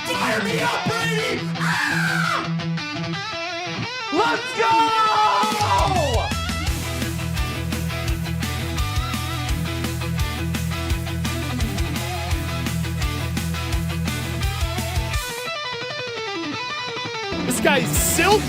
Fire me up, Brady! Ah! Let's go! This guy's silky.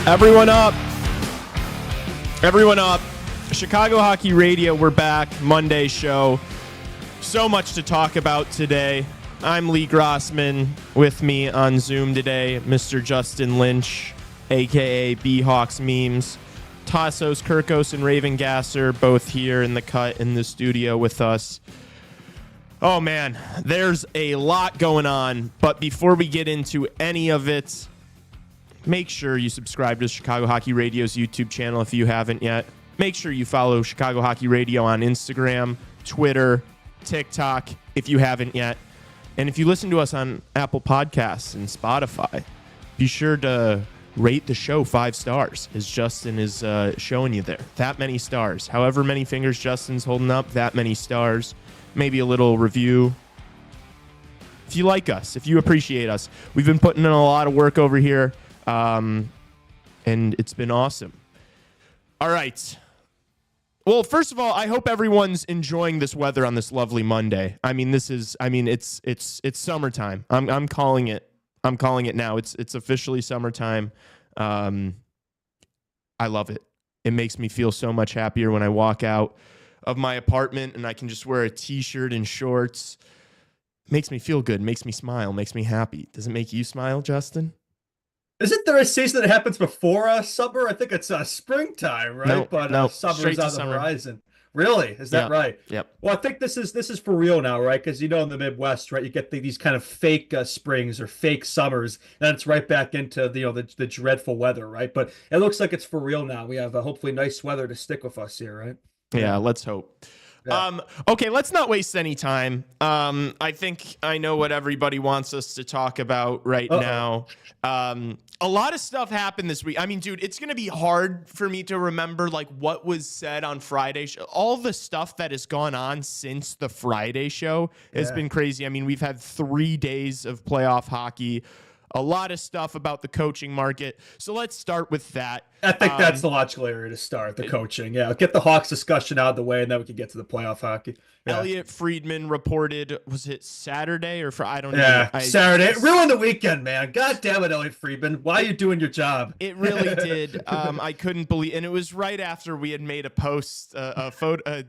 Everyone up. Everyone up. Chicago Hockey Radio, we're back. Monday show. So much to talk about today. I'm Lee Grossman. With me on Zoom today, Mr. Justin Lynch, a.k.a. B-Hawks Memes. Tassos, Kirkos, and Raven Gasser, both here in the cut in the studio with us. Oh, man, there's a lot going on. But before we get into any of it, make sure you subscribe to Chicago Hockey Radio's YouTube channel if you haven't yet. Make sure you follow Chicago Hockey Radio on Instagram, Twitter, TikTok if you haven't yet. And if you listen to us on Apple Podcasts and Spotify, be sure to rate the show 5 stars, as Justin is showing you there. That many stars. However many fingers Justin's holding up, that many stars. Maybe a little review. If you like us, if you appreciate us. We've been putting in a lot of work over here. And it's been awesome. All right. Well, first of all, I hope everyone's enjoying this weather on this lovely Monday. It's summertime. I'm calling it. I'm calling it now. It's officially summertime. I love it. It makes me feel so much happier when I walk out of my apartment and I can just wear a t-shirt and shorts. Makes me feel good. Makes me smile. Makes me happy. Does it make you smile, Justin? Isn't there a season that happens before summer? I think it's springtime, right? No, summer's on the horizon. Really? Is that right? Yep. Well, I think this is for real now, right? Because in the Midwest, right, you get these kind of fake springs or fake summers, and then it's right back into the dreadful weather, right? But it looks like it's for real now. We have hopefully nice weather to stick with us here, right? Yeah, let's hope. Yeah. Okay, let's not waste any time. I think I know what everybody wants us to talk about right now. A lot of stuff happened this week. I mean, dude, it's going to be hard for me to remember like what was said on Friday. All the stuff that has gone on since the Friday show has been crazy. I mean, we've had 3 days of playoff hockey. A lot of stuff about the coaching market. So let's start with that. I think that's the logical area to start, the coaching. Yeah, get the Hawks discussion out of the way, and then we can get to the playoff hockey. Yeah. Elliot Friedman reported, was it Saturday or I don't know. Yeah, Saturday. It ruined the weekend, man. God damn it, Elliot Friedman. Why are you doing your job? It really did. I couldn't believe, and it was right after we had made a post, a photo,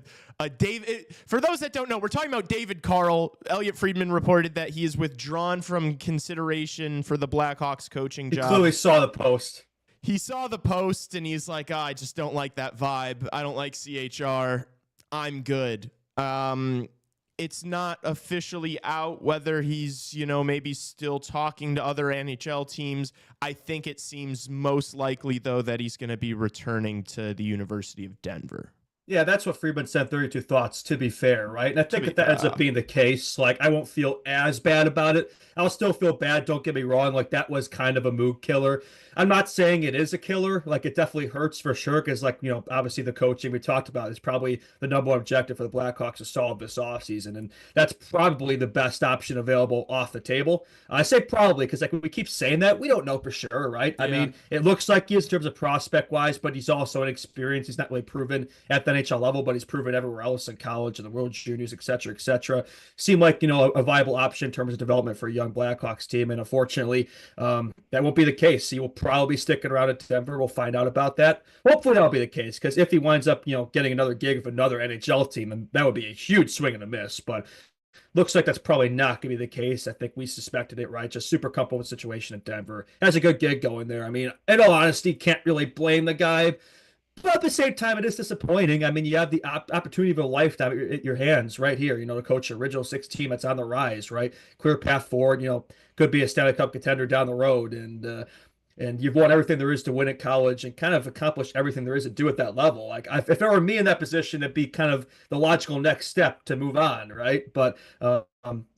David. For those that don't know, we're talking about David Carle. Elliot Friedman reported that he is withdrawn from consideration for the Blackhawks coaching job. He clearly saw the post. He saw the post and he's like, I just don't like that vibe. I don't like CHR. I'm good. It's not officially out whether he's, maybe still talking to other NHL teams. I think it seems most likely, though, that he's going to be returning to the University of Denver. Yeah, that's what Friedman said, 32 Thoughts, to be fair, right? And I think if that ends up being the case, like, I won't feel as bad about it. I'll still feel bad, don't get me wrong. Like, that was kind of a mood killer. I'm not saying it is a killer. Like, it definitely hurts for sure because, like, obviously the coaching we talked about is probably the number one objective for the Blackhawks to solve this offseason, and that's probably the best option available off the table. I say probably because, like, we keep saying that. We don't know for sure, right? Yeah. I mean, it looks like he is in terms of prospect-wise, but he's also inexperienced. He's not really proven at the NHL level, but he's proven everywhere else in college and the World Juniors, et cetera, et cetera. Seemed like, a viable option in terms of development for a young Blackhawks team. And unfortunately, that won't be the case. He will probably be sticking around at Denver. We'll find out about that. Hopefully that'll be the case, because if he winds up, getting another gig with another NHL team, and that would be a huge swing and a miss. But Looks like that's probably not going to be the case. I think we suspected it, right? Just super comfortable with the situation in Denver. Has a good gig going there. I mean, in all honesty, can't really blame the guy. But at the same time, it is disappointing. I mean, you have the opportunity of a lifetime at your hands right here, to coach your original six team that's on the rise, right? Clear path forward, could be a Stanley Cup contender down the road. And you've won everything there is to win at college and kind of accomplished everything there is to do at that level. Like, if it were me in that position, it'd be kind of the logical next step to move on, right? But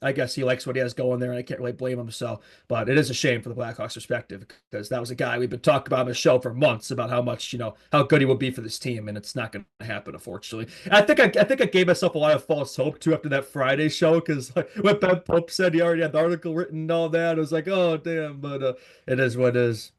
I guess he likes what he has going there, and I can't really blame him. So, but it is a shame for the Blackhawks' perspective, because that was a guy we've been talking about on the show for months about how much, how good he would be for this team, and it's not going to happen, unfortunately. And I think I gave myself a lot of false hope too after that Friday show, because what Ben Pope said, he already had the article written and all that. I was like, oh damn, but it is what it is.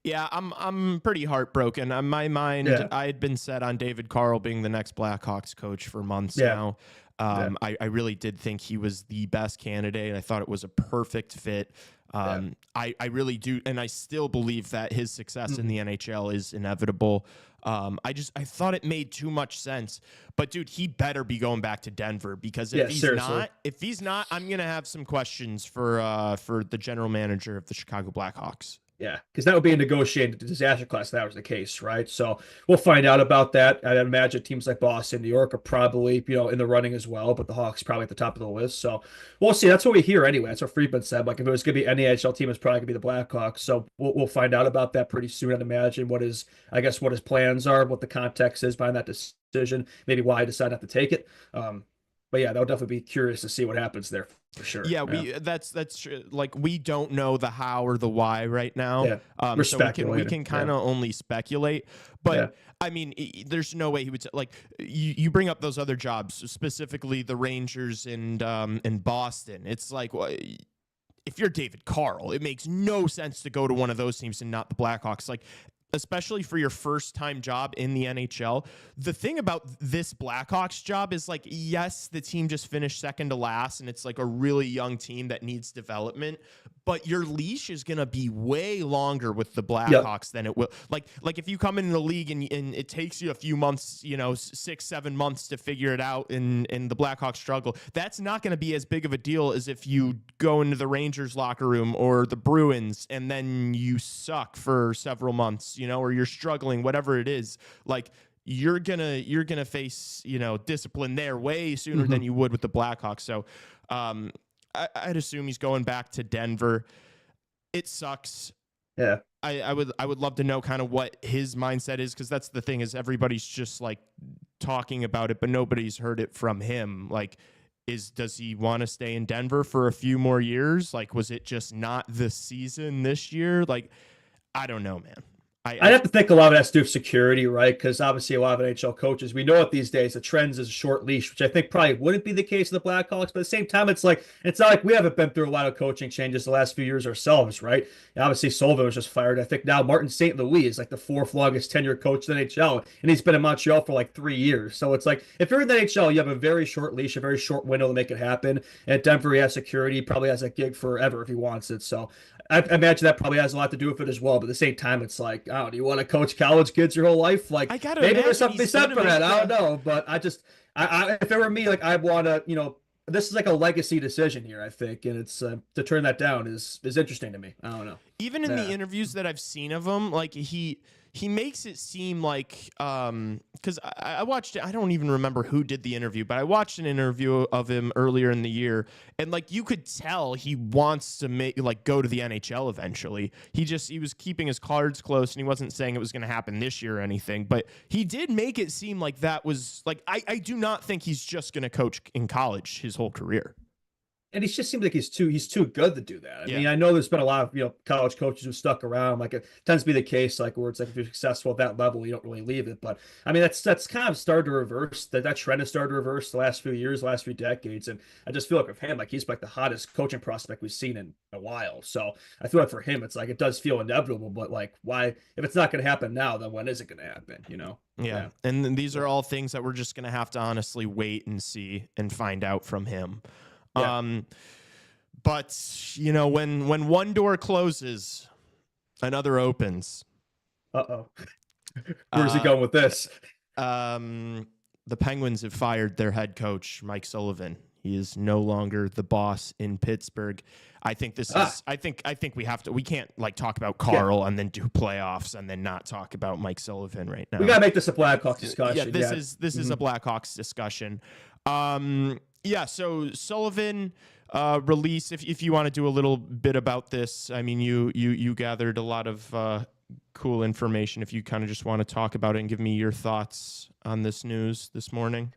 Yeah, I'm pretty heartbroken. On my mind, I had been set on David Carle being the next Blackhawks coach for months now. I really did think he was the best candidate. I thought it was a perfect fit. I really do, and I still believe that his success in the NHL is inevitable. I thought it made too much sense. But dude, he better be going back to Denver, because if he's not, I'm gonna have some questions for the general manager of the Chicago Blackhawks. Yeah, because that would be a negotiated disaster class if that was the case, right? So we'll find out about that. I imagine teams like Boston, New York are probably, in the running as well, but the Hawks probably at the top of the list. So we'll see. That's what we hear anyway. That's what Friedman said. Like, if it was going to be any NHL team, it's probably going to be the Blackhawks. So we'll find out about that pretty soon. I'd imagine what his plans are, what the context is behind that decision, maybe why I decided not to take it. But yeah, that'll definitely be curious to see what happens there for sure. Yeah, that's true. Like, we don't know the how or the why right now. Yeah, we're speculating. We can kind of only speculate. But I mean, there's no way he would like. You bring up those other jobs, specifically the Rangers and Boston. It's like, if you're David Carle, it makes no sense to go to one of those teams and not the Blackhawks. Like, especially for your first time job in the NHL. The thing about this Blackhawks job is, like, yes, the team just finished second to last, and it's like a really young team that needs development, but your leash is going to be way longer with the Blackhawks than it will. Like if you come into the league and it takes you a few months, 6-7 months to figure it out, and the Blackhawks struggle, that's not going to be as big of a deal as if you go into the Rangers locker room or the Bruins and then you suck for several months, or you're struggling, whatever it is. Like, you're gonna face, discipline there way sooner than you would with the Blackhawks. So I'd assume he's going back to Denver. It sucks. Yeah. I would love to know kind of what his mindset is, because that's the thing, is everybody's just like talking about it, but nobody's heard it from him. Like, does he want to stay in Denver for a few more years? Like, was it just not the season this year? Like, I don't know, man. I'd have to think a lot of that's to do with security, right? Because obviously a lot of NHL coaches, we know it these days, the trends is a short leash, which I think probably wouldn't be the case of the Blackhawks. But at the same time, it's not like we haven't been through a lot of coaching changes the last few years ourselves, right? Obviously, Sullivan was just fired. I think now Martin St. Louis is like the fourth longest tenure coach in the NHL, and he's been in Montreal for like 3 years. So it's like, if you're in the NHL, you have a very short leash, a very short window to make it happen. And at Denver, he has security, probably has a gig forever if he wants it. So I imagine that probably has a lot to do with it as well. But at the same time, it's like, oh, do you want to coach college kids your whole life? Like, maybe there's something to be said for that. I don't know. But if it were me, like, I'd want to, this is like a legacy decision here, I think. And it's to turn that down is interesting to me. I don't know. Even in the interviews that I've seen of him, like, he makes it seem like, because I watched it, I don't even remember who did the interview, but I watched an interview of him earlier in the year, and like, you could tell he wants to go to the NHL eventually. He was keeping his cards close, and he wasn't saying it was going to happen this year or anything, but he did make it seem like that was like, I do not think he's just going to coach in college his whole career. And he just seems like he's too good to do that. I mean, I know there's been a lot of college coaches who stuck around. Like, it tends to be the case, like, where it's like, if you're successful at that level, you don't really leave it. But I mean, that's kind of started to reverse. That trend has started to reverse the last few years, last few decades. And I just feel like with him, like, he's like the hottest coaching prospect we've seen in a while. So I feel like for him, it's like, it does feel inevitable. But like, why, if it's not going to happen now, then when is it going to happen? Yeah. And then these are all things that we're just going to have to honestly wait and see and find out from him. Yeah. But when one door closes, another opens. Where's he going with this? The Penguins have fired their head coach, Mike Sullivan. He is no longer the boss in Pittsburgh. I think this is. I think we can't like talk about Carle and then do playoffs and then not talk about Mike Sullivan right now. We gotta make this a Blackhawks discussion. Yeah, this is a Blackhawks discussion. So Sullivan release. If you want to do a little bit about this, I mean, you gathered a lot of cool information. If you kind of just want to talk about it and give me your thoughts on this news this morning.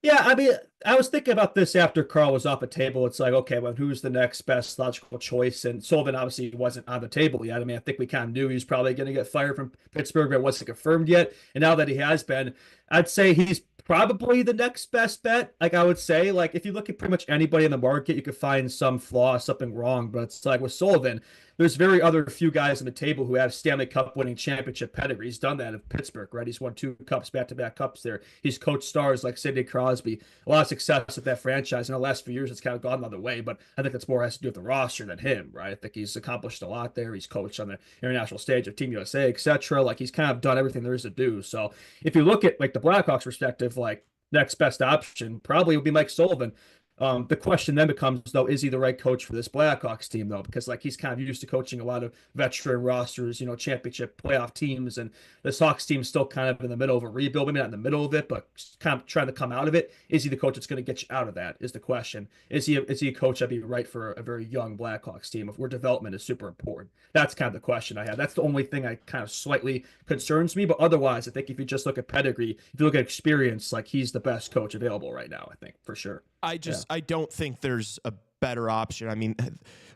Yeah, I mean, I was thinking about this after Carle was off the table. It's like, okay, well, who's the next best logical choice? And Sullivan obviously wasn't on the table yet. I mean, I think we kind of knew he was probably going to get fired from Pittsburgh, but it wasn't confirmed yet. And now that he has been, I'd say he's probably the next best bet. Like, I would say, like, if you look at pretty much anybody in the market, you could find some flaw, something wrong. But it's like with Sullivan, there's very few guys on the table who have Stanley Cup winning championship pedigree. He's done that in Pittsburgh, right? He's won 2 cups, back-to-back cups there. He's coached stars like Sidney Crosby. A lot of success with that franchise. In the last few years, it's kind of gone the other way, but I think that's more has to do with the roster than him, right? I think he's accomplished a lot there. He's coached on the international stage of Team USA, etc. Like, he's kind of done everything there is to do. So if you look at like the Blackhawks perspective, like next best option probably would be Mike Sullivan. The question then becomes, though, is he the right coach for this Blackhawks team, though? Because like he's kind of used to coaching a lot of veteran rosters, championship playoff teams, and this Hawks team's still kind of in the middle of a rebuild. Maybe not in the middle of it, but kind of trying to come out of it. Is he the coach that's going to get you out of that? Is the question. Is he a coach that'd be right for a very young Blackhawks team, where development is super important? That's kind of the question I have. That's the only thing that kind of slightly concerns me. But otherwise, I think if you just look at pedigree, if you look at experience, like he's the best coach available right now. I think for sure. I don't think there's a better option. I mean,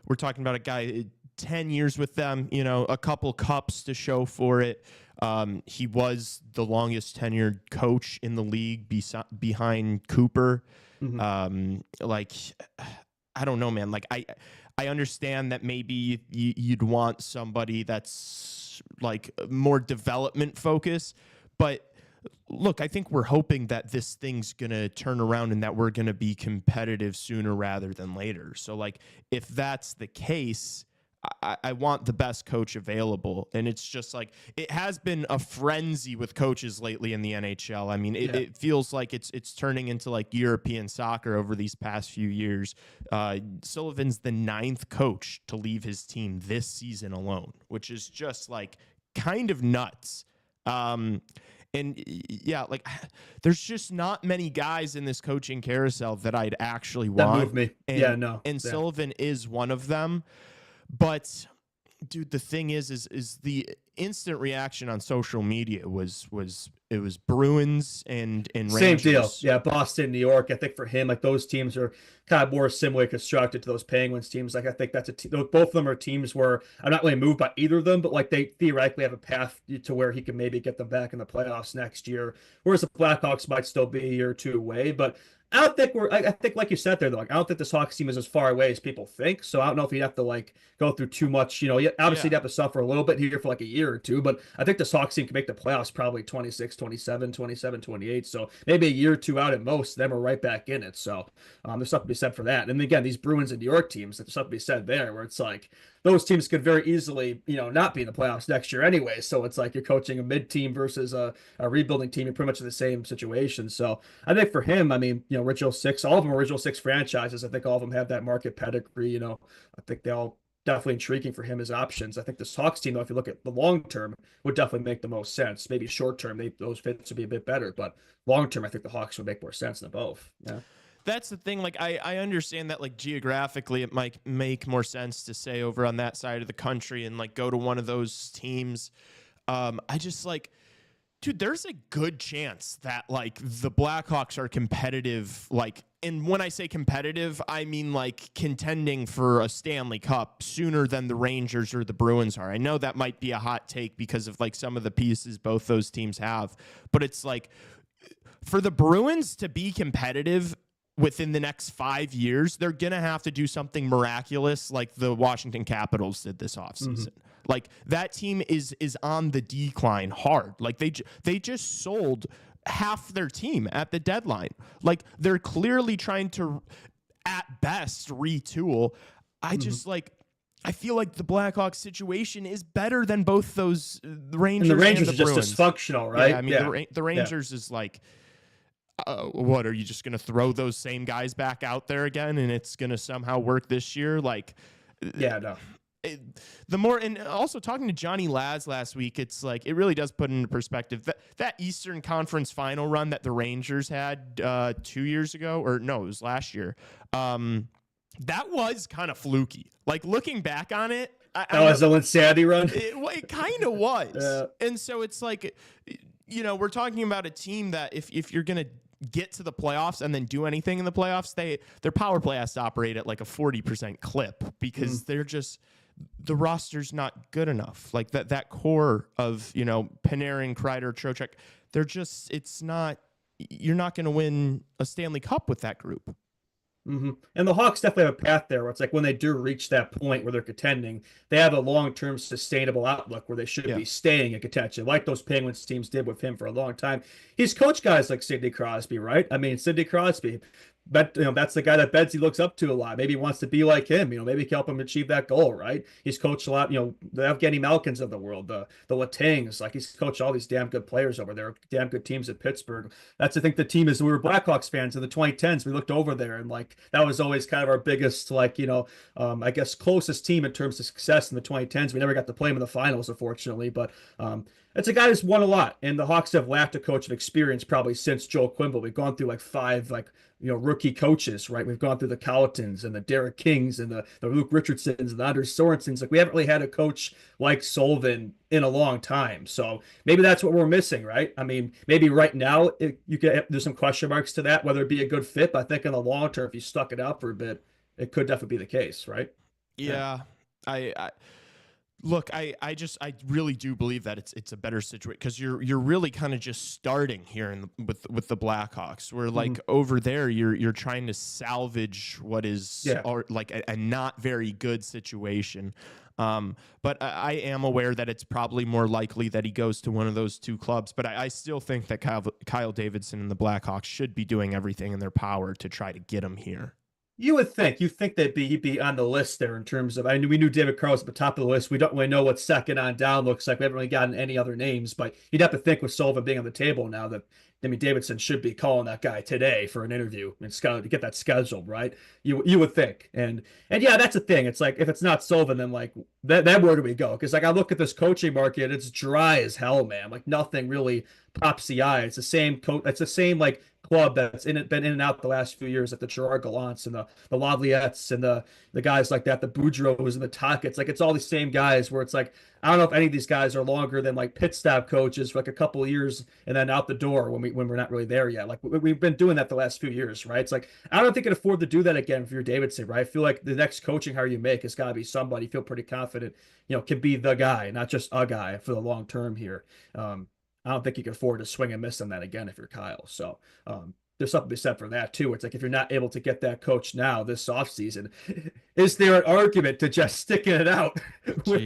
we're talking about a guy 10 years with them, a couple cups to show for it. He was the longest tenured coach in the league behind Cooper. Mm-hmm. I don't know, man. Like I understand that maybe you'd want somebody that's like more development focused, but look, I think we're hoping that this thing's going to turn around and that we're going to be competitive sooner rather than later. So, like, if that's the case, I want the best coach available. And it's just like, it has been a frenzy with coaches lately in the NHL. I mean, it feels like it's turning into like European soccer over these past few years. Sullivan's the 9th coach to leave his team this season alone, which is just like kind of nuts. And yeah, like there's just not many guys in this coaching carousel that I'd actually want. That move me. And Sullivan is one of them. But dude, the thing is the instant reaction on social media was Bruins and Rangers. Same deal. Yeah, Boston, New York. I think for him, like those teams are kind of more similarly constructed to those Penguins teams. Like I think that's both of them are teams where I'm not really moved by either of them, but like they theoretically have a path to where he can maybe get them back in the playoffs next year. Whereas the Blackhawks might still be a year or two away, but I don't think I think like you said there, though, like, I don't think this Hawks team is as far away as people think. So I don't know if you'd have to like go through too much, obviously you'd have to suffer a little bit here for like a year or two, but I think this Hawks team can make the playoffs probably 26, 27, 27, 28. So maybe a year or two out at most, then we're right back in it. So there's something to be said for that. And again, these Bruins and New York teams, there's something to be said there where it's like those teams could very easily, not be in the playoffs next year anyway. So it's like you're coaching a mid team versus a rebuilding team. You're pretty much in the same situation. So I think for him, I mean, original 6, all of them are original 6 franchises. I think all of them have that market pedigree. I think they all definitely intriguing for him as options. I think this Hawks team, though, if you look at the long term, would definitely make the most sense. Maybe short term, those fits would be a bit better, but long term, I think the Hawks would make more sense than both. Yeah. That's the thing. Like, I understand that, like, geographically, it might make more sense to stay over on that side of the country and, like, go to one of those teams. I just, like, dude, there's a good chance that, like, the Blackhawks are competitive, like, and when I say competitive, I mean, like, contending for a Stanley Cup sooner than the Rangers or the Bruins are. I know that might be a hot take because of, like, some of the pieces both those teams have, but it's, like, for the Bruins to be competitive within the next 5 years, they're going to have to do something miraculous like the Washington Capitals did this offseason. Mm-hmm. Like, that team is on the decline hard. Like, they just sold half their team at the deadline. Like, they're clearly trying to, at best, retool. I just, like, I feel like the Blackhawks situation is better than both those, the Rangers and the Rangers are Bruins. Just dysfunctional, right? Yeah, I mean, the Rangers is like, what are you just going to throw those same guys back out there again and it's going to somehow work this year? Like, yeah, no. The more, and also talking to Johnny Laz last week, it's like it really does put into perspective that Eastern Conference final run that the Rangers had 2 years ago, or no, it was last year. That was kind of fluky. Like looking back on it, that was the Linsanity run. It kind of was, and so it's like, we're talking about a team that if you're gonna get to the playoffs and then do anything in the playoffs, their power play has to operate at like a 40% clip because they're just. The roster's not good enough. Like that core of, Panarin, Kreider, Tocchet, you're not going to win a Stanley Cup with that group. Mm-hmm. And the Hawks definitely have a path there where it's like when they do reach that point where they're contending, they have a long-term sustainable outlook where they should be staying in contention, like those Penguins teams did with him for a long time. He's coached guys like Sidney Crosby, right? I mean, Sidney Crosby, but that's the guy that Bedsy looks up to a lot. Maybe he wants to be like him. Maybe he can help him achieve that goal, right? He's coached a lot. The Evgeny Malkins of the world, the Latangs. Like he's coached all these damn good players over there, damn good teams at Pittsburgh. That's I think the team is. We were Blackhawks fans in the 2010s. We looked over there and like that was always kind of our biggest I guess closest team in terms of success in the 2010s. We never got to play him in the finals, unfortunately, but. It's a guy who's won a lot, and the Hawks have lacked a coach of experience probably since Joel Quenneville. We've gone through like 5 rookie coaches, right? We've gone through the Colletons and the Derek Kings and the Luke Richardsons and the Anders Sorensens. Like we haven't really had a coach like Sullivan in a long time. So maybe that's what we're missing, right? I mean, maybe right now there's some question marks to that, whether it be a good fit. But I think in the long term, if you stuck it out for a bit, it could definitely be the case, right? Yeah. Look, I really do believe that it's a better situation because you're really kind of just starting here with the Blackhawks. Where like over there, you're trying to salvage what is like a not very good situation. But I am aware that it's probably more likely that he goes to one of those 2 clubs. But I still think that Kyle Davidson and the Blackhawks should be doing everything in their power to try to get him here. You would think. You think that he'd be on the list there in terms of. We knew David Carle's at the top of the list. We don't really know what second on down looks like. We haven't really gotten any other names, but you'd have to think with Sullivan being on the table now that Davidson should be calling that guy today for an interview and to get that scheduled, right? You would think, and yeah, that's the thing. It's like if it's not Sullivan, then like then where do we go? Because like I look at this coaching market, it's dry as hell, man. Like nothing really pops the eye. It's the same coach. It's the same like. Club that's been in and out the last few years, like the Gerard Gallants and the Lavaliettes and the guys like that, the Boudreaux and the Tocchet's. Like it's all the same guys where it's like I don't know if any of these guys are longer than like pit stop coaches for like a couple of years and then out the door when we're not really there yet. Like we've been doing that the last few years, right? It's like I don't think you can afford to do that again for your Davidson, right? I feel like the next coaching hire you make has got to be somebody you feel pretty confident, can be the guy, not just a guy for the long term here. I don't think you can afford to swing and miss on that again if you're Kyle. So there's something to be said for that too. It's like if you're not able to get that coach now this offseason, is there an argument to just sticking it out with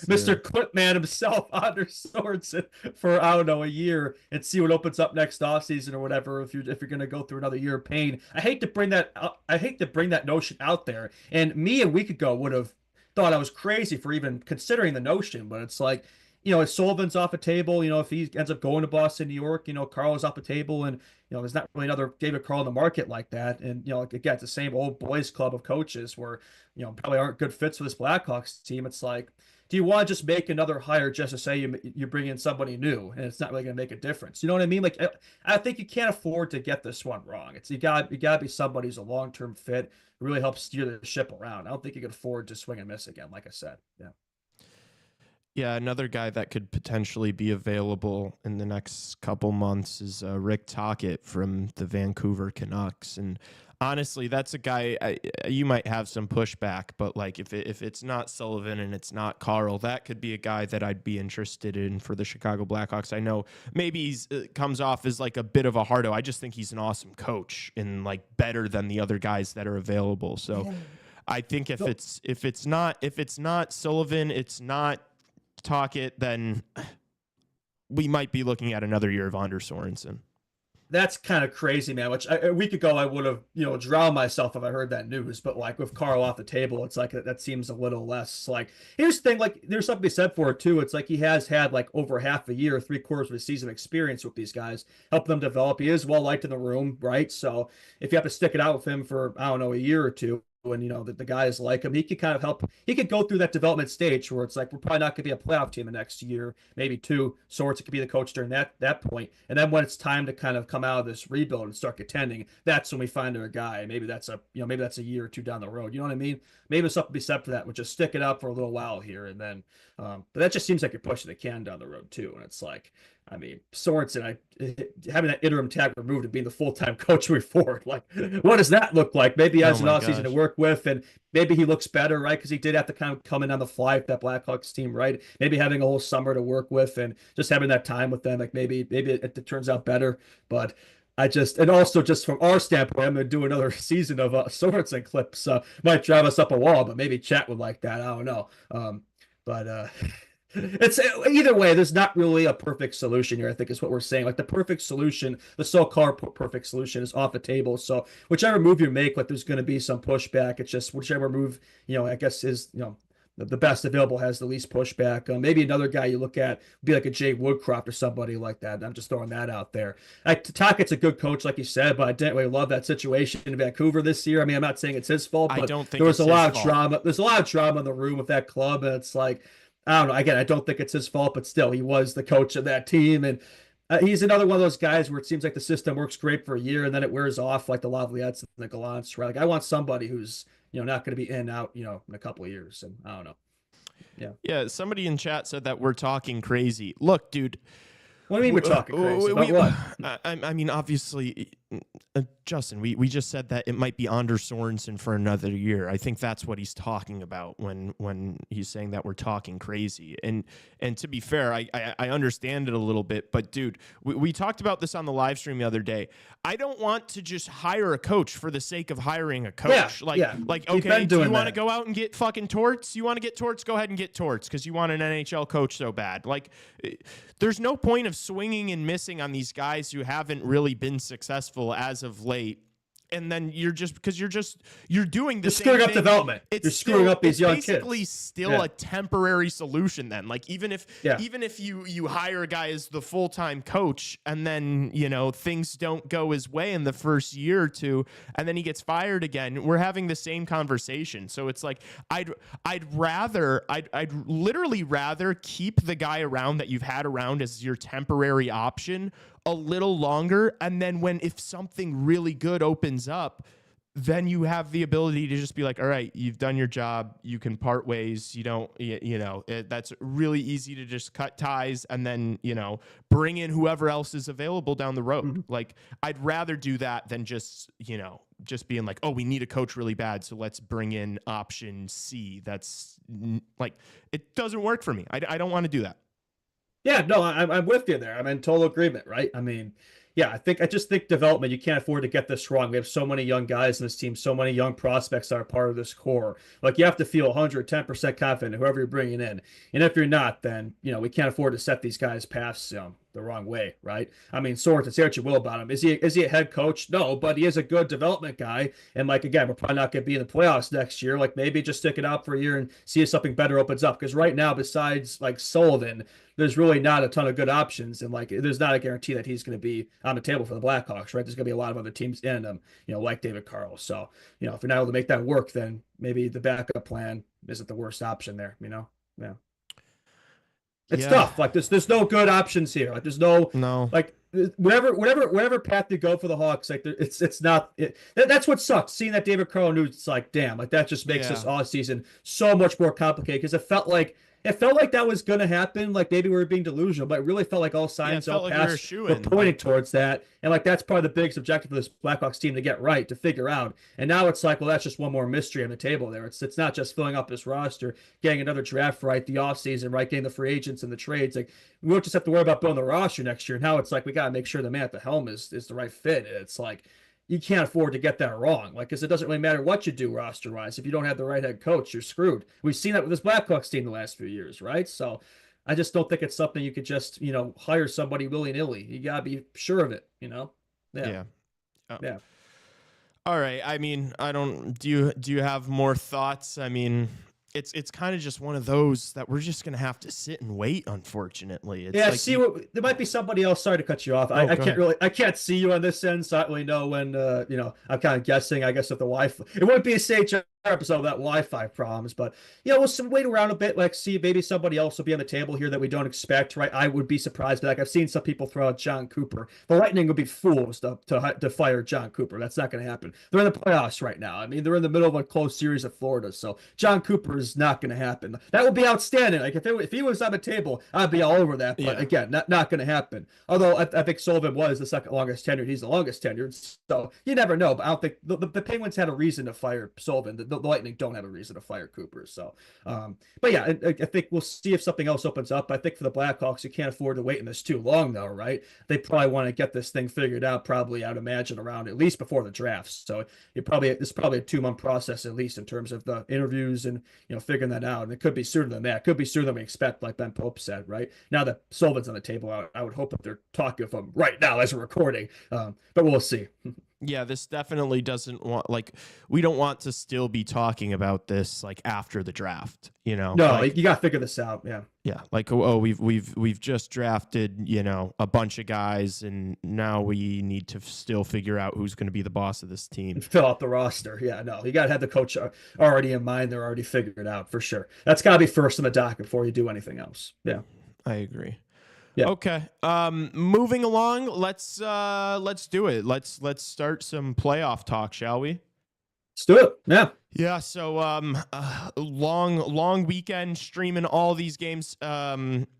Mr. Clipman himself, Anders Sorensen, for I don't know a year and see what opens up next offseason or whatever? If you're going to go through another year of pain, I hate to bring that notion out there. And me a week ago would have thought I was crazy for even considering the notion, but it's like. If Sullivan's off a table, if he ends up going to Boston, New York, Carle is off the table and, there's not really another David Carle in the market like that. And, again, it's the same old boys club of coaches where, probably aren't good fits for this Blackhawks team. It's like, do you want to just make another hire just to say you bring in somebody new and it's not really going to make a difference? You know what I mean? Like, I think you can't afford to get this one wrong. You got to be somebody who's a long-term fit, who really helps steer the ship around. I don't think you can afford to swing and miss again, like I said. Yeah. Yeah, another guy that could potentially be available in the next couple months is Rick Tocchet from the Vancouver Canucks. And honestly, that's a guy you might have some pushback, but like if it's not Sullivan and it's not Carle, that could be a guy that I'd be interested in for the Chicago Blackhawks. I know maybe he's comes off as like a bit of a hardo. I just think he's an awesome coach and like better than the other guys that are available. So yeah. I think if it's not Sullivan, it's not Tocchet, then we might be looking at another year of Anders Sorensen. That's kind of crazy, man. Which a week ago I would have, drowned myself if I heard that news. But like with Carle off the table, it's like that seems a little less. Like here's the thing, like there's something to be said for it too. It's like he has had like over half a year, 3/4 of a season of experience with these guys, help them develop. He is well liked in the room, right? So if you have to stick it out with him for I don't know a year or two, and the guys like him, he could kind of help. He could go through that development stage where it's like we're probably not going to be a playoff team the next year, maybe two. Sorts could be the coach during that point, and then when it's time to kind of come out of this rebuild and start contending, that's when we find our guy. Maybe that's a year or two down the road. You know what I mean? Maybe there's something to be said for that. But just stick it up for a little while here, and then. But that just seems like you're pushing the can down the road too, and it's like. I mean, Sorensen, having that interim tag removed and being the full-time coach moving forward, like, what does that look like? Maybe he has an offseason to work with, and maybe he looks better, right? Because he did have to kind of come in on the fly with that Blackhawks team, right? Maybe having a whole summer to work with and just having that time with them, like maybe it turns out better. But and also just from our standpoint, I'm going to do another season of Sorensen clips. Might drive us up a wall, but maybe chat would like that. I don't know. But it's either way, there's not really a perfect solution here, I think is what we're saying. Like the perfect solution, the so-called perfect solution is off the table. So whichever move you make, like there's going to be some pushback. It's just whichever move, I guess is, the best available has the least pushback. Maybe another guy you look at would be like a Jay Woodcroft or somebody like that. I'm just throwing that out there. Tocchet's a good coach, like you said, but I didn't really love that situation in Vancouver this year. I mean, I'm not saying it's his fault, but I don't think there was a lot of fault. drama. There's a lot of drama in the room with that club, and it's like, I don't know. Again, I don't think it's his fault, but still, he was the coach of that team. And he's another one of those guys where it seems like the system works great for a year and then it wears off like the Lavaliettes and the Gallants, right? Like I want somebody who's, not going to be in and out, in a couple of years. And I don't know. Yeah. Yeah. Somebody in chat said that we're talking crazy. Look, dude. What do you mean we're talking crazy? About what? I mean, obviously, Justin, we just said that it might be Anders Sorensen for another year. I think that's what he's talking about when he's saying that we're talking crazy. And to be fair, I understand it a little bit. But, dude, we talked about this on the live stream the other day. I don't want to just hire a coach for the sake of hiring a coach. Okay, do you want to go out and get fucking Torts? You want to get Torts? Go ahead and get Torts because you want an NHL coach so bad. Like, there's no point of swinging and missing on these guys who haven't really been successful as of late. And then you're doing the same screwing thing. Up development. You're screwing up these young kids. It's basically still a temporary solution then. Like even if you hire a guy as the full-time coach and then, things don't go his way in the first year or two and then he gets fired again, we're having the same conversation. So it's like I'd literally rather keep the guy around that you've had around as your temporary option a little longer, and then if something really good opens up, then you have the ability to just be like, all right, you've done your job, you can part ways. You don't, that's really easy to just cut ties and then, bring in whoever else is available down the road. Mm-hmm. Like I'd rather do that than just being like, oh, we need a coach really bad, so let's bring in option C. That's like, it doesn't work for me. I don't want to do that. Yeah, no, I'm with you there. I'm in total agreement, right? I mean, yeah, I just think development, you can't afford to get this wrong. We have so many young guys in this team, so many young prospects that are part of this core. Like you have to feel 110% confident in whoever you're bringing in. And if you're not, then, we can't afford to set these guys past the wrong way, right? I mean, Sorensen, say what you will about him. Is he a head coach? No, but he is a good development guy. And like, again, we're probably not going to be in the playoffs next year. Like maybe just stick it out for a year and see if something better opens up. Because right now, besides like Sullivan, there's really not a ton of good options. And like, there's not a guarantee that he's going to be on the table for the Blackhawks, right? There's going to be a lot of other teams in them, like David Carle. So, if you're not able to make that work, then maybe the backup plan isn't the worst option there, Yeah. It's tough. Like there's no good options here. Like there's no like whatever path you go for the Hawks. Like it's not. That's what sucks. Seeing that David Carle news, it's like damn. Like that just makes this off season so much more complicated because it felt like that was going to happen. Like maybe we were being delusional, but it really felt like all signs, all paths were pointing towards that. And like that's probably the biggest objective for this Blackhawks team to get right, to figure out. And now it's like, well, that's just one more mystery on the table there. It's not just filling up this roster, getting another draft right, the offseason, right, getting the free agents and the trades. Like we won't just have to worry about building the roster next year. Now it's like we got to make sure the man at the helm is the right fit. It's like you can't afford to get that wrong. Like, because it doesn't really matter what you do roster-wise. If you don't have the right head coach, you're screwed. We've seen that with this Blackhawks team the last few years, right? So I just don't think it's something you could just, hire somebody willy-nilly. You got to be sure of it, Yeah. Oh. Yeah. All right. I mean, I don't. Do you have more thoughts? I mean, it's kind of just one of those that we're just gonna have to sit and wait. Unfortunately, it's Yeah, like see, there might be somebody else. Sorry to cut you off. I can't see you on this end, so I don't really know when. I'm kind of guessing. I guess if the Wi-Fi, it wouldn't be a CHR episode of that Wi-Fi problems, but we'll wait around a bit. Like, see, maybe somebody else will be on the table here that we don't expect. Right? I would be surprised, but like I've seen some people throw out John Cooper. The Lightning would be fools to fire John Cooper. That's not going to happen. They're in the playoffs right now. I mean, they're in the middle of a close series of Florida, so John Cooper is not going to happen. That would be outstanding. Like if he was on the table, I'd be all over that. But again, not going to happen. Although I think Sullivan was the second longest tenured. He's the longest tenured, so you never know. But I don't think the Penguins had a reason to fire Sullivan. The Lightning don't have a reason to fire Cooper. So, but yeah, I think we'll see if something else opens up. I think for the Blackhawks, you can't afford to wait in this too long, though, right? They probably want to get this thing figured out. Probably, I'd imagine around at least before the drafts. So it's probably a 2-month process at least in terms of the interviews and figuring that out. And it could be sooner than that. It could be sooner than we expect, like Ben Pope said, right? Now that Sullivan's on the table, I would hope that they're talking with him right now as we're recording. But we'll see. Yeah, this definitely doesn't want, like, we don't want to still be talking about this like after the draft, No, like, you got to figure this out. Yeah. Yeah, like, we've just drafted, a bunch of guys, and now we need to still figure out who's going to be the boss of this team. Fill out the roster. Yeah, no, you got to have the coach already in mind. They're already figured out for sure. That's got to be first on the docket before you do anything else. Yeah, I agree. Yeah. Okay. Moving along, let's do it. Let's start some playoff talk, shall we? Let's do it. Yeah. Yeah. So, long weekend streaming all these games.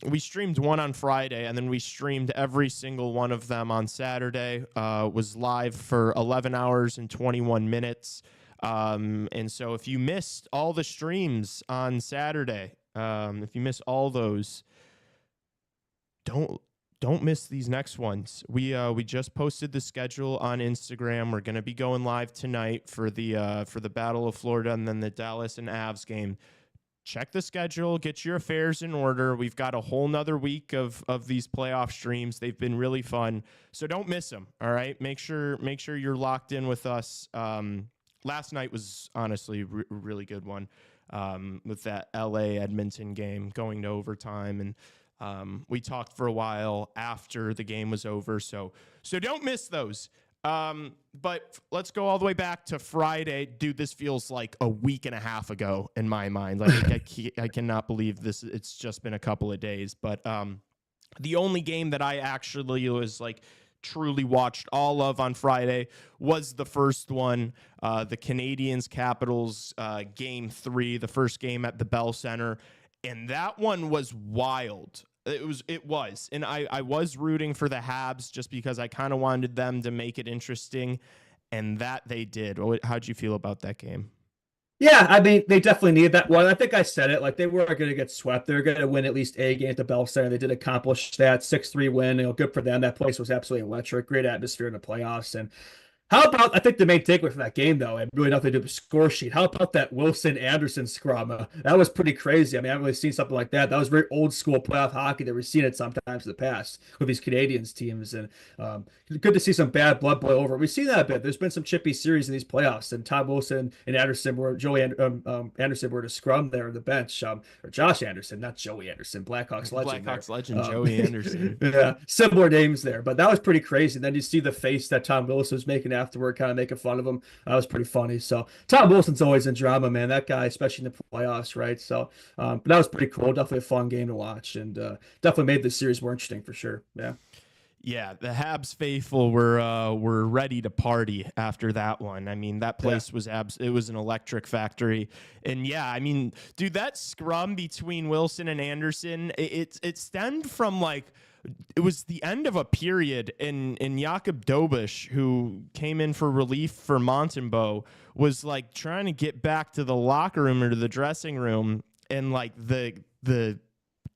We streamed one on Friday, and then we streamed every single one of them on Saturday. Was live for 11 hours and 21 minutes. And so if you missed all the streams on Saturday, if you missed all those, don't miss these next ones. We just posted the schedule on Instagram. We're gonna be going live tonight for the Battle of Florida and then the Dallas and Avs game. Check the schedule, get your affairs in order. We've got a whole nother week of these playoff streams. They've been really fun, so don't miss them. All right, make sure you're locked in with us. Last night was honestly really good one, with that LA Edmonton game going to overtime, and we talked for a while after the game was over, so don't miss those. But let's go all the way back to Friday. Dude, this feels like a week and a half ago in my mind. Like I cannot believe this. It's just been a couple of days. But the only game that I actually was like truly watched all of on Friday was the first one, the Canadiens Capitals game 3, the first game at the Bell Center. And that one was wild. It was. And I was rooting for the Habs just because I kind of wanted them to make it interesting. And that they did. How'd you feel about that game? Yeah, I mean, they definitely needed that one. I think I said it. Like, they were going to get swept. They were going to win at least a game at the Bell Center. They did accomplish that 6-3 win. Good for them. That place was absolutely electric. Great atmosphere in the playoffs. And how about, I think the main takeaway from that game, though, and really nothing to do with the score sheet, how about that Wilson-Anderson scrum? That was pretty crazy. I mean, I haven't really seen something like that. That was very old-school playoff hockey that we've seen it sometimes in the past with these Canadiens teams. And good to see some bad blood boil over. We've seen that a bit. There's been some chippy series in these playoffs, and Tom Wilson and Anderson were, Anderson were to scrum there on the bench, or Josh Anderson, not Joey Anderson, Blackhawks legend. Blackhawks legend, Joey Anderson. Yeah, similar names there, but that was pretty crazy. And then you see the face that Tom Wilson was making afterward, kind of making fun of him. That was pretty funny. So Tom Wilson's always in drama, man. That guy, especially in the playoffs, right? So, but that was pretty cool. Definitely a fun game to watch, and definitely made the series more interesting for sure. Yeah. Yeah, the Habs faithful were ready to party after that one. I mean, that place was it was an electric factory. And yeah, I mean, dude, that scrum between Wilson and Anderson, it stemmed from like, it was the end of a period, and Jakob Dobish, who came in for relief for Montembeault, was like trying to get back to the locker room or to the dressing room, and like the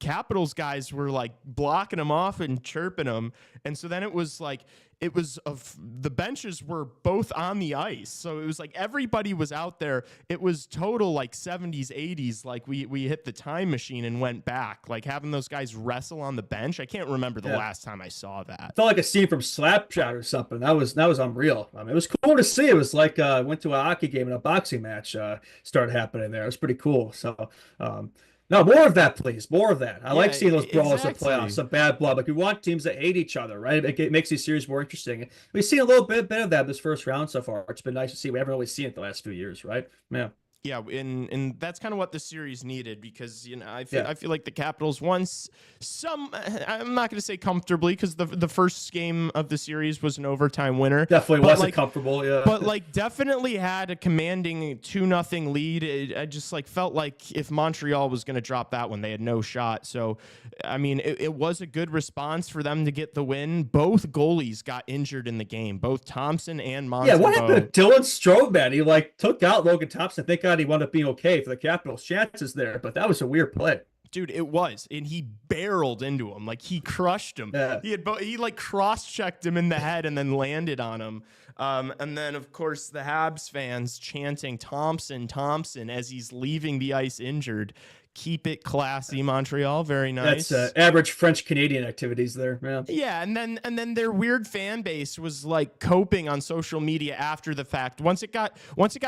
Capitals guys were like blocking him off and chirping him. And so then the benches were both on the ice. So it was like everybody was out there. It was total like 70s, 80s. Like we hit the time machine and went back, like having those guys wrestle on the bench. I can't remember the last time I saw that. Felt like a scene from Slapshot or something. That was unreal. I mean, it was cool to see. It was like went to a hockey game and a boxing match started happening there. It was pretty cool. So no, more of that, please. More of that. I like seeing those brawls in playoffs, some bad blood. Like we want teams that hate each other, right? It makes these series more interesting. We've seen a little bit of that this first round so far. It's been nice to see. We haven't really seen it the last few years, right? Yeah. Yeah, and that's kind of what the series needed because I feel like the Capitals won some. I'm not going to say comfortably because the first game of the series was an overtime winner. Definitely wasn't comfortable, yeah. But like definitely had a commanding 2-0 lead. I just like felt like if Montreal was going to drop that one, they had no shot. So I mean, it was a good response for them to get the win. Both goalies got injured in the game, both Thompson and Montembeault. Yeah, what happened to Dylan Strome, man? He like took out Logan Thompson. Thank God he wound up being okay for the Capitals' chances there, but that was a weird play. Dude, it was, and he barreled into him, like he crushed him. Yeah. He like cross-checked him in the head and then landed on him. And then of course the Habs fans chanting Thompson, Thompson as he's leaving the ice injured. Keep it classy, Montreal. Very nice. That's average French Canadian activities there. Yeah. Yeah, and then their weird fan base was like coping on social media after the fact. Once it got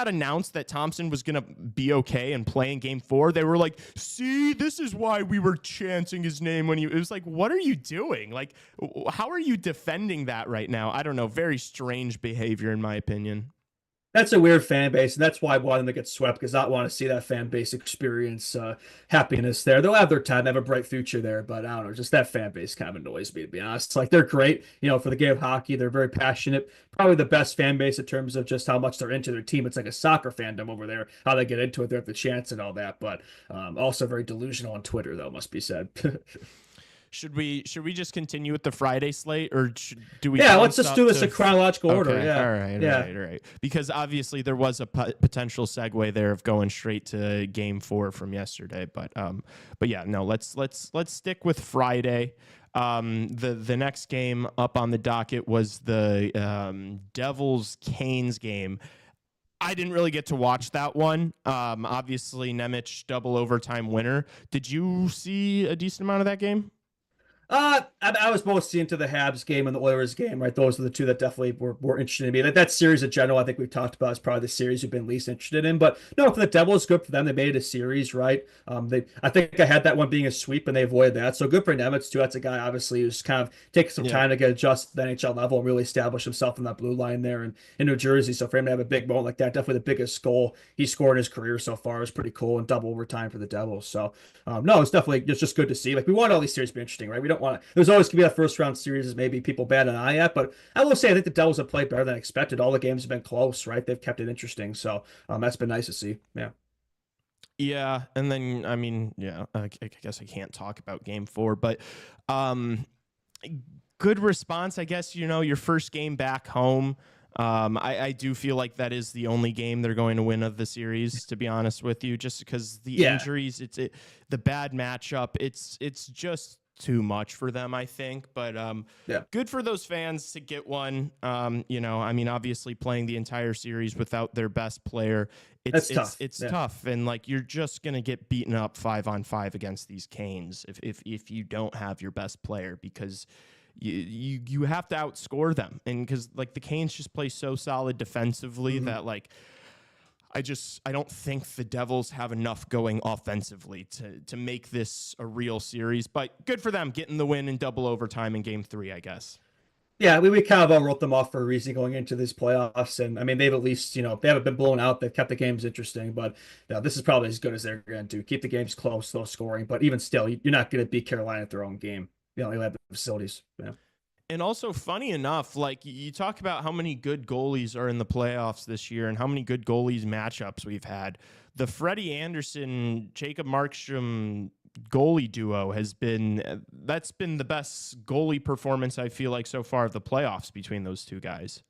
announced that Thompson was gonna be okay and play in Game 4, they were like, "See, this is why we were chanting his name when it was like, what are you doing? Like, how are you defending that right now? I don't know. Very strange behavior, in my opinion." That's a weird fan base, and that's why I want them to get swept, because I want to see that fan base experience happiness there. They'll have their time, have a bright future there, but I don't know, just that fan base kind of annoys me, to be honest. Like, they're great, for the game of hockey. They're very passionate, probably the best fan base in terms of just how much they're into their team. It's like a soccer fandom over there, how they get into it, they have the chants and all that, but also very delusional on Twitter, though, must be said. Should we just continue with the Friday slate, or do we? Yeah, let's just do this in chronological order. Okay. Yeah, all right. Because obviously there was a potential segue there of going straight to Game 4 from yesterday, but yeah, no, let's stick with Friday. The next game up on the docket was the Devils-Canes game. I didn't really get to watch that one. Obviously, Nemec double overtime winner. Did you see a decent amount of that game? I was mostly into the Habs game and the Oilers game, right? Those are the two that definitely were interested in me. That series in general, I think we've talked about, is probably the series we've been least interested in. But no, for the Devils, good for them. They made it a series, right? I think I had that one being a sweep, and they avoided that. So good for Nemec too. That's a guy obviously who's kind of taking some time to get adjusted to the NHL level and really establish himself in that blue line there in New Jersey. So for him to have a big moment like that, definitely the biggest goal he scored in his career so far, is pretty cool, and double overtime for the Devils. So no, it's definitely just good to see. Like, we want all these series to be interesting, right? We don't want to. There's always going to be that first round series is maybe people bat an eye at, but I will say I think the Devils have played better than expected. All the games have been close, right? They've kept it interesting, so that's been nice to see. Yeah, and then I mean, I guess I can't talk about Game 4, but good response, I guess. Your first game back home. I do feel like that is the only game they're going to win of the series, to be honest with you, just because the injuries, the bad matchup, it's just too much for them, I think. But good for those fans to get one. I mean, obviously playing the entire series without their best player, it's tough. It's tough, and like, you're just gonna get beaten up 5-on-5 against these Canes if you don't have your best player, because you have to outscore them, and because like the Canes just play so solid defensively that like I don't think the Devils have enough going offensively to make this a real series. But good for them getting the win in double overtime in Game 3, I guess. Yeah, we kind of all wrote them off for a reason going into these playoffs, and I mean, they've at least, they haven't been blown out. They've kept the games interesting, but this is probably as good as they're going to do. Keep the games close, low scoring, but even still, you're not going to beat Carolina at their own game. They have the facilities. And also, funny enough, like, you talk about how many good goalies are in the playoffs this year and how many good goalies matchups we've had. The Freddy Anderson, Jacob Markstrom goalie duo that's been the best goalie performance, I feel like, so far of the playoffs between those two guys.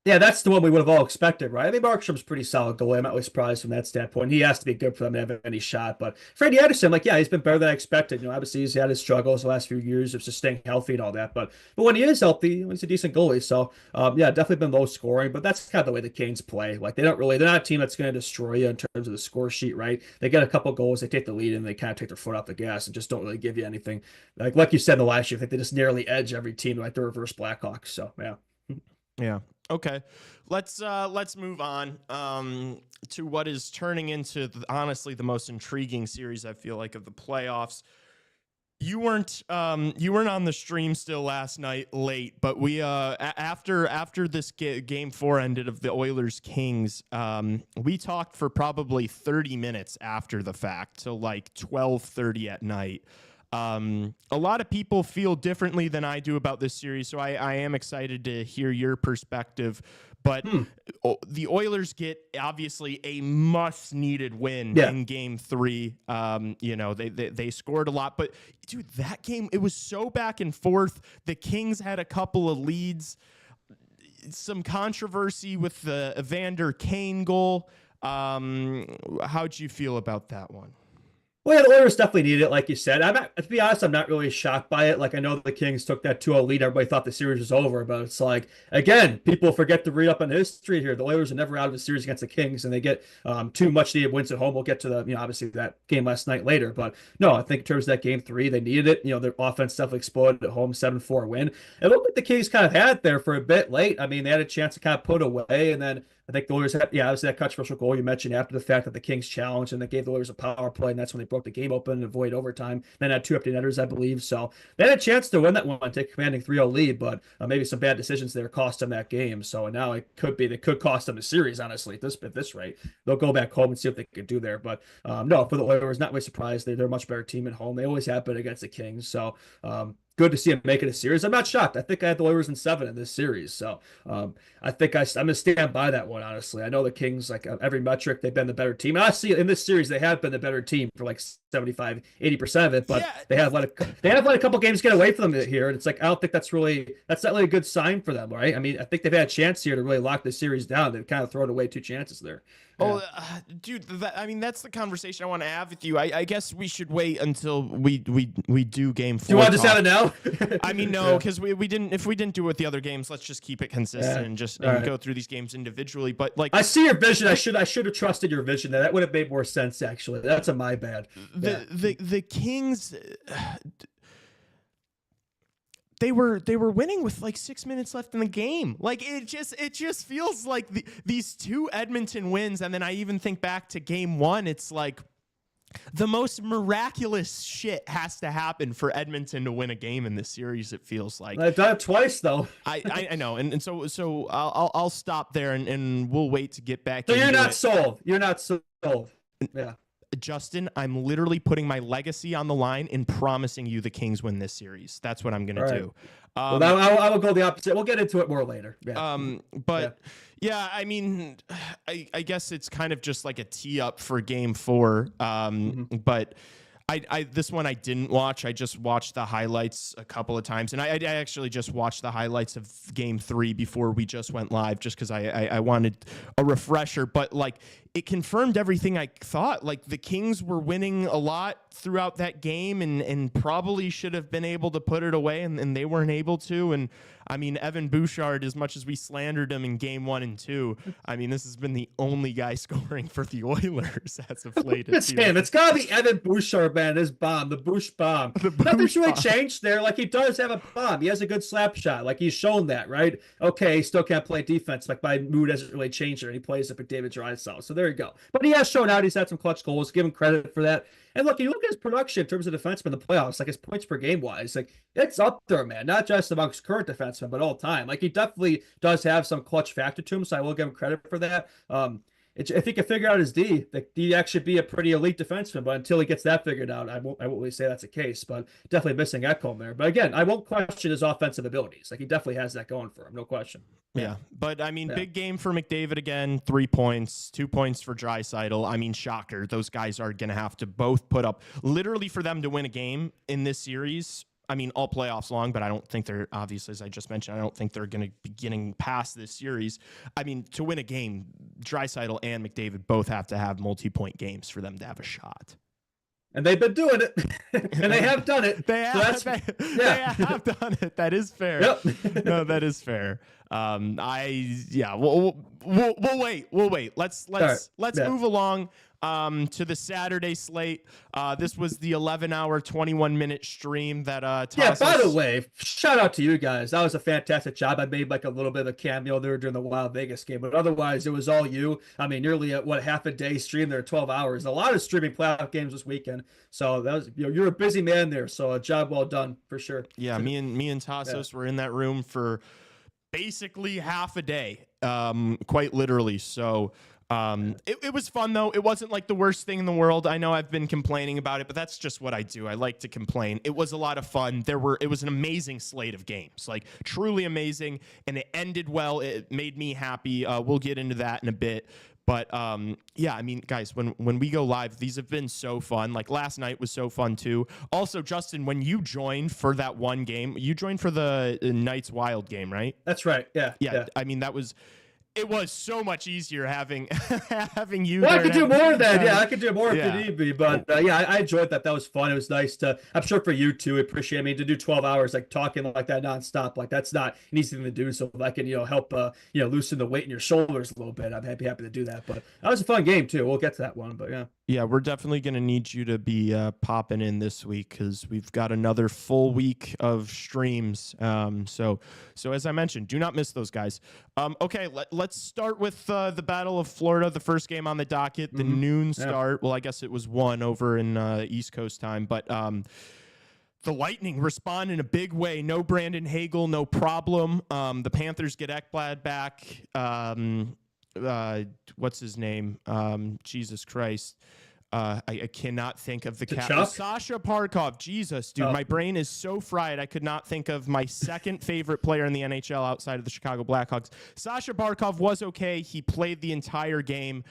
Yeah, that's the one we would have all expected, right? I mean, Markstrom's pretty solid goalie. I'm not really surprised from that standpoint. He has to be good for them to have any shot. But Freddie Anderson, like, yeah, he's been better than I expected. Obviously he's had his struggles the last few years of just staying healthy and all that. But when he is healthy, he's a decent goalie. So yeah, definitely been low scoring. But that's kind of the way the Canes play. Like they're not a team that's going to destroy you in terms of the score sheet, right? They get a couple goals, they take the lead, and they kind of take their foot off the gas and just don't really give you anything. Like you said in the last year, I think they just nearly edge every team like the reverse Blackhawks. So yeah. Yeah. Okay. Let's move on to what is turning into honestly the most intriguing series I feel like of the playoffs. You weren't on the stream still last night late, but we after this game 4 ended of the Oilers Kings, we talked for probably 30 minutes after the fact till like 12:30 at night. A lot of people feel differently than I do about this series, so I am excited to hear your perspective. But the Oilers get obviously a much-needed win in Game 3. They scored a lot, but dude, that game it was so back and forth. The Kings had a couple of leads, some controversy with the Evander Kane goal. How'd you feel about that one? Well, yeah, the Oilers definitely needed it, like you said. To be honest, I'm not really shocked by it. Like, I know the Kings took that 2-0 lead. Everybody thought the series was over, but it's like, again, people forget to read up on history here. The Oilers are never out of a series against the Kings, and they get 2 much-needed wins at home. We'll get to obviously that game last night later. But no, I think in terms of that Game 3, they needed it. Their offense definitely exploded at home, 7-4 win. It looked like the Kings kind of had it there for a bit late. I mean, they had a chance to kind of put away, and then I think the Oilers had, obviously that controversial goal you mentioned after the fact that the Kings challenged and they gave the Oilers a power play, and that's when they broke the game open and avoid overtime. Then had 2 empty netters, I believe. So they had a chance to win that one, take a commanding 3-0 lead, but maybe some bad decisions there cost them that game. So now they could cost them the series, honestly, at this rate. They'll go back home and see what they can do there. But no, for the Oilers, not really surprised. They're a much better team at home. They always have been against the Kings. So good to see him make it a series. I'm not shocked. I think I had the Oilers in 7 in this series. So I think I'm going to stand by that one, honestly. I know the Kings, like every metric, they've been the better team. And I see in this series, they have been the better team for like 75, 80% of it, but they have let a couple games get away from them here. And it's like, I don't think that's not really a good sign for them, right? I mean, I think they've had a chance here to really lock the series down. They've kind of thrown away 2 chances there. Oh, dude, that's the conversation I want to have with you. I guess we should wait until we do Game 4. Do you want to just have it now? I mean, no, because we didn't. If we didn't do it with the other games, let's just keep it consistent and just go through these games individually. But like, I see your vision. I should have trusted your vision. That would have made more sense. Actually, that's my bad. The Kings. They were winning with like 6 minutes left in the game. Like it just feels like these 2 Edmonton wins, and then I even think back to Game 1. It's like the most miraculous shit has to happen for Edmonton to win a game in this series. It feels like I've done it twice though. I know, and so I'll stop there and we'll wait to get back. So you're not sold. You're not sold. Yeah. Justin, I'm literally putting my legacy on the line and promising you the Kings win this series. That's what I'm going to do. Well, I will go the opposite. We'll get into it more later. Yeah. Yeah, I mean, I guess it's kind of just like a tee up for Game 4. But this one I didn't watch. I just watched the highlights a couple of times, and I actually just watched the highlights of Game 3 before we just went live, just because I wanted a refresher. But like, it confirmed everything I thought. Like, the Kings were winning a lot throughout that game and probably should have been able to put it away, and they weren't able to. And I mean, Evan Bouchard, as much as we slandered him in Game 1 and 2, I mean, this has been the only guy scoring for the Oilers as of late. It's him. It's got to be Evan Bouchard, man. His bomb, the Bouch bomb. Nothing's really changed there. Like, he does have a bomb. He has a good slap shot. Like, he's shown that, right? Okay, he still can't play defense. Like, my mood hasn't really changed there, and he plays up at David Draisaitl. So there you go. But he has shown out. He's had some clutch goals. Give him credit for that. And look, you look at his production in terms of defensemen in the playoffs, like his points per game wise, like it's up there, man. Not just amongst current defensemen, but all time. Like, he definitely does have some clutch factor to him, so I will give him credit for that. If he can figure out his D, he actually be a pretty elite defenseman. But until he gets that figured out, I won't really say that's the case. But definitely missing Ekholm there. But again, I won't question his offensive abilities. Like, he definitely has that going for him, no question. Yeah, but I mean, big game for McDavid again. 3 points, 2 points for Draisaitl. I mean, shocker. Those guys are going to have to both put up, literally, for them to win a game in this series. I mean, all playoffs long, but I don't think they're, obviously, as I just mentioned, I don't think they're going to be getting past this series. I mean, to win a game, Draisaitl and McDavid both have to have multi-point games for them to have a shot. And they've been doing it, and they have done it. They have done it. That is fair. Yep. No, that is fair. We'll wait. We'll wait. Let's move along to the Saturday slate. This was the 11-hour, 21-minute stream that Tassos. Yeah, by the way, shout out to you guys. That was a fantastic job. I made like a little bit of a cameo there during the Wild Vegas game, but otherwise it was all you. I mean, nearly half a day stream there, 12 hours. A lot of streaming playoff games this weekend. So that was, you're a busy man there. So a job well done for sure. Yeah, me and Tassos were in that room for basically half a day, quite literally. So it was fun, though. It wasn't like the worst thing in the world. I know I've been complaining about it, but that's just what I do. I like to complain. It was a lot of fun. It was an amazing slate of games, like truly amazing, and it ended well. It made me happy. We'll get into that in a bit. But yeah, I mean, guys, when we go live, these have been so fun. Like last night was so fun too. Also, Justin, when you joined for that one game, you joined for the Knights Wild game, right? That's right. Yeah. I mean, it was so much easier having you. Well, there. I could do more of that. Yeah, I could do more if you need me. But I enjoyed that. That was fun. It was nice to. I'm sure for you too. Appreciate. I mean, to do 12 hours like talking like that nonstop, like that's not an easy thing to do. So if I can, help, loosen the weight in your shoulders a little bit, I'm happy to do that. But that was a fun game too. We'll get to that one. But yeah. Yeah, we're definitely going to need you to be popping in this week because we've got another full week of streams. So as I mentioned, do not miss those guys. Okay, let's start with the Battle of Florida, the first game on the docket, the noon start. Well, I guess it was 1 over in East Coast time, but the Lightning respond in a big way. No Brandon Hagel, no problem. The Panthers get Ekblad back. What's his name? Jesus Christ. I cannot think of the captain. Sasha Parkov. Jesus, dude, my brain is so fried. I could not think of my second favorite player in the NHL outside of the Chicago Blackhawks. Sasha Parkov was okay. He played the entire game.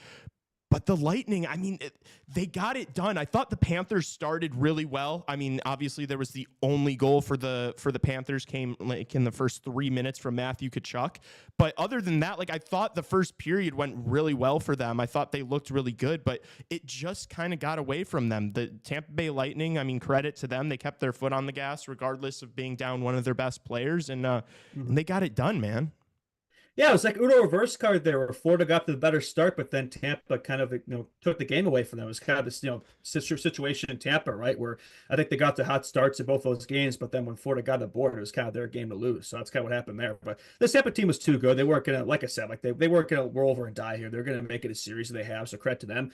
But the Lightning, I mean, they got it done. I thought the Panthers started really well. I mean, obviously there was the only goal for the Panthers came like in the first 3 minutes from Matthew Kachchuck. But other than that, like I thought the first period went really well for them. I thought they looked really good, but it just kind of got away from them. The Tampa Bay Lightning, I mean, credit to them. They kept their foot on the gas regardless of being down one of their best players, and they got it done, man. Yeah, it was like Uno reverse card there where Florida got the better start, but then Tampa kind of took the game away from them. It was kind of this situation in Tampa, right, where I think they got the hot starts in both those games, but then when Florida got the board, it was kind of their game to lose. So that's kind of what happened there. But this Tampa team was too good. They weren't gonna, like I said, like they weren't gonna roll over and die here. They're gonna make it a series that they have. So credit to them.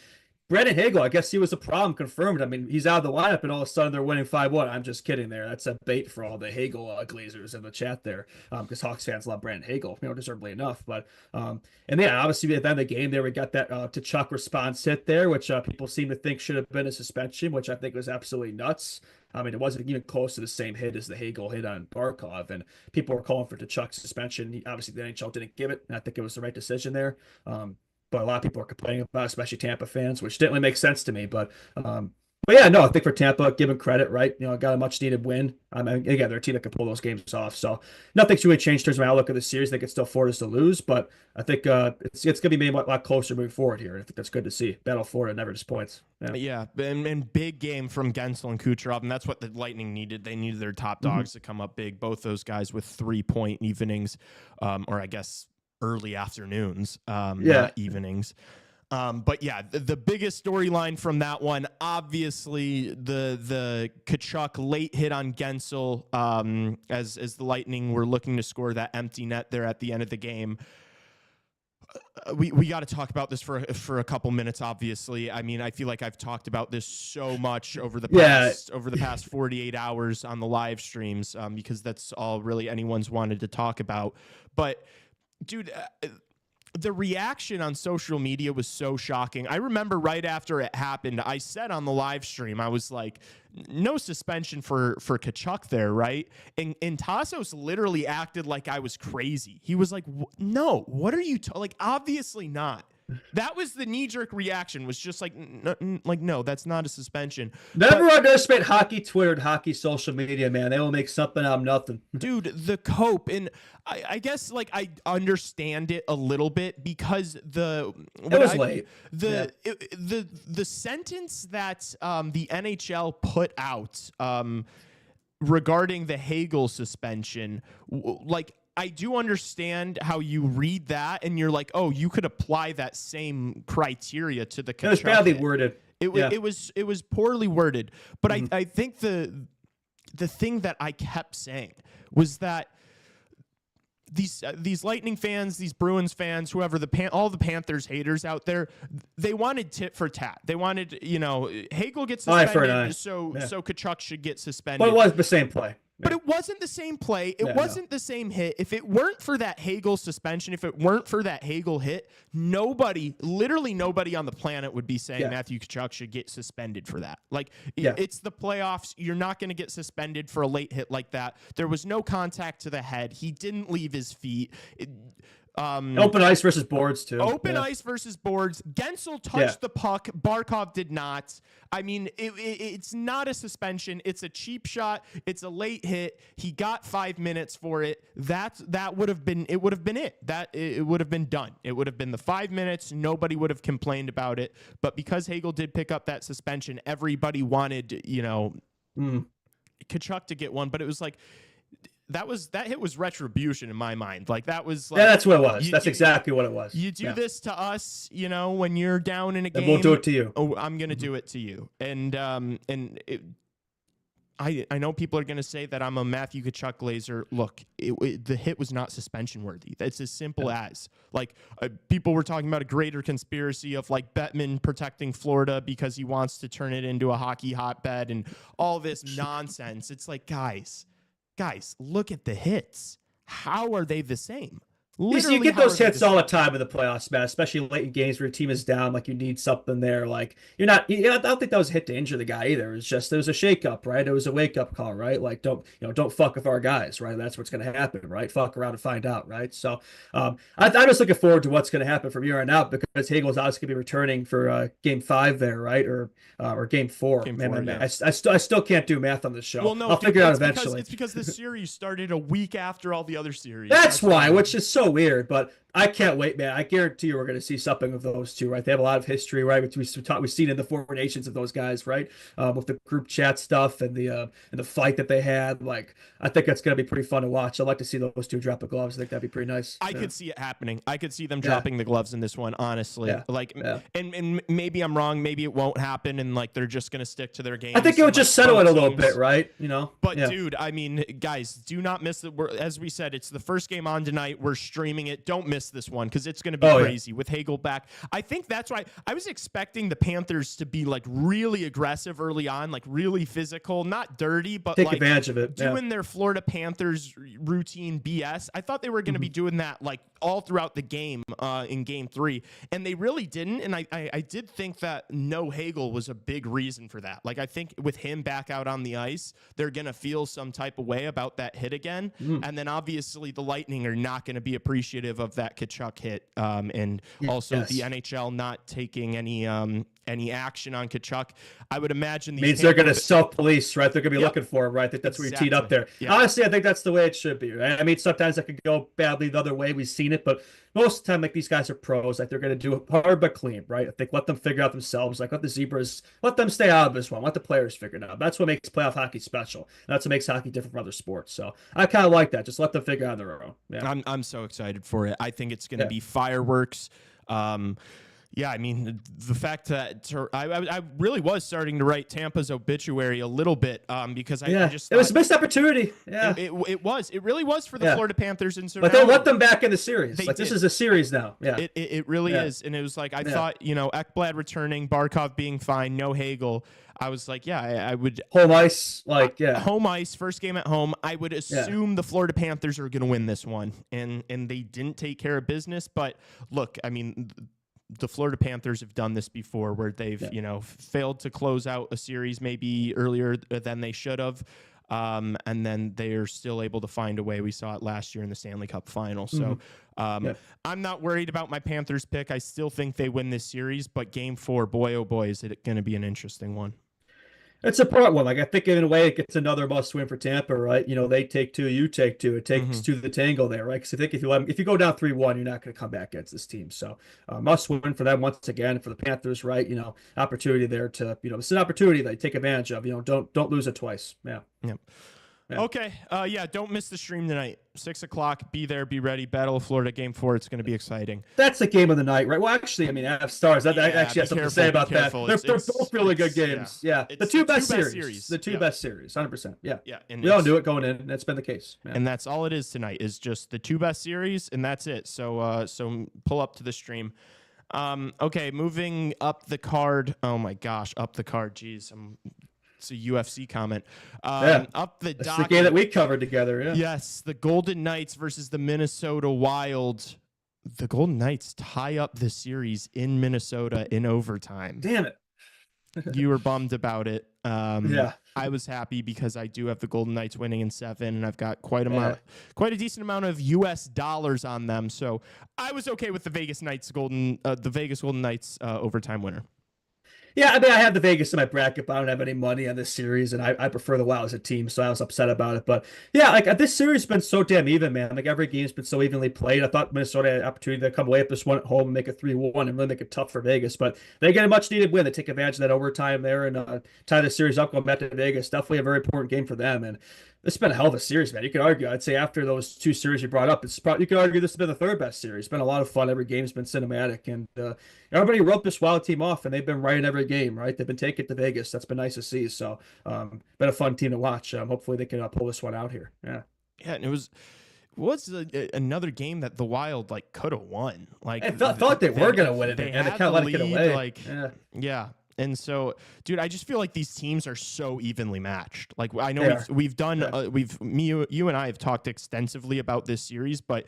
Brandon Hagel, I guess he was a problem confirmed. I mean, he's out of the lineup, and all of a sudden they're winning 5-1. I'm just kidding there. That's a bait for all the Hagel glazers in the chat there, because Hawks fans love Brandon Hagel, deservedly enough. But and yeah, obviously at the end of the game there, we got that Kachchuck response hit there, which people seem to think should have been a suspension, which I think was absolutely nuts. I mean, it wasn't even close to the same hit as the Hagel hit on Barkov, and people were calling for Kachuk's suspension. Obviously, the NHL didn't give it, and I think it was the right decision there. But a lot of people are complaining about it, especially Tampa fans, which didn't really make sense to me. But yeah, no, I think for Tampa, give them credit, right? Got a much needed win. I mean, again, they're a team that can pull those games off. So nothing's really changed in terms of my outlook of the series. They could still afford us to lose, but I think it's going to be made a lot closer moving forward here. I think that's good to see. Battle of Florida never disappoints. Yeah, and big game from Gensel and Kucherov, and that's what the Lightning needed. They needed their top dogs to come up big. Both those guys with 3-point evenings, or I guess early afternoons, not evenings. But yeah, the biggest storyline from that one, obviously the Kachuk late hit on Gensel, as the Lightning were looking to score that empty net there at the end of the game. We got to talk about this for a couple minutes. Obviously, I mean, I feel like I've talked about this so much over the past 48 hours on the live streams, because that's all really anyone's wanted to talk about. But dude, the reaction on social media was so shocking. I remember right after it happened, I said on the live stream, I was like, no suspension for Kachuk there, right? And Tassos literally acted like I was crazy. He was like, no, what are you like? Obviously not. That was the knee-jerk reaction, was just like, no, that's not a suspension. Never underestimate hockey Twitter and hockey social media, man. They will make something out of nothing. Dude, the cope, and I guess like I understand it a little bit because the sentence that the NHL put out regarding the Hagel suspension, like, I do understand how you read that and you're like, oh, you could apply that same criteria to the Kachchuck. It was badly worded. It was poorly worded. But I think the thing that I kept saying was that these Lightning fans, these Bruins fans, whoever, all the Panthers haters out there, they wanted tit for tat. They wanted, Hagel gets suspended, so Kachchuck should get suspended. But it was the same play. But it wasn't the same play. It wasn't the same hit. If it weren't for that Hagel suspension, if it weren't for that Hagel hit, literally nobody on the planet would be saying Matthew Kachchuck should get suspended for that. Like, it's the playoffs. You're not going to get suspended for a late hit like that. There was no contact to the head. He didn't leave his feet. Open ice versus boards, too. Open ice versus boards. Gensel touched the puck. Barkov did not. I mean, it's not a suspension. It's a cheap shot. It's a late hit. He got 5 minutes for it. That would have been it. Would have been it. It would have been done. It would have been the 5 minutes. Nobody would have complained about it. But because Hagel did pick up that suspension, everybody wanted, Kachchuck to get one. But it was like, that hit was retribution in my mind. Like, that was like, that's what it was. That's exactly what it was. You do this to us, when you're down in a game. And we'll do it to you. Oh, I'm gonna do it to you. And I know people are gonna say that I'm a Matthew Kachchuck glazer. Look, the hit was not suspension worthy. That's as simple as, like, people were talking about a greater conspiracy of like Bettman protecting Florida because he wants to turn it into a hockey hotbed and all this nonsense. It's like, guys, look at the hits. How are they the same? Literally, you get those hits all the time in the playoffs, man, especially late in games where your team is down, like you need something there. Like, I don't think that was a hit to injure the guy either. It was a shake-up, right? It was a wake-up call, right? Like, don't fuck with our guys, right? That's what's going to happen, right? Fuck around and find out, right? So I'm just looking forward to what's going to happen from here on out, because Hagel's obviously going to be returning for Game 5 there, right? Or Game 4. Man. I still can't do math on this show. Well, no, I'll figure it out eventually. It's because the series started a week after all the other series. That's why, which is so weird, but I can't wait, man. I guarantee you we're going to see something of those two, right? They have a lot of history, right? We've seen in the Four Nations of those guys, right? With the group chat stuff and the fight that they had. Like, I think that's going to be pretty fun to watch. I'd like to see those two drop the gloves. I think that'd be pretty nice. I could see it happening. I could see them dropping the gloves in this one, honestly. And maybe I'm wrong. Maybe it won't happen, and like they're just going to stick to their game. I think it would just settle it a little bit, right? But dude, I mean, guys, do not miss it. As we said, it's the first game on tonight. We're streaming it. Don't miss this one, because it's going to be crazy with Hagel back. I think that's why I was expecting the Panthers to be like really aggressive early on, like really physical, not dirty, but take like advantage of it, doing their Florida Panthers routine BS. I thought they were going to be doing that like all throughout the game in Game 3, and they really didn't. And I did think that no Hagel was a big reason for that. Like, I think with him back out on the ice, they're going to feel some type of way about that hit again. And then obviously the Lightning are not going to be appreciative of that Kachchuck hit, and also the NHL not taking any action on Kachchuck. I would imagine these means they're going to self-police, right? They're going to be looking for him, right? I think that's where you teed up there. Honestly, I think that's the way it should be, right? I mean, sometimes that could go badly the other way. We've seen it, but most of the time, like, these guys are pros. Like, they're going to do hard but clean, right? I think let them figure out themselves. Like, let them stay out of this one. Let the players figure it out. That's what makes playoff hockey special. That's what makes hockey different from other sports. So I kind of like that. Just let them figure out their own. Yeah. I'm so excited for it. I think it's going to be fireworks. Yeah, I mean, the fact that I really was starting to write Tampa's obituary a little bit because I just thought it was a missed opportunity. Yeah, it really was for the Florida Panthers, and so but they let them back in the series. This is a series now. Yeah, it really is, and it was like I thought, Ekblad returning, Barkov being fine, no Hagel. I was like, I would home ice, home ice, first game at home. I would assume the Florida Panthers are going to win this one, and they didn't take care of business. But look, I mean, the Florida Panthers have done this before, where they've failed to close out a series maybe earlier than they should have. And then they are still able to find a way. We saw it last year in the Stanley Cup final. So I'm not worried about my Panthers pick. I still think they win this series, but game 4, boy, oh boy, is it going to be an interesting one. It's a part one. Like, I think in a way it gets another must win for Tampa, right? They take 2, you take 2. It takes 2 to the tango there, right? Because I think if you go down 3-1, you're not going to come back against this team. So must win for them once again, for the Panthers, right? Opportunity there to, it's an opportunity that you take advantage of. Don't lose it twice. Yeah. Yeah. Okay. Don't miss the stream tonight. 6 o'clock. Be there. Be ready. Battle of Florida, game 4. It's going to be exciting. That's the game of the night, right? Well, actually, I have Stars. I actually have something to say about that. They're both really good games. Yeah. The two best series. The two best series. 100%. Yeah. Yeah. And we don't do it going in. That's been the case. Yeah. And that's all it is tonight, is just the 2 best series, and that's it. So pull up to the stream. Okay. Moving up the card. Oh my gosh. Up the card. Jeez. It's a UFC comment. Up the docket. That's the game that we covered together. Yeah. Yes, the Golden Knights versus the Minnesota Wild. The Golden Knights tie up the series in Minnesota in overtime. Damn it. You were bummed about it. Yeah. I was happy because I do have the Golden Knights winning in 7, and I've got quite a decent amount of US dollars on them. So I was okay with the Vegas Golden Knights overtime winner. Yeah, I have the Vegas in my bracket, but I don't have any money on this series, and I prefer the Wild as a team, so I was upset about it. But yeah, this series has been so damn even, man. Every game's been so evenly played. I thought Minnesota had an opportunity to come away with this one at home and make it 3-1 and really make it tough for Vegas, but they get a much needed win. They take advantage of that overtime there and tie the series up, going back to Vegas. Definitely a very important game for them, and this has been a hell of a series, man. You could argue, I'd say after those 2 series you brought up, you could argue this has been the 3rd best series. It's been a lot of fun. Every game's been cinematic, and everybody wrote this Wild team off, and they've been right in every game, right? They've been taking it to Vegas. That's been nice to see. So, been a fun team to watch. Hopefully they can pull this one out here. Yeah. Yeah, and it was another game that the Wild could have won. I felt like they were going to win it, and they kind of let it get away. Yeah. And so, dude, I just feel like these teams are so evenly matched. I know we've done, you and I have talked extensively about this series, but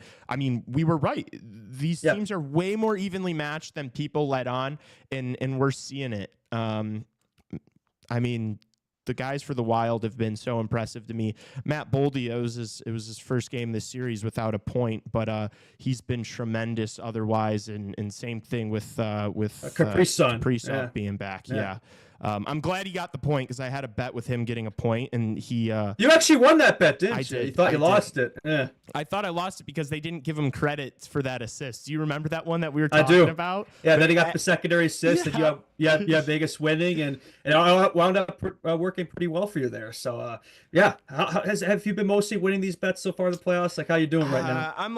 we were right. These teams are way more evenly matched than people let on, and we're seeing it. The guys for the Wild have been so impressive to me. Matt Boldy, it was his first game this series without a point, but he's been tremendous otherwise. And same thing with Kaprizov being back. Yeah. I'm glad he got the point because I had a bet with him getting a point, and he. You actually won that bet, didn't you? You thought you lost it. Yeah. I thought I lost it because they didn't give him credit for that assist. Do you remember that one that we were talking about? Yeah, then he got the secondary assist, and you have Vegas winning, and it wound up working pretty well for you there. So, have you been mostly winning these bets so far in the playoffs? How you doing right now? I'm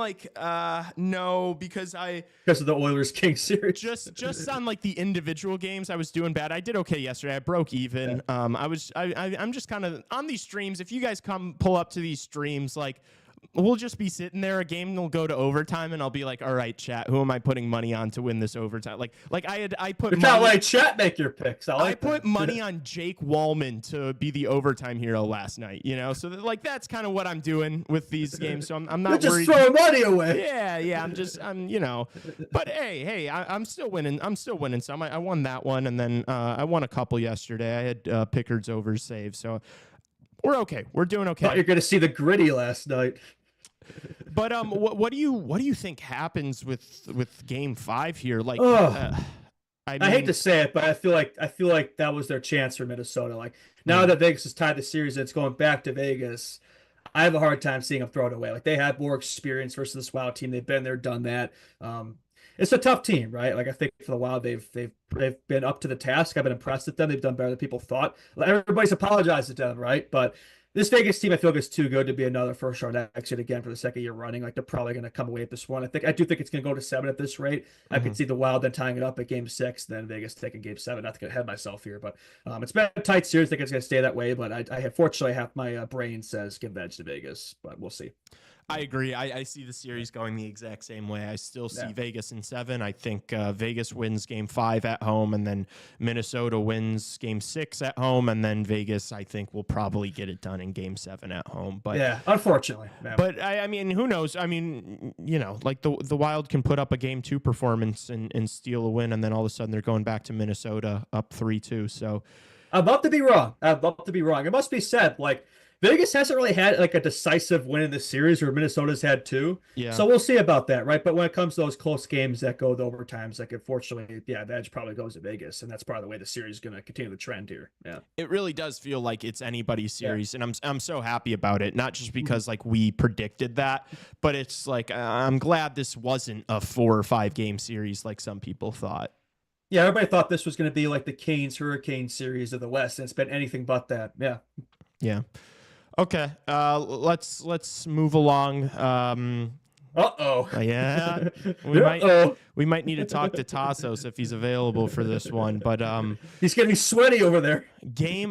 no, because of the Oilers Kings series. Just on the individual games, I was doing bad. I did okay yesterday. I broke even. Yeah. I'm just kind of on these streams. If you guys come pull up to these streams, we'll just be sitting there. A game will go to overtime, and I'll be like, "All right, chat, who am I putting money on to win this overtime?" I put. You're money, chat make your picks. I put money on Jake Wallman to be the overtime hero last night. So that's kind of what I'm doing with these games. So I'm not You're worried. Just throwing money away. Yeah. But hey, I'm still winning. I'm still winning some. I won that one, and then I won a couple yesterday. I had Pickard's over save, so. We're okay. We're doing okay. Thought you're going to see the gritty last night. But what do you think happens with Game 5 here? I hate to say it, but I feel like that was their chance for Minnesota. Now that Vegas has tied the series, and it's going back to Vegas. I have a hard time seeing them throw it away. They have more experience versus this Wild team. They've been there, done that. It's a tough team, right? I think for the Wild, they've been up to the task. I've been impressed with them. They've done better than people thought. Everybody's apologized to them, right? But this Vegas team, I feel like, is too good to be another first round exit again for the second year running. They're probably going to come away with this one. I do think it's going to go to 7 at this rate. I could see the Wild then tying it up at Game 6, then Vegas taking Game 7. Not to get ahead of myself here, but it's been a tight series. I think it's going to stay that way. But fortunately, half my brain says give edge to Vegas, but we'll see. I agree. I see the series going the exact same way. I still see Vegas in 7. I think Vegas wins Game 5 at home, and then Minnesota wins Game 6 at home, and then Vegas, I think, will probably get it done in Game 7 at home. But unfortunately. Yeah. But who knows? The Wild can put up a Game 2 performance and steal a win, and then all of a sudden they're going back to Minnesota up 3-2. So I'd love to be wrong. It must be said, Vegas hasn't really had like a decisive win in the series, where Minnesota's had two. Yeah. So we'll see about that, right? But when it comes to those close games that go to overtimes, like unfortunately, yeah, the edge probably goes to Vegas, and that's probably the way the series is going to continue the trend here. Yeah. It really does feel like it's anybody's series, and I'm so happy about it. Not just because like we predicted that, but it's like I'm glad this wasn't a 4 or 5 game series like some people thought. Yeah, everybody thought this was going to be like the Canes Hurricane series of the West, and it's been anything but that. Yeah. Yeah. Okay. Let's move along. Yeah. We might need to talk to Tassos if he's available for this one, but he's getting sweaty over there.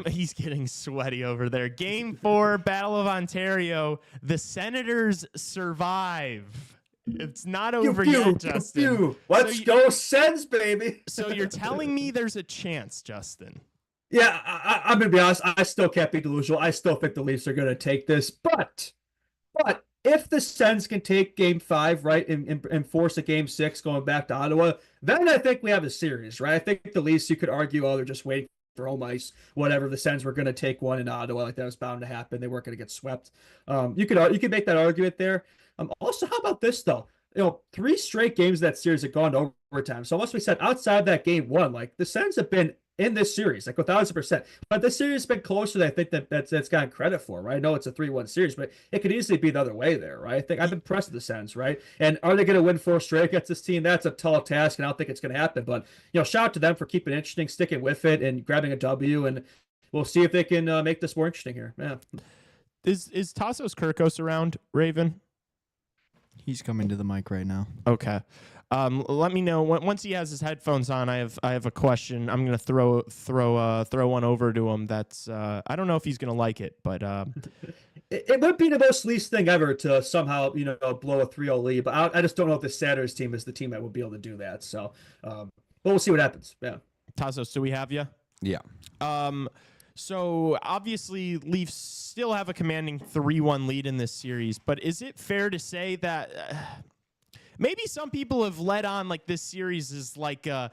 He's getting sweaty over there. Game 4, Battle of Ontario. The Senators survive. It's not over yet, Justin. Let's go Sens, baby. So you're telling me there's a chance, Justin? Yeah, I'm going to be honest. I still can't be delusional. I still think the Leafs are going to take this. But if the Sens can take Game 5, right, and force a Game 6 going back to Ottawa, then I think we have a series, right? I think the Leafs, you could argue, they're just waiting for home ice, whatever. The Sens were going to take one in Ottawa. Like, that was bound to happen. They weren't going to get swept. You could make that argument there. Also, how about this, though? 3 straight games of that series have gone to overtime. So once we said outside that Game 1, like, the Sens have been in this series, like 1,000%. But this series has been closer than I think that's gotten credit for, right? I know it's a 3-1 series, but it could easily be the other way there, right? I think I've been impressed with the Sens, right? And are they going to win 4 straight against this team? That's a tall task, and I don't think it's going to happen. But, shout out to them for keeping it interesting, sticking with it, and grabbing a W, and we'll see if they can make this more interesting here. Yeah. Is Tassos Kirkos around, Raven? He's coming to the mic right now. Okay. Let me know once he has his headphones on. I have a question. I'm gonna throw one over to him. That's I don't know if he's gonna like it, but it would be the most Leafs thing ever to somehow blow a 3-0 lead. But I just don't know if the Senators team is the team that would be able to do that. So, but we'll see what happens. Yeah. Tassos, do we have you? Yeah. So obviously Leafs still have a commanding 3-1 lead in this series, but is it fair to say that maybe some people have led on like this series is like a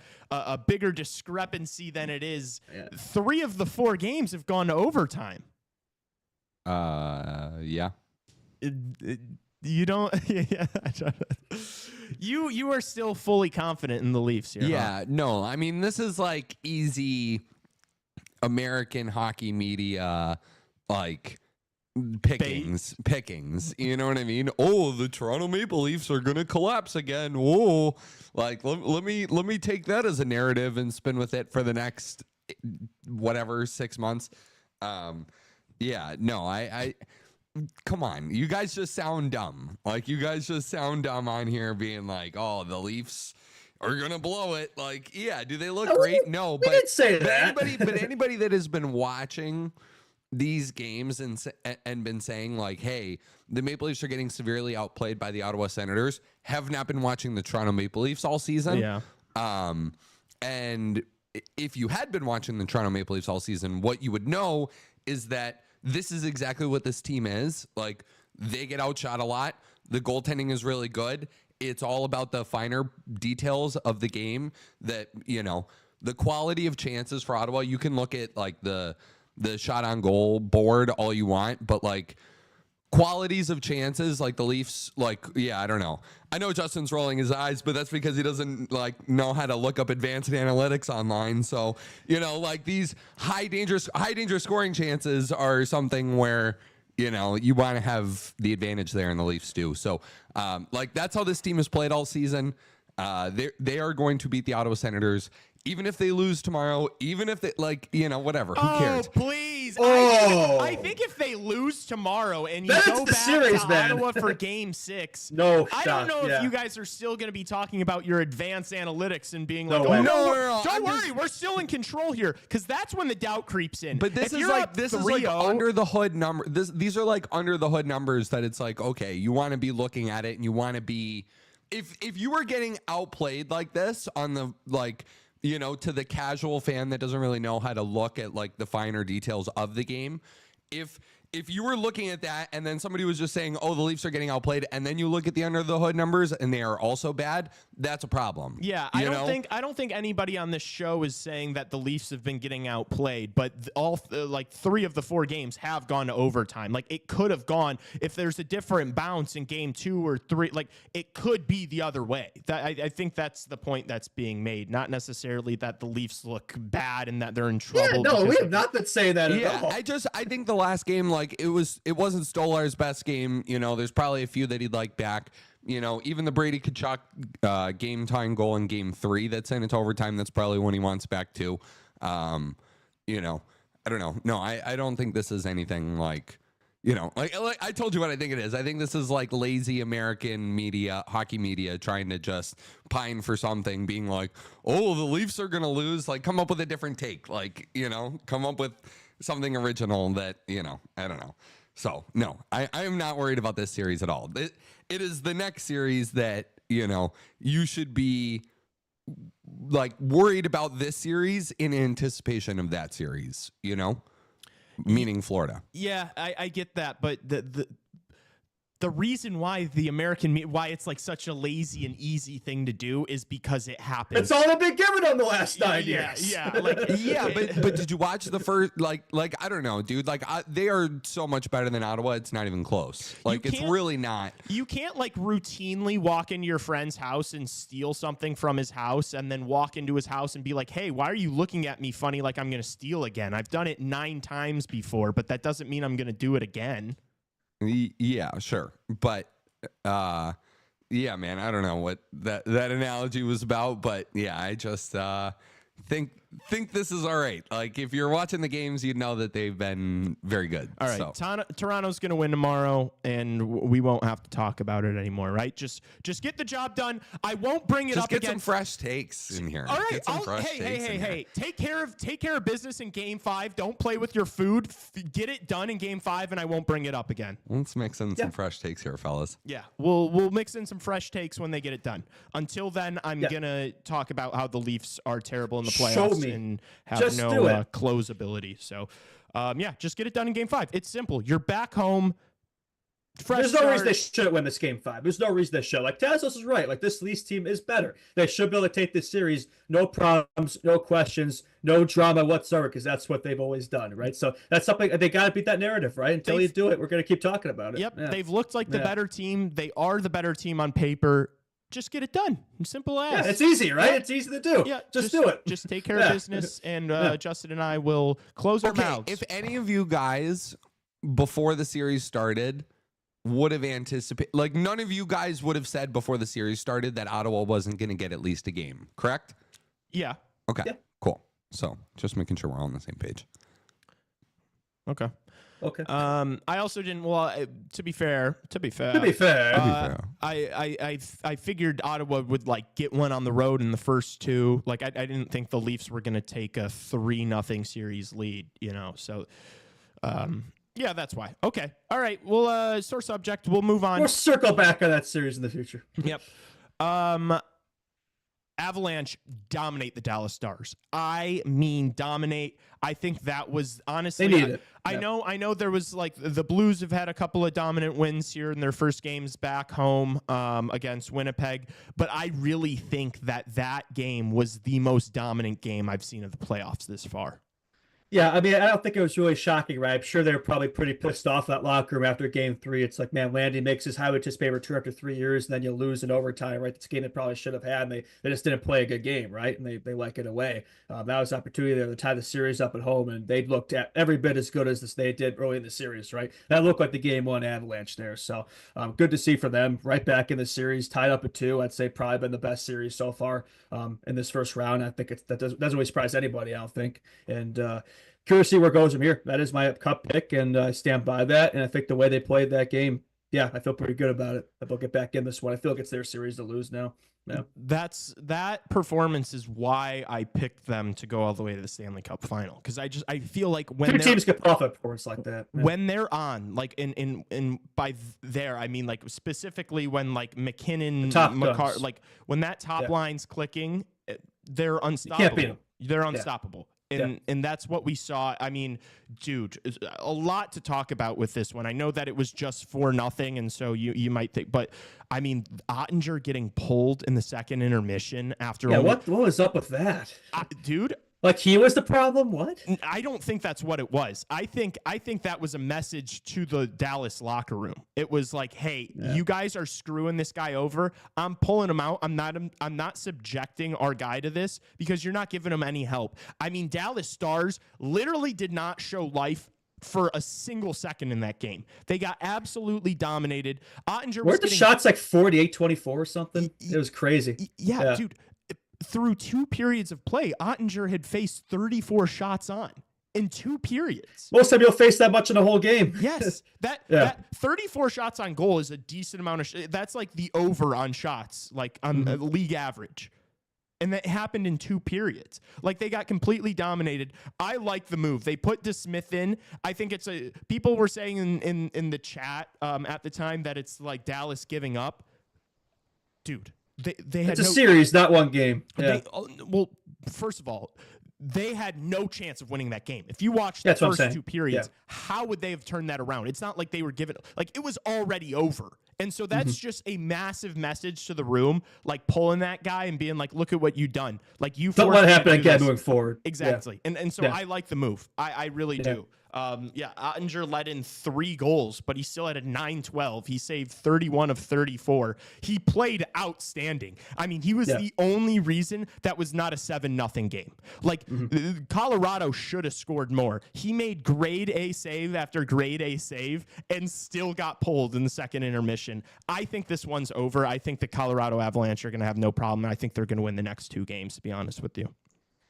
bigger discrepancy than it is? Yeah. 3 of the 4 games have gone to overtime. Yeah. You don't. Yeah. You are still fully confident in the Leafs here. Yeah. Huh? No. I mean, this is like easy American hockey media, like pickings. You know what I mean? Oh, the Toronto Maple Leafs are gonna collapse again. Oh, like let me take that as a narrative and spin with it for the next 6 months. Yeah, no, I come on, you guys just sound dumb. Like, you guys just sound dumb on here being like, oh, the Leafs are gonna blow it. Like, yeah, do they look great? No, we didn't say that. Anybody that has been watching these games and been saying like, hey, the Maple Leafs are getting severely outplayed by the Ottawa Senators, have not been watching the Toronto Maple Leafs all season. Yeah. And if you had been watching the Toronto Maple Leafs all season, what you would know is that this is exactly what this team is. Like, they get outshot a lot. The goaltending is really good. It's all about the finer details of the game that, the quality of chances for Ottawa. You can look at like the shot on goal board all you want, but like qualities of chances, like the Leafs, like, yeah, I don't know. I know Justin's rolling his eyes, but that's because he doesn't like know how to look up advanced analytics online. So, like these high danger scoring chances are something where, you want to have the advantage there, and the Leafs do. So, like, that's how this team has played all season. They are going to beat the Ottawa Senators, even if they lose tomorrow, even if they, whatever. Who cares? Oh, please. I think if they lose tomorrow and you go back to Ottawa for Game 6, I don't know if you guys are still going to be talking about your advanced analytics and being like, no, don't worry, we're still in control here, because that's when the doubt creeps in. But this is like under the hood number. These are like under the hood numbers that it's like, okay, you want to be looking at it, and you want to be, if you were getting outplayed like this on the, like, to the casual fan that doesn't really know how to look at like the finer details of the game, if if you were looking at that and then somebody was just saying, oh, the Leafs are getting outplayed, and then you look at the under the hood numbers and they are also bad, that's a problem. Yeah, I don't think anybody on this show is saying that the Leafs have been getting outplayed, but like 3 of the 4 games have gone to overtime. Like it could have gone, if there's a different bounce in game 2 or 3, like it could be the other way. I think that's the point that's being made, not necessarily that the Leafs look bad and that they're in trouble. Yeah, no, we have not been saying that at all. I think the last game, like it wasn't Stolar's best game. You know, there's probably a few that he'd like back. You know, even the Brady Kachchuck game tying goal in game 3 that sent it to overtime, that's probably one he wants back too. You know, I don't know. No, I don't think this is anything like, you know, like I told you what I think it is. I think this is like lazy American media, hockey media, trying to just pine for something, being like, oh, the Leafs are going to lose. Like, come up with a different take. Like, you know, come up with something original that, you know, I don't know. So, no, I am not worried about this series at all. It is the next series that, you know, you should be like worried about this series in anticipation of that series, you know? Meaning Florida. Yeah, I get that, but the reason why why it's like such a lazy and easy thing to do is because it happens. It's all they've been given on the last 9 years. Yeah, like but did you watch the first like I don't know, dude. Like they are so much better than Ottawa. It's not even close. Like it's really not. You can't like routinely walk into your friend's house and steal something from his house and then walk into his house and be like, "Hey, why are you looking at me funny like I'm going to steal again? I've done it 9 times before, but that doesn't mean I'm going to do it again." Yeah, sure. But yeah, man, I don't know what that analogy was about, but yeah, I just think this is all right. Like if you're watching the games, you'd know that they've been very good. All right, so. Toronto's going to win tomorrow, and we won't have to talk about it anymore, right? Just get the job done. I won't bring it up again. Get some fresh takes in here. All right, hey, take care of business in Game 5. Don't play with your food. Get it done in Game 5, and I won't bring it up again. Let's mix in some fresh takes here, fellas. Yeah, we'll mix in some fresh takes when they get it done. Until then, I'm gonna talk about how the Leafs are terrible in the playoffs and have no close ability. So, just get it done in Game 5. It's simple. You're back home. There's no reason they shouldn't win this Game 5. There's no reason they should. Like, Tassos is right. Like, this Leafs team is better. They should be able to take this series. No problems, no questions, no drama whatsoever, because that's what they've always done, right? So that's something they got to beat that narrative, right? Until you do it, we're going to keep talking about it. Yep. Yeah. They've looked like the better team. They are the better team on paper. Just get it done. Simple as. Yeah, it's easy, right? Yeah. It's easy to do. Yeah, just do it. Just take care of business, and Justin and I will close our mouths. If any of you guys, before the series started, would have anticipated, like none of you guys would have said before the series started that Ottawa wasn't going to get at least a game, correct? Yeah. Okay, cool. So just making sure we're all on the same page. Okay. I also didn't. Well, to be fair, I figured Ottawa would like get one on the road in the first 2. Like I didn't think the Leafs were going to take a 3-0 series lead. You know, so yeah, that's why. Okay, all right. Well, sore subject. We'll move on. We'll circle back on that series in the future. Yep. Avalanche dominate the Dallas Stars. I mean, dominate. I think that was honestly. They need it. I know. There was like the Blues have had a couple of dominant wins here in their first games back home against Winnipeg, but I really think that game was the most dominant game I've seen of the playoffs this far. Yeah, I mean, I don't think it was really shocking, right? I'm sure they were probably pretty pissed off that locker room after Game 3. It's like, man, Landy makes his highly anticipated return after 3 years, and then you lose in overtime, right? That's a game they probably should have had, and they just didn't play a good game, right? And they like it away. That was an opportunity there to tie the series up at home, and they looked at every bit as good as they did early in the series, right? That looked like the Game 1 Avalanche there. So good to see for them. Right back in the series, tied up at 2. I'd say probably been the best series so far in this first round. I think that doesn't really surprise anybody, I don't think. And curious to see where it goes from here. That is my cup pick, and I stand by that. And I think the way they played that game, yeah, I feel pretty good about it. They'll get back in this one. I feel like it's their series to lose now. Yeah. That performance is why I picked them to go all the way to the Stanley Cup final, because I feel like when 2 teams get off a performance like that, when they're on, like in by there I mean like specifically when like McKinnon, like when that top line's clicking, they're unstoppable. They're unstoppable. And that's what we saw. I mean, dude, a lot to talk about with this one. I know that it was just 4-0, and so you might think, but I mean, Ottinger getting pulled in the second intermission after. Yeah, what was up with that, dude? Like he was the problem? What? I don't think that's what it was. I think that was a message to the Dallas locker room. It was like, hey, you guys are screwing this guy over. I'm pulling him out. I'm not subjecting our guy to this because you're not giving him any help. I mean, Dallas Stars literally did not show life for a single second in that game. They got absolutely dominated. Ottinger weren't the shots like 48-24 or something? It was crazy. Yeah, dude. Through 2 periods of play, Ottinger had faced 34 shots on in 2 periods. Most time you'll face that much in a whole game. Yes, that 34 shots on goal is a decent amount of. That's like the over on shots, like on league average, and that happened in 2 periods. Like they got completely dominated. I like the move. They put DeSmith in. I think it's people were saying in the chat at the time that it's like Dallas giving up, dude. They had it's a series, not one game. Yeah. Well, first of all, they had no chance of winning that game. If you watched the first 2 periods, how would they have turned that around? It's not like they were given, like it was already over. And so that's just a massive message to the room, like pulling that guy and being like, look at what you've done. Like you don't let it happen again moving forward. Exactly. Yeah. And so I like the move. I really do. Ottinger let in 3 goals, but he still had a 9-12. He saved 31 of 34. He played outstanding. I mean, he was the only reason that was not a 7-0 game. Like Colorado should have scored more. He made grade A save after grade A save and still got pulled in the second intermission. I think this one's over. I think the Colorado Avalanche are going to have no problem. I think they're going to win the next 2 games, to be honest with you.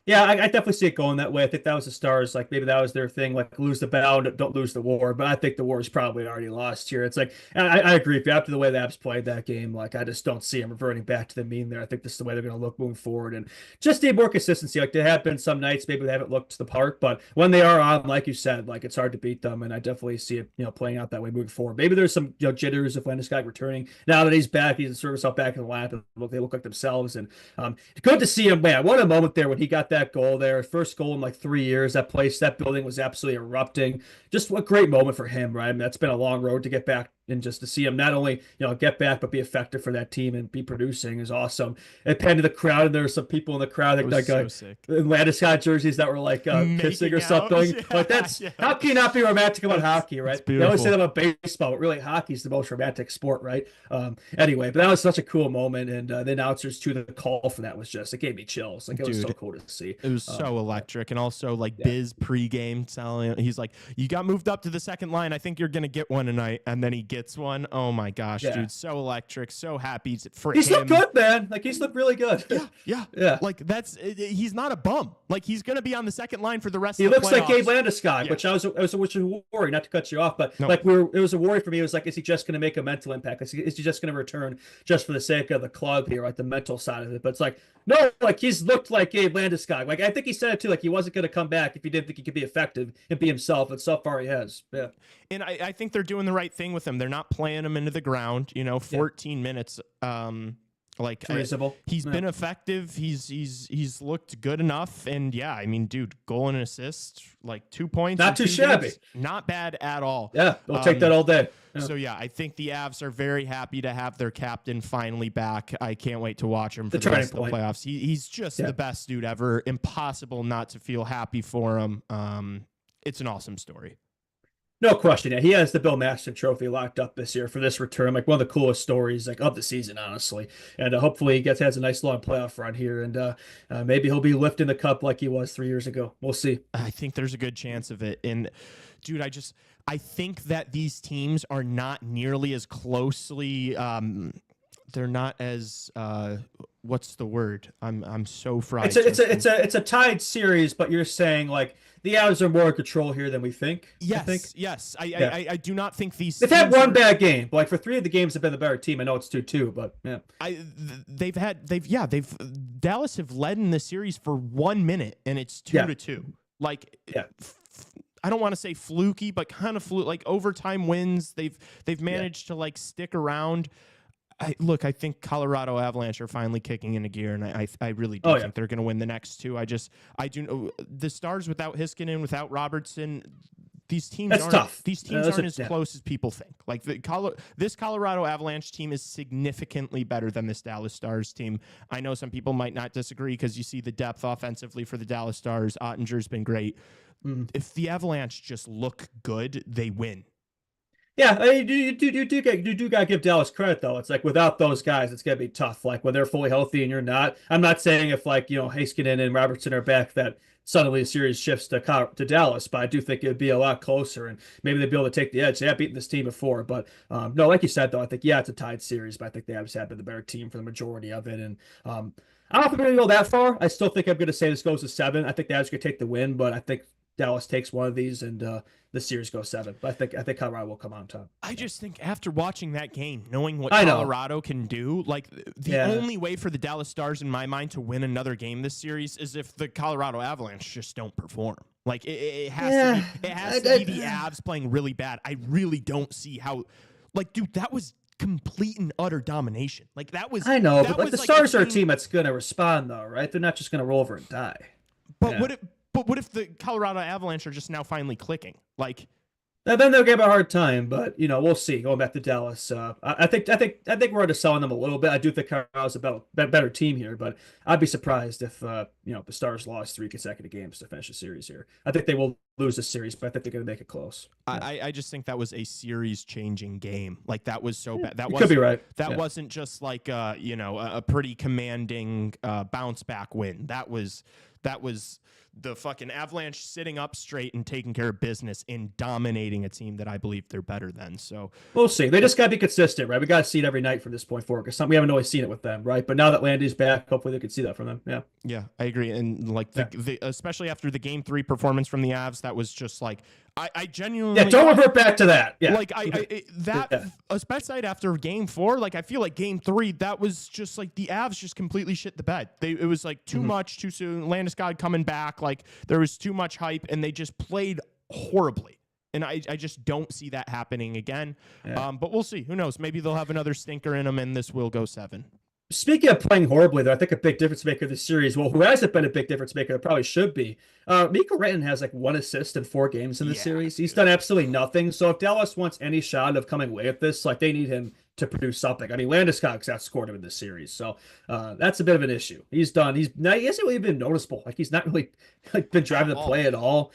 Yeah, I definitely see it going that way. I think that was the Stars. Like maybe that was their thing. Like lose the battle, don't lose the war. But I think the war is probably already lost here. It's like I agree with you. After the way the Habs played that game, like I just don't see them reverting back to the mean there. I think this is the way they're going to look moving forward, and just need more consistency. Like there have been some nights maybe they haven't looked to the part, but when they are on, like you said, like it's hard to beat them. And I definitely see it, playing out that way moving forward. Maybe there's some jitters if Landeskog returning. Now that he's back, he's inserted himself back in the lap, and they look like themselves. And good to see him. Man, what a moment there when he got that goal there. First goal in like 3 years. That building was absolutely erupting. Just a great moment for him, right? I mean, that's been a long road to get back, and just to see him not only get back but be effective for that team and be producing is awesome. It panned to the crowd, and there were some people in the crowd that like Landeskog jerseys that were like kissing or something. Yeah, like that's how can you not be romantic about hockey, right? They always say that about baseball, but really hockey's the most romantic sport, right? Anyway, but that was such a cool moment, and the announcers too, the call for that was just, it gave me chills. Like it was so cool to see. It was so electric, and also like Biz pregame telling, he's like, you got moved up to the second line. I think you're gonna get one tonight, and then he gets one. Oh my gosh, dude, so electric, so happy for him. He's looked good, man. Like he's looked really good. Yeah. Like he's not a bum. Like he's gonna be on the second line for the rest. He of the looks like Gabe Landeskog, which was a worry. Not to cut you off, but it was a worry for me. It was like, is he just gonna make a mental impact? Is he just gonna return just for the sake of the club here, like the mental side of it? But it's like, no, like he's looked like Gabe Landeskog. Like I think he said it too, like he wasn't gonna come back if he didn't think he could be effective and be himself, and so far he has. Yeah. And I think they're doing the right thing with him. They're not playing him into the ground, 14 minutes. Like reasonable. He's been effective. He's looked good enough. And I mean, dude, goal and assist, like 2 points. Not too shabby. Games, not bad at all. Yeah, we'll take that all day. Yeah. So I think the Avs are very happy to have their captain finally back. I can't wait to watch him for the rest of the playoffs. He's just the best dude ever. Impossible not to feel happy for him. It's an awesome story. No question. Yeah, he has the Bill Masterton Trophy locked up this year for this return. Like one of the coolest stories of the season, honestly. And hopefully he has a nice long playoff run here, and maybe he'll be lifting the cup like he was 3 years ago. We'll see. I think there's a good chance of it. And dude, I think that these teams are not nearly as closely. They're not as what's the word? I'm so fried. It's a tied series, but you're saying like the Avs are more in control here than we think. Yes. I do not think these. They've had one bad game, but like for 3 of the games have been the better team. I know it's 2-2, but Dallas have led in the series for 1 minute, and it's 2-2. Like I don't want to say fluky, but kind of like overtime wins. They've managed to like stick around. I think Colorado Avalanche are finally kicking into gear, and I really do think they're going to win the next two. I do know the Stars without Heiskanen, without Robertson. These teams That's aren't tough. These teams aren't as close as people think. Like this Colorado Avalanche team is significantly better than this Dallas Stars team. I know some people might not disagree because you see the depth offensively for the Dallas Stars. Ottinger's been great. If the Avalanche just look good, they win. Yeah, I mean, you do gotta give Dallas credit though. It's like without those guys, it's gonna be tough. Like when they're fully healthy and you're not. I'm not saying if like Heiskanen and Robertson are back that suddenly the series shifts to Dallas, but I do think it'd be a lot closer and maybe they'd be able to take the edge. They have beaten this team before, but no, like you said though, I think it's a tied series, but I think the Habs have been the better team for the majority of it. And I don't know if I'm gonna go that far. I still think I'm gonna say this goes to 7. I think the Habs could take the win, but I think Dallas takes one of these and the series goes 7. But I think Colorado will come on top. I just think after watching that game, knowing what Colorado can do, like the only way for the Dallas Stars in my mind to win another game this series is if the Colorado Avalanche just don't perform. Like it has to be the Avs playing really bad. I really don't see how. Like, dude, that was complete and utter domination. Like that was. I know, but like the Stars are a team that's going to respond though, right? They're not just going to roll over and die. But what if the Colorado Avalanche are just now finally clicking? Like, then they'll give a hard time. But we'll see. Going back to Dallas, I think we're underselling them a little bit. I do think Colorado's a better team here, but I'd be surprised if the Stars lost 3 consecutive games to finish the series here. I think they will lose the series, but I think they're going to make it close. I just think that was a series-changing game. Like that was so bad. That could be right. That wasn't just like a pretty commanding bounce back win. That was the fucking Avalanche sitting up straight and taking care of business and dominating a team that I believe they're better than. So we'll see. They just got to be consistent, right? We got to see it every night from this point forward because we haven't always seen it with them, right? But now that Landy's back, hopefully they can see that from them. Yeah, I agree. And like especially after the Game 3 performance from the Avs, that was just like I genuinely don't revert back to that. Yeah, like especially after Game 4, like I feel like Game 3 that was just like the Avs just completely shit the bed. It was like too much too soon. Landeskog coming back, like there was too much hype, and they just played horribly. And I just don't see that happening again. Yeah. But we'll see. Who knows? Maybe they'll have another stinker in them, and this will go 7. Speaking of playing horribly, though, I think a big difference maker of this series, well, who hasn't been a big difference maker that probably should be, Mikko Rantanen has like 1 assist in 4 games in this series. He's done absolutely nothing. So if Dallas wants any shot of coming away with this, like they need him to produce something. I mean, Landeskog's outscored him in this series, so that's a bit of an issue. He hasn't really been noticeable. Like he's not really been driving the play at all.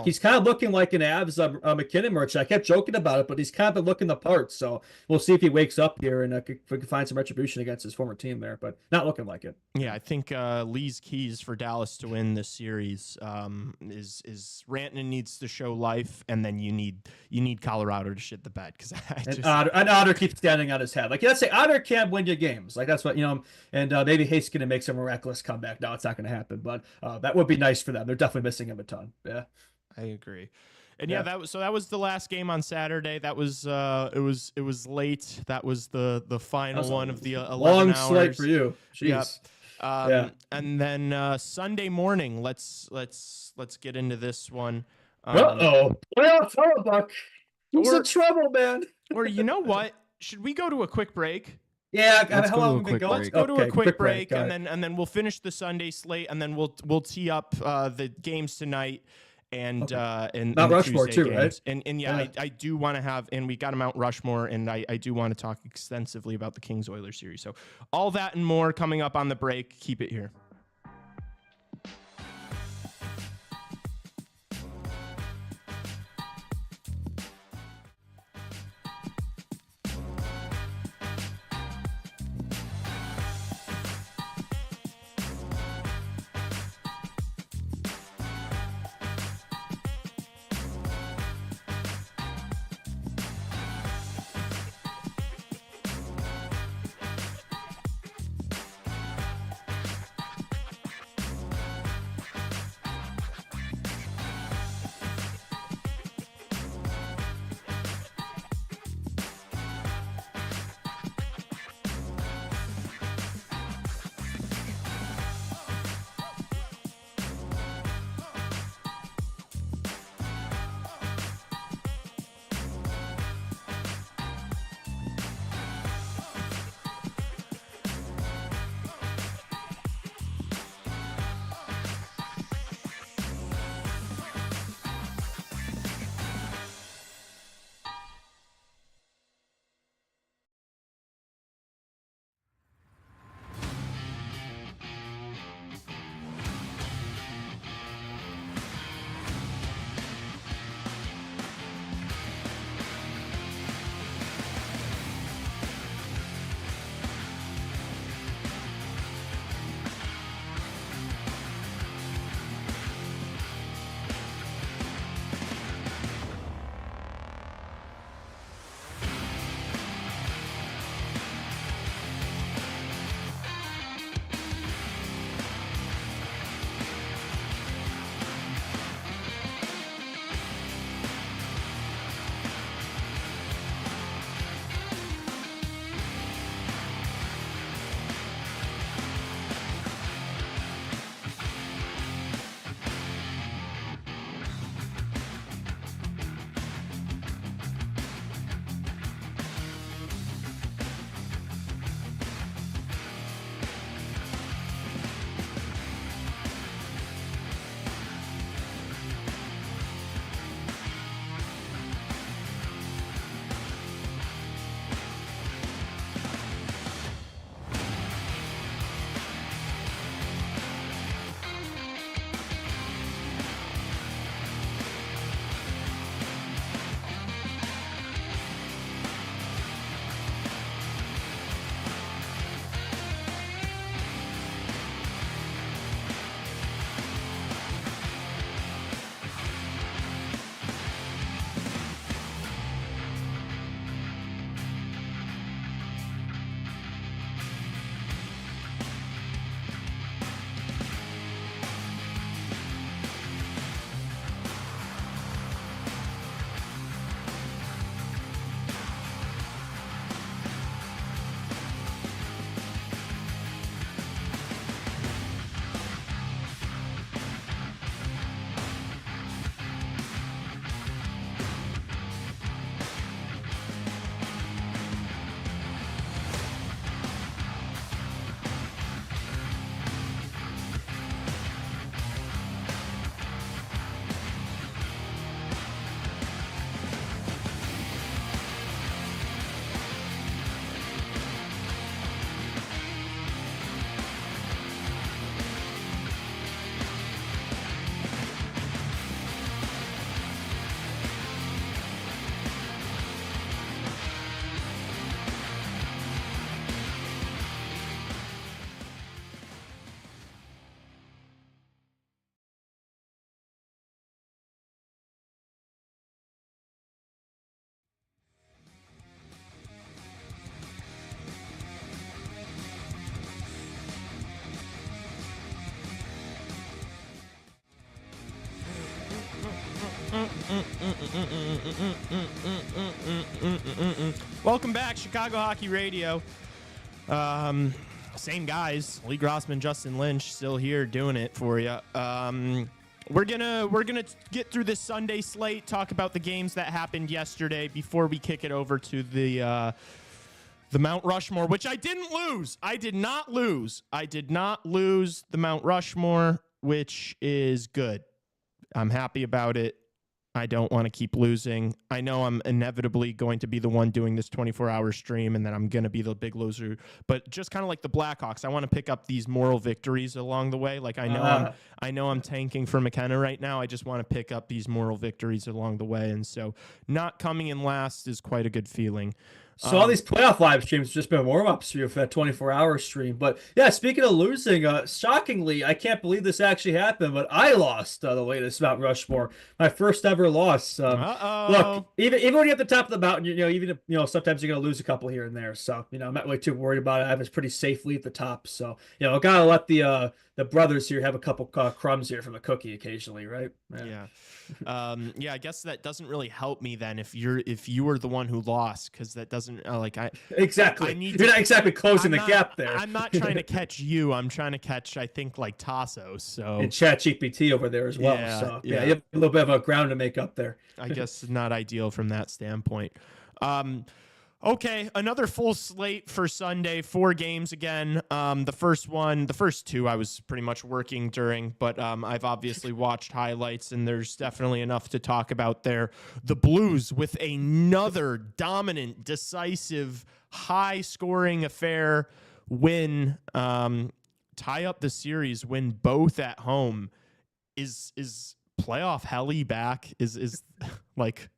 He's kind of looking like an Avs McKinnon merchant. I kept joking about it, but he's kind of been looking the part. So we'll see if he wakes up here and we can find some retribution against his former team there, but not looking like it. Yeah, I think Lee's keys for Dallas to win this series is Rantanen needs to show life, and then you need Colorado to shit the bed because Otter keeps standing on his head. Like let's say Otter can't win you games. Like that's what and maybe Heiskanen makes a miraculous comeback. No, it's not going to happen, but that would be nice for them. They're definitely missing him a ton. Yeah, I agree. And that was the last game on Saturday. That was it was late. That was the final one of the 11 long hours. slate for you. Jeez. Yep. And then Sunday morning. Let's get into this one. Playoff Buck. He's in trouble, man. Or you know what? Should we go to a quick break? Yeah, let's go to a quick break, and then we'll finish the Sunday slate, and then we'll tee up the games tonight and Mount Rushmore Tuesday too, games. right? And I do want to have, and we got a Mount Rushmore, and I do want to talk extensively about the Kings Oilers series. So all that and more coming up on the break. Keep it here. Welcome back, Chicago Hockey Radio. Same guys, Lee Grossman, Justin Lynch, still here doing it for you. We're gonna get through this Sunday slate, talk about the games that happened yesterday before we kick it over to the Mount Rushmore, which I didn't lose. I did not lose the Mount Rushmore, which is good. I'm happy about it. I don't want to keep losing. I know I'm inevitably going to be the one doing this 24-hour stream, and then I'm going to be the big loser. But just kind of like the Blackhawks, I want to pick up these moral victories along the way. Like I know I'm tanking for McKenna right now. I just want to pick up these moral victories along the way, and so not coming in last is quite a good feeling. So all these playoff live streams have just been warm-ups for you for that 24-hour stream. But yeah, speaking of losing, shockingly, I can't believe this actually happened, but I lost the latest Mount Rushmore, my first ever loss. Look, even when you're at the top of the mountain, sometimes you're gonna lose a couple here and there. So I'm not really too worried about it. I was pretty safely at the top. So I gotta let the brothers here have a couple crumbs here from a cookie occasionally, right? Yeah. I guess that doesn't really help me then if you were the one who lost, because that doesn't exactly. You're not exactly closing the gap there. I'm not trying to catch you. I'm trying to catch, I think, like Tassos. So and ChatGPT over there as well. So you have a little bit of a ground to make up there. I guess not ideal from that standpoint. Okay, another full slate for Sunday, 4 games again. The first 2 I was pretty much working during, but I've obviously watched highlights, and there's definitely enough to talk about there. The Blues with another dominant, decisive, high-scoring affair win, tie up the series, win both at home. Is playoff Helly back? Is like...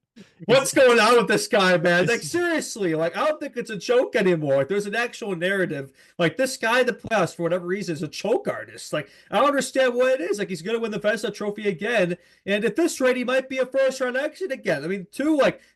What's going on with this guy, man? Like, seriously, I don't think it's a joke anymore. Like, there's an actual narrative. Like, this guy in the playoffs, for whatever reason, is a choke artist. Like, I don't understand what it is. Like, he's going to win the Vezina Trophy again. And at this rate, he might be a first-round exit again. I mean,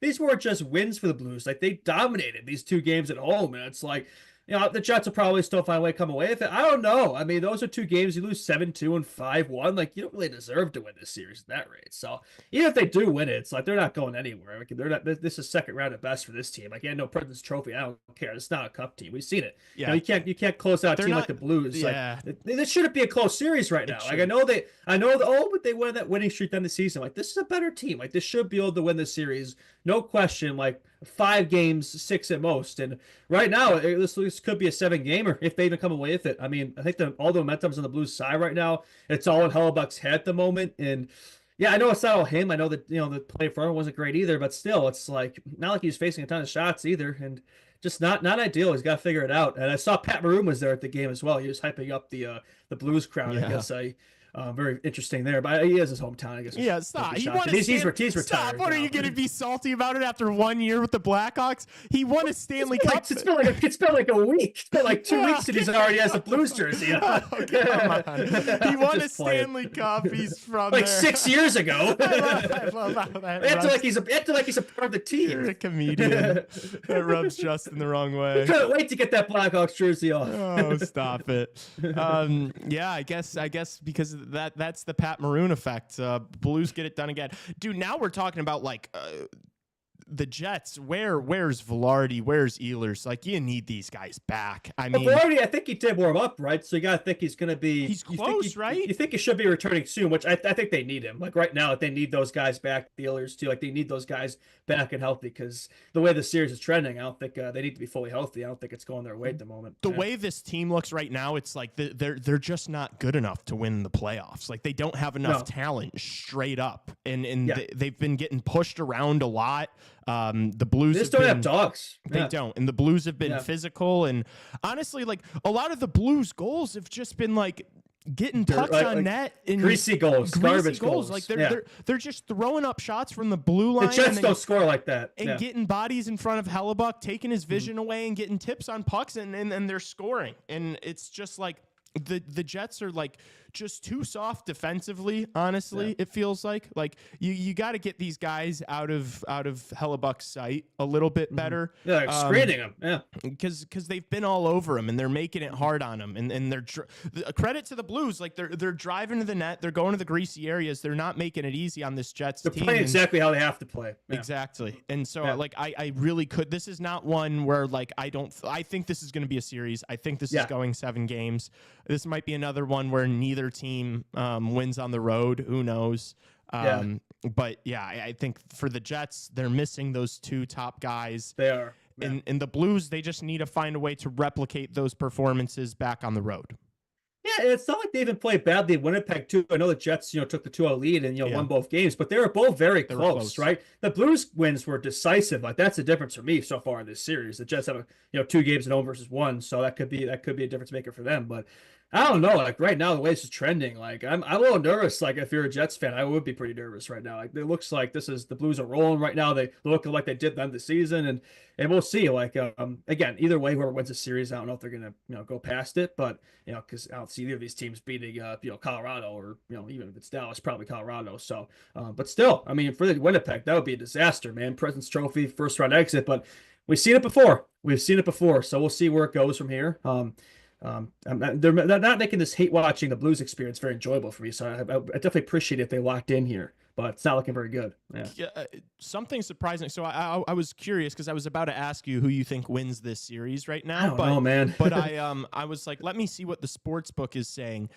these weren't just wins for the Blues. Like, they dominated these 2 games at home. And it's like, the Jets will probably still find a way to come away with it. I don't know. I mean, those are 2 games. You lose 7-2 and 5-1. Like, you don't really deserve to win this series at that rate. So, even if they do win it, it's like they're not going anywhere. Like, they're not. This is second round at best for this team. Like, no President's Trophy. I don't care. It's not a cup team. We've seen it. Yeah. You can't close out a team like the Blues. Yeah. Like, this shouldn't be a close series right now. Like, but they won that winning streak down the season. Like, this is a better team. Like, this should be able to win this series. No question. Like, 5 games, 6 at most. And right now, this could be a 7-gamer if they even come away with it. I mean, I think all the momentum's on the Blues side right now. It's all in Hellebuck's head at the moment. And yeah, I know it's not all him. I know that, the play for him wasn't great either, but still, it's like, not like he's facing a ton of shots either. And just not ideal. He's got to figure it out. And I saw Pat Maroon was there at the game as well. He was hyping up the Blues crowd, yeah. I guess. Very interesting there, but he is his hometown, I guess. Yeah, stop. He's retired. Stop. What are you going to be salty about it after 1 year with the Blackhawks? He won a Stanley Cup. It's been like a week. It's been like 2 weeks since he's already has a Blues jersey. Oh, come on. He won a Stanley Cup. He's from like there. 6 years ago. I love how that acting like he's a part of the team. You're a comedian. That rubs Justin the wrong way. I couldn't wait to get that Blackhawks jersey off. Oh, stop it. Yeah, I guess because that's the Pat Maroon effect. Blues get it done again. Dude, now we're talking about the Jets. Where's Velarde? Where's Ehlers? Like, you need these guys back. I mean, Velarde, I think he did warm up, right? So you got to think he's going to be... He's close, right? You think he should be returning soon, which I think they need him. Like, right now, they need those guys back, the Ehlers, too. Like, they need those guys back and healthy, because the way the series is trending, I don't think they need to be fully healthy. I don't think it's going their way at the moment. The way this team looks right now, it's like they're just not good enough to win the playoffs. Like, they don't have enough talent, straight up. And they've been getting pushed around a lot. The Blues just don't have dogs. They don't. And the Blues have been physical. And honestly, like, a lot of the Blues goals have just been like getting pucks on net and greasy goals, garbage goals. Like they're just throwing up shots from the blue line. The Jets don't score like that. And getting bodies in front of Hellebuck, taking his vision away and getting tips on pucks, and they're scoring. And it's just like, the Jets are like just too soft defensively. Honestly, it feels like you got to get these guys out of Hellebuck's sight a little bit better. Yeah, like screening them. Yeah, because they've been all over him and they're making it hard on him. And they're credit to the Blues, like they're driving to the net, they're going to the greasy areas, they're not making it easy on this Jets team. They're playing exactly how they have to play. Yeah. Exactly. And so like I really could. This is not one where like I think this is going to be a series. I think this is going 7 games. This might be another one where neither team wins on the road. Who knows? But I think for the Jets, they're missing those 2 top guys. They are. In the Blues, they just need to find a way to replicate those performances back on the road. Yeah, it's not like they even played badly in Winnipeg too. I know the Jets, took the 2-0 lead and won both games, but they were both very close, right? The Blues wins were decisive. Like that's the difference for me so far in this series. The Jets have 2 games at home versus 1, so that could be a difference maker for them. But I don't know. Like right now, the way this is trending, like I'm a little nervous. Like if you're a Jets fan, I would be pretty nervous right now. Like it looks like the Blues are rolling right now. They look like they did at the end of the season, and we'll see. Like again, either way, whoever wins the series, I don't know if they're gonna go past it, but because I don't see either of these teams beating Colorado or even if it's Dallas, probably Colorado. So, but still, I mean, for the Winnipeg, that would be a disaster, man. President's Trophy, first round exit, but we've seen it before. So we'll see where it goes from here. They're not making this hate watching the Blues experience very enjoyable for me. So I definitely appreciate it if they locked in here, but it's not looking very good. Yeah. Something surprising. So I was curious because I was about to ask you who you think wins this series right now. I don't know, man. But I was like, let me see what the sports book is saying.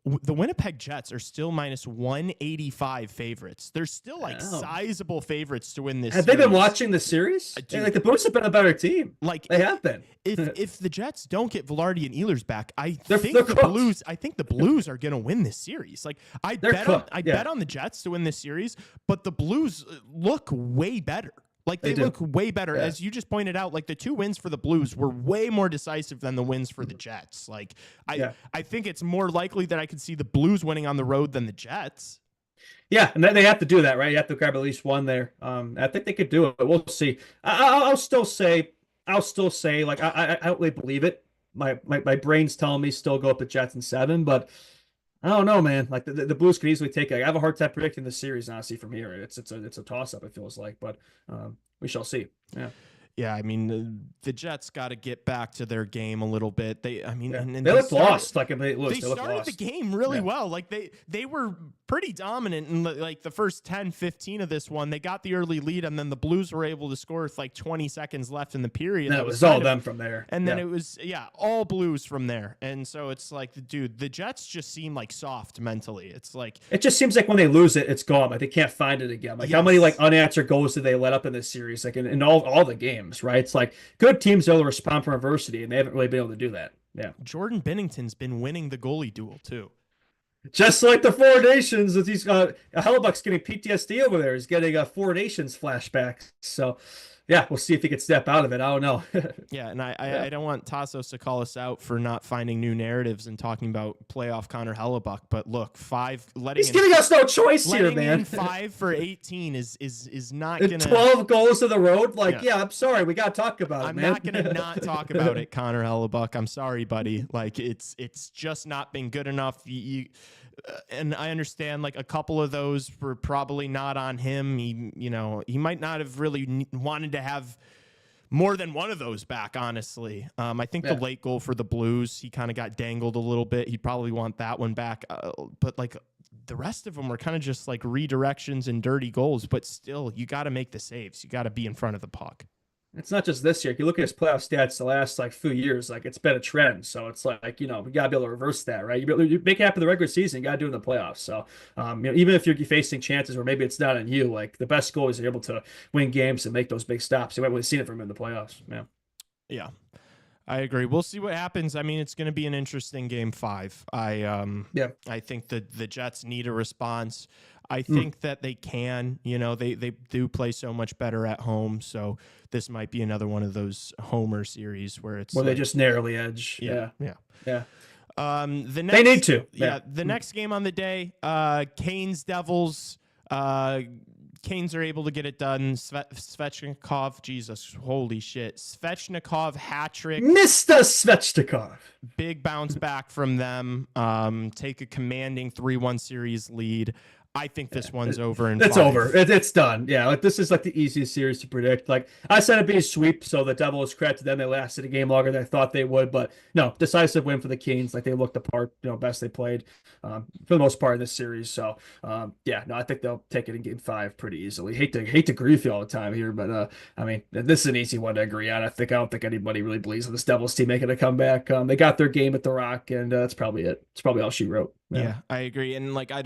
The Winnipeg Jets are still minus 185 favorites. They're still like sizable favorites to win this Have series. They been watching the series? Like the Blues have been a better team. Like they have been. If the Jets don't get Velarde and Ehlers back, I think the Blues are going to win this series. Like I bet on the Jets to win this series, but the Blues look way better. Like they look way better. As you just pointed out, like the 2 wins for the Blues were way more decisive than the wins for the Jets. Like I think it's more likely that I could see the Blues winning on the road than the Jets. Yeah, and they have to do that, right? You have to grab at least one there. I think they could do it, but we'll see. I'll still say, like I don't really believe it. My brain's telling me still go up the Jets in 7, but I don't know, man. Like the Blues could easily take it. I have a hard time predicting the series, honestly, from here. It's a toss up. It feels like, but we shall see. Yeah, I mean the Jets got to get back to their game a little bit. They looked lost. Like they started the game really well. Like they were pretty dominant in like the first 10, 15 of this one. They got the early lead, and then the Blues were able to score with like 20 seconds left in the period. That was all them from there. And then it was all Blues from there. And so it's like, dude, the Jets just seem like soft mentally. It's like it just seems like when they lose it, it's gone. Like they can't find it again. Like how many like unanswered goals did they let up in this series? Like in all the games, right? It's like good teams are able to respond from adversity, and they haven't really been able to do that. Yeah. Jordan Binnington's been winning the goalie duel too. Just like the Four Nations, that he's Hellebuck's getting PTSD over there. He's getting Four Nations flashbacks. So, yeah, we'll see if he can step out of it. I don't know. Yeah, and I don't want Tassos to call us out for not finding new narratives and talking about playoff Connor Hellebuck. But look, he's giving us no choice here, man. 5 for 18 is not going to 12 goals to the road. Like, I'm sorry, we got to talk about it, man. I'm not going to not talk about it, Connor Hellebuck. I'm sorry, buddy. Like, it's just not been good enough. And I understand like a couple of those were probably not on him. He might not have really wanted to have more than one of those back, honestly. I think the late goal for the Blues, he kind of got dangled a little bit. He'd probably want that one back. But like the rest of them were kind of just like redirections and dirty goals. But still, you got to make the saves. You got to be in front of the puck. It's not just this year. If you look at his playoff stats the last like few years, like it's been a trend. So it's like, we got to be able to reverse that, right? You make it happen in the regular season, you got to do it in the playoffs. So, even if you're facing chances where maybe it's not on you, like the best goalies are able to win games and make those big stops. You haven't really seen it from him in the playoffs. Yeah, I agree. We'll see what happens. I mean, it's going to be an interesting game 5. I think that the Jets need a response. I think that they can, they do play so much better at home. So this might be another one of those homer series where they just narrowly edge. Yeah. They need to. The next game on the day, Canes Devils. Canes are able to get it done. Svechnikov, Jesus, holy shit. Svechnikov hat trick. Mr. Svechnikov. Big bounce back from them. Take a commanding 3-1 series lead. I think this one's over. It's over. It's done. Yeah, like this is like the easiest series to predict. Like I said, it'd be a sweep, so the Devils credit to them. They lasted a game longer than I thought they would, but no, decisive win for the Canes. Like they looked the part, best they played for the most part in this series. So yeah, no, I think they'll take it in Game 5 pretty easily. Hate to agree with you all the time here, but I mean, this is an easy one to agree on. I don't think anybody really believes in this Devils team making a comeback. They got their game at the Rock, and that's probably it. It's probably all she wrote. Yeah, I agree, and like I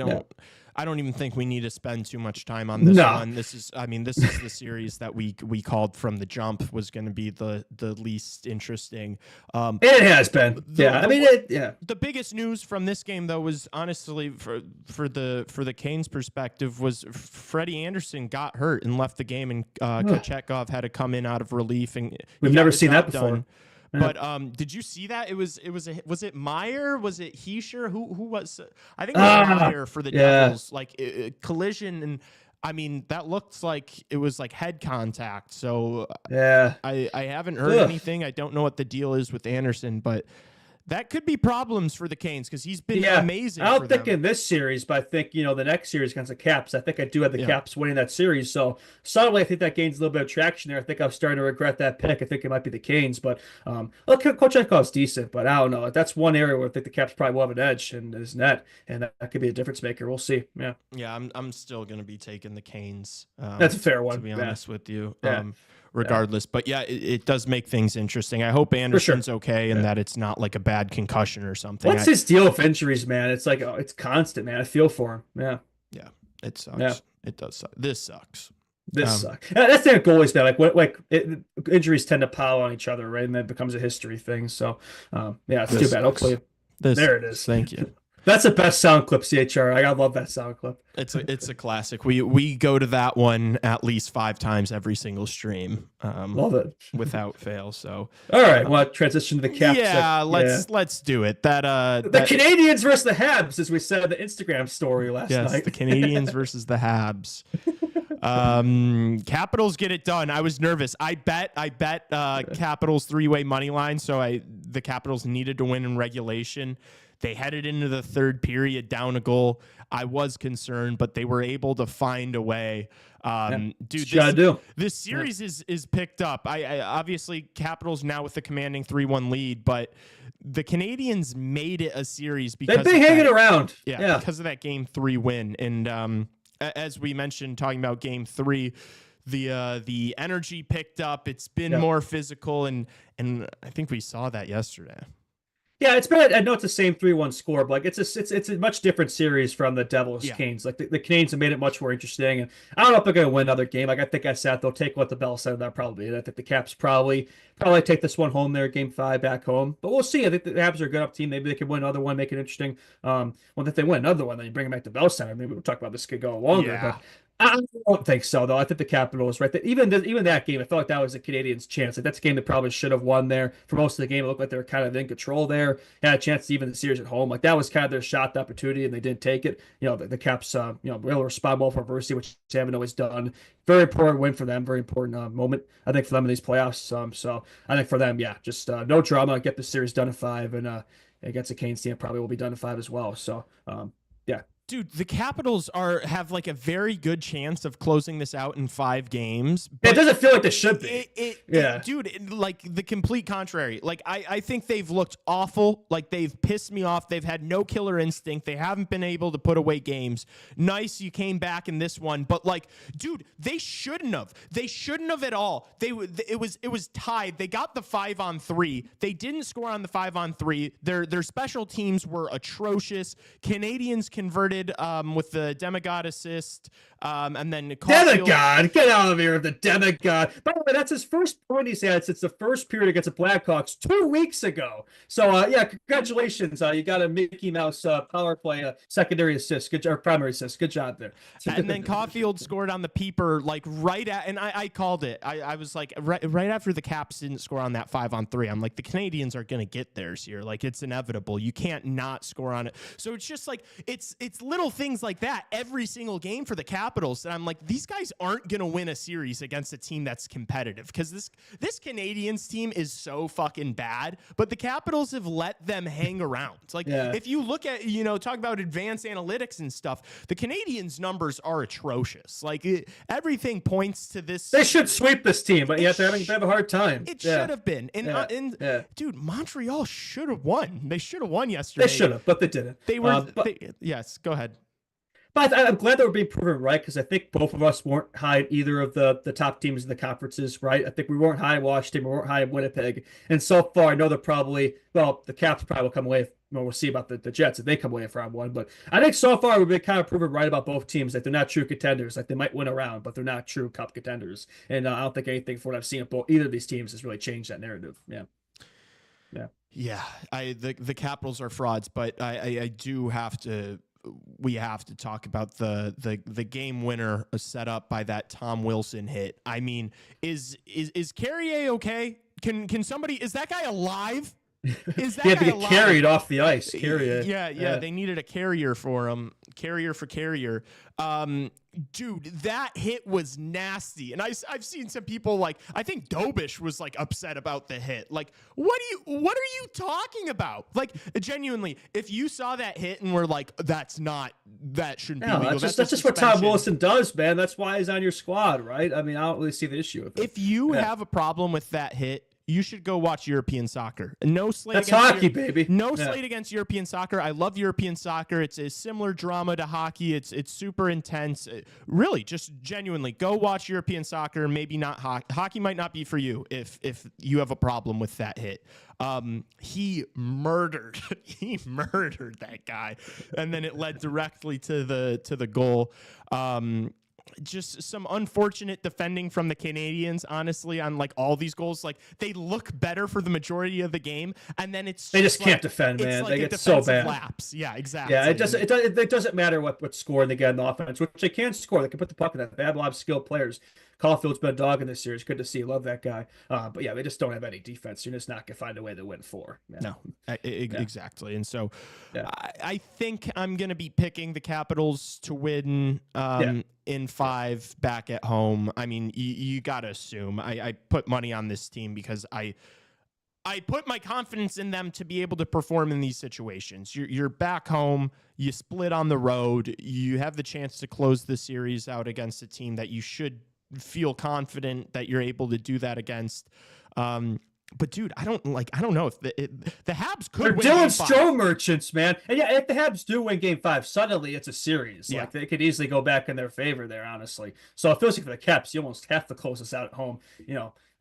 don't even think we need to spend too much time on this one. This is the series that we called from the jump was going to be the least interesting. It has been. The biggest news from this game though was honestly for the Canes perspective was Freddy Anderson got hurt and left the game, and Kachchuck had to come in out of relief, and we've never seen that before. Done. But did you see that? Was it Meyer? Was it Heischer? Who was? I think it was Meyer for the Devils. Like collision, and I mean that looked like it was like head contact. So I haven't heard anything. I don't know what the deal is with Anderson, but that could be problems for the Canes because he's been amazing. I don't think in this series, but I think, the next series against the Caps, I think I do have the Caps winning that series. So suddenly I think that gains a little bit of traction there. I think I'm starting to regret that pick. I think it might be the Canes, but Kachchuck's decent, but I don't know. That's one area where I think the Caps probably will have an edge in his net, and that could be a difference maker. We'll see. Yeah, I'm still going to be taking the Canes. That's a fair one. To be honest with you. Regardless. But it does make things interesting. I hope Anderson's okay and that it's not like a bad concussion or something. What's his deal with injuries, man? It's like, it's constant, man. I feel for him. Yeah, it sucks. Yeah. It does suck. This sucks. This sucks. That's the goalies now. Injuries tend to pile on each other, right? And then it becomes a history thing. So, it's too bad. Hopefully, there it is. Thank you. That's the best sound clip, CHR. I love that sound clip. It's a classic. We go to that one at least 5 times every single stream. Love it without fail. So all right, well, transition to the Caps. Let's do it. The Canadians versus the Habs, as we said in the Instagram story last night. Yes, the Canadians versus the Habs. Capitals get it done. I was nervous. I bet Capitals 3-way money line. So the Capitals needed to win in regulation. They headed into the third period down a goal. I was concerned, but they were able to find a way. This series is picked up. I obviously Capitals now with the commanding 3-1 lead, but the Canadians made it a series because they've been hanging around. Yeah, because of that Game 3 win. And as we mentioned, talking about Game 3, the energy picked up. It's been more physical, and I think we saw that yesterday. Yeah, it's been. I know it's the same 3-1 score, but it's a much different series from the Devils Canes. Like the Canes have made it much more interesting, and I don't know if they're going to win another game. Like I think I said they'll take what the Bell said. That probably it. I think the Caps probably take this one home there, Game 5 back home. But we'll see. I think the Habs are a good up team. Maybe they can win another one, make it interesting. If they win another one, then you bring them back to Bell Center. Maybe we'll talk about this could go longer. Yeah. But I don't think so, though. I think the Capitals, right? Even that game, I felt like that was the Canadians' chance. Like that's a game that probably should have won there. For most of the game, it looked like they were kind of in control there. Had a chance to even the series at home. Like that was kind of their shot opportunity, and they didn't take it. The Caps, really respond well for adversity, which they haven't always done. Very important win for them. Very important moment, I think, for them in these playoffs. So I think for them, just no drama. Get the series done in 5, and against the Canes team, probably will be done in 5 as well. So Dude, the Capitals have like a very good chance of closing this out in 5 games. But it doesn't feel like they should be. Dude, like the complete contrary. Like I think they've looked awful. Like they've pissed me off. They've had no killer instinct. They haven't been able to put away games. Nice, you came back in this one, but like, dude, they shouldn't have. They shouldn't have at all. It was tied. They got the 5-on-3. They didn't score on the 5-on-3. Their special teams were atrocious. Canadians converted with the Demigod assist, and then Demigod, get out of here with the Demigod. By the way, that's his first point he's had since the first period against the Blackhawks 2 weeks ago. So congratulations, you got a Mickey Mouse power play secondary assist, primary assist. Good job there. And then Caulfield scored on the peeper and I called it. I was like right after the Caps didn't score on that 5-on-3. I'm like, the Canadians are gonna get theirs here. Like it's inevitable. You can't not score on it. So it's just like it's little things like that every single game for the Capitals. And I'm like, these guys aren't going to win a series against a team that's competitive because this Canadiens team is so fucking bad, but the Capitals have let them hang around. Like, if you look at, talk about advanced analytics and stuff, the Canadiens numbers are atrocious. Like, everything points to this. They should sweep this team, but yet they have a hard time. It should have been. And, dude, Montreal should have won. They should have won yesterday. They should have, but they didn't. They were. Yes, go ahead. But I'm glad that we're being proven right because I think both of us weren't high in either of the top teams in the conferences, right? I think we weren't high in Washington, we weren't high in Winnipeg. And so far, I know they're probably, the Caps probably will come away. We'll see about the Jets if they come away for round one. But I think so far we've been kind of proven right about both teams, that they're not true contenders. Like, they might win a round, but they're not true cup contenders. And I don't think anything from what I've seen of either of these teams has really changed that narrative. Yeah. The Capitals are frauds, but I do have to. We have to talk about the game winner set up by that Tom Wilson hit. I mean, is Carrier okay? Can somebody, is that guy alive? Is that he had to guy get alive? carried off the ice. Carrier. Yeah. They needed a carrier for him. Carrier for carrier. Dude, that hit was nasty. And I've seen some people, like, I think Dobish was like upset about the hit. Like, what are you talking about? Like, genuinely, if you saw that hit and were like, that shouldn't be legal. That's just what Tom Wilson does, man. That's why he's on your squad, right? I mean, I don't really see the issue with it. If you have a problem with that hit, you should go watch European soccer. No slate. That's hockey, baby. No slate against European soccer. I love European soccer. It's a similar drama to hockey. It's super intense. Really, just genuinely, go watch European soccer. Maybe not hockey. Hockey might not be for you if you have a problem with that hit. He murdered that guy, and then it led directly to the goal. Just some unfortunate defending from the Canadiens, honestly, on like all these goals. Like, they look better for the majority of the game, and then they just can't defend, man. Like they get so bad. Lapse. Yeah, exactly. Yeah, it doesn't matter what score they get in the offense, which they can score. They can put the puck in that. They have a lot of skilled players. Caulfield's been a dog in this series. Good to see. Love that guy. But yeah, they just don't have any defense. You're just not gonna find a way to win four. Yeah. No, exactly. And so, I think I'm gonna be picking the Capitals to win. In 5 back at home. I mean, you gotta assume. I put money on this team because I put my confidence in them to be able to perform in these situations. You're back home. You split on the road. You have the chance to close the series out against a team that you should feel confident that you're able to do that against. But dude, I don't know if the Habs could win. They're Dylan Strome merchants, man. And yeah, if the Habs do win Game 5, suddenly it's a series. Like, they could easily go back in their favor there, honestly. So it feels like for the Caps, you almost have to close this out at home.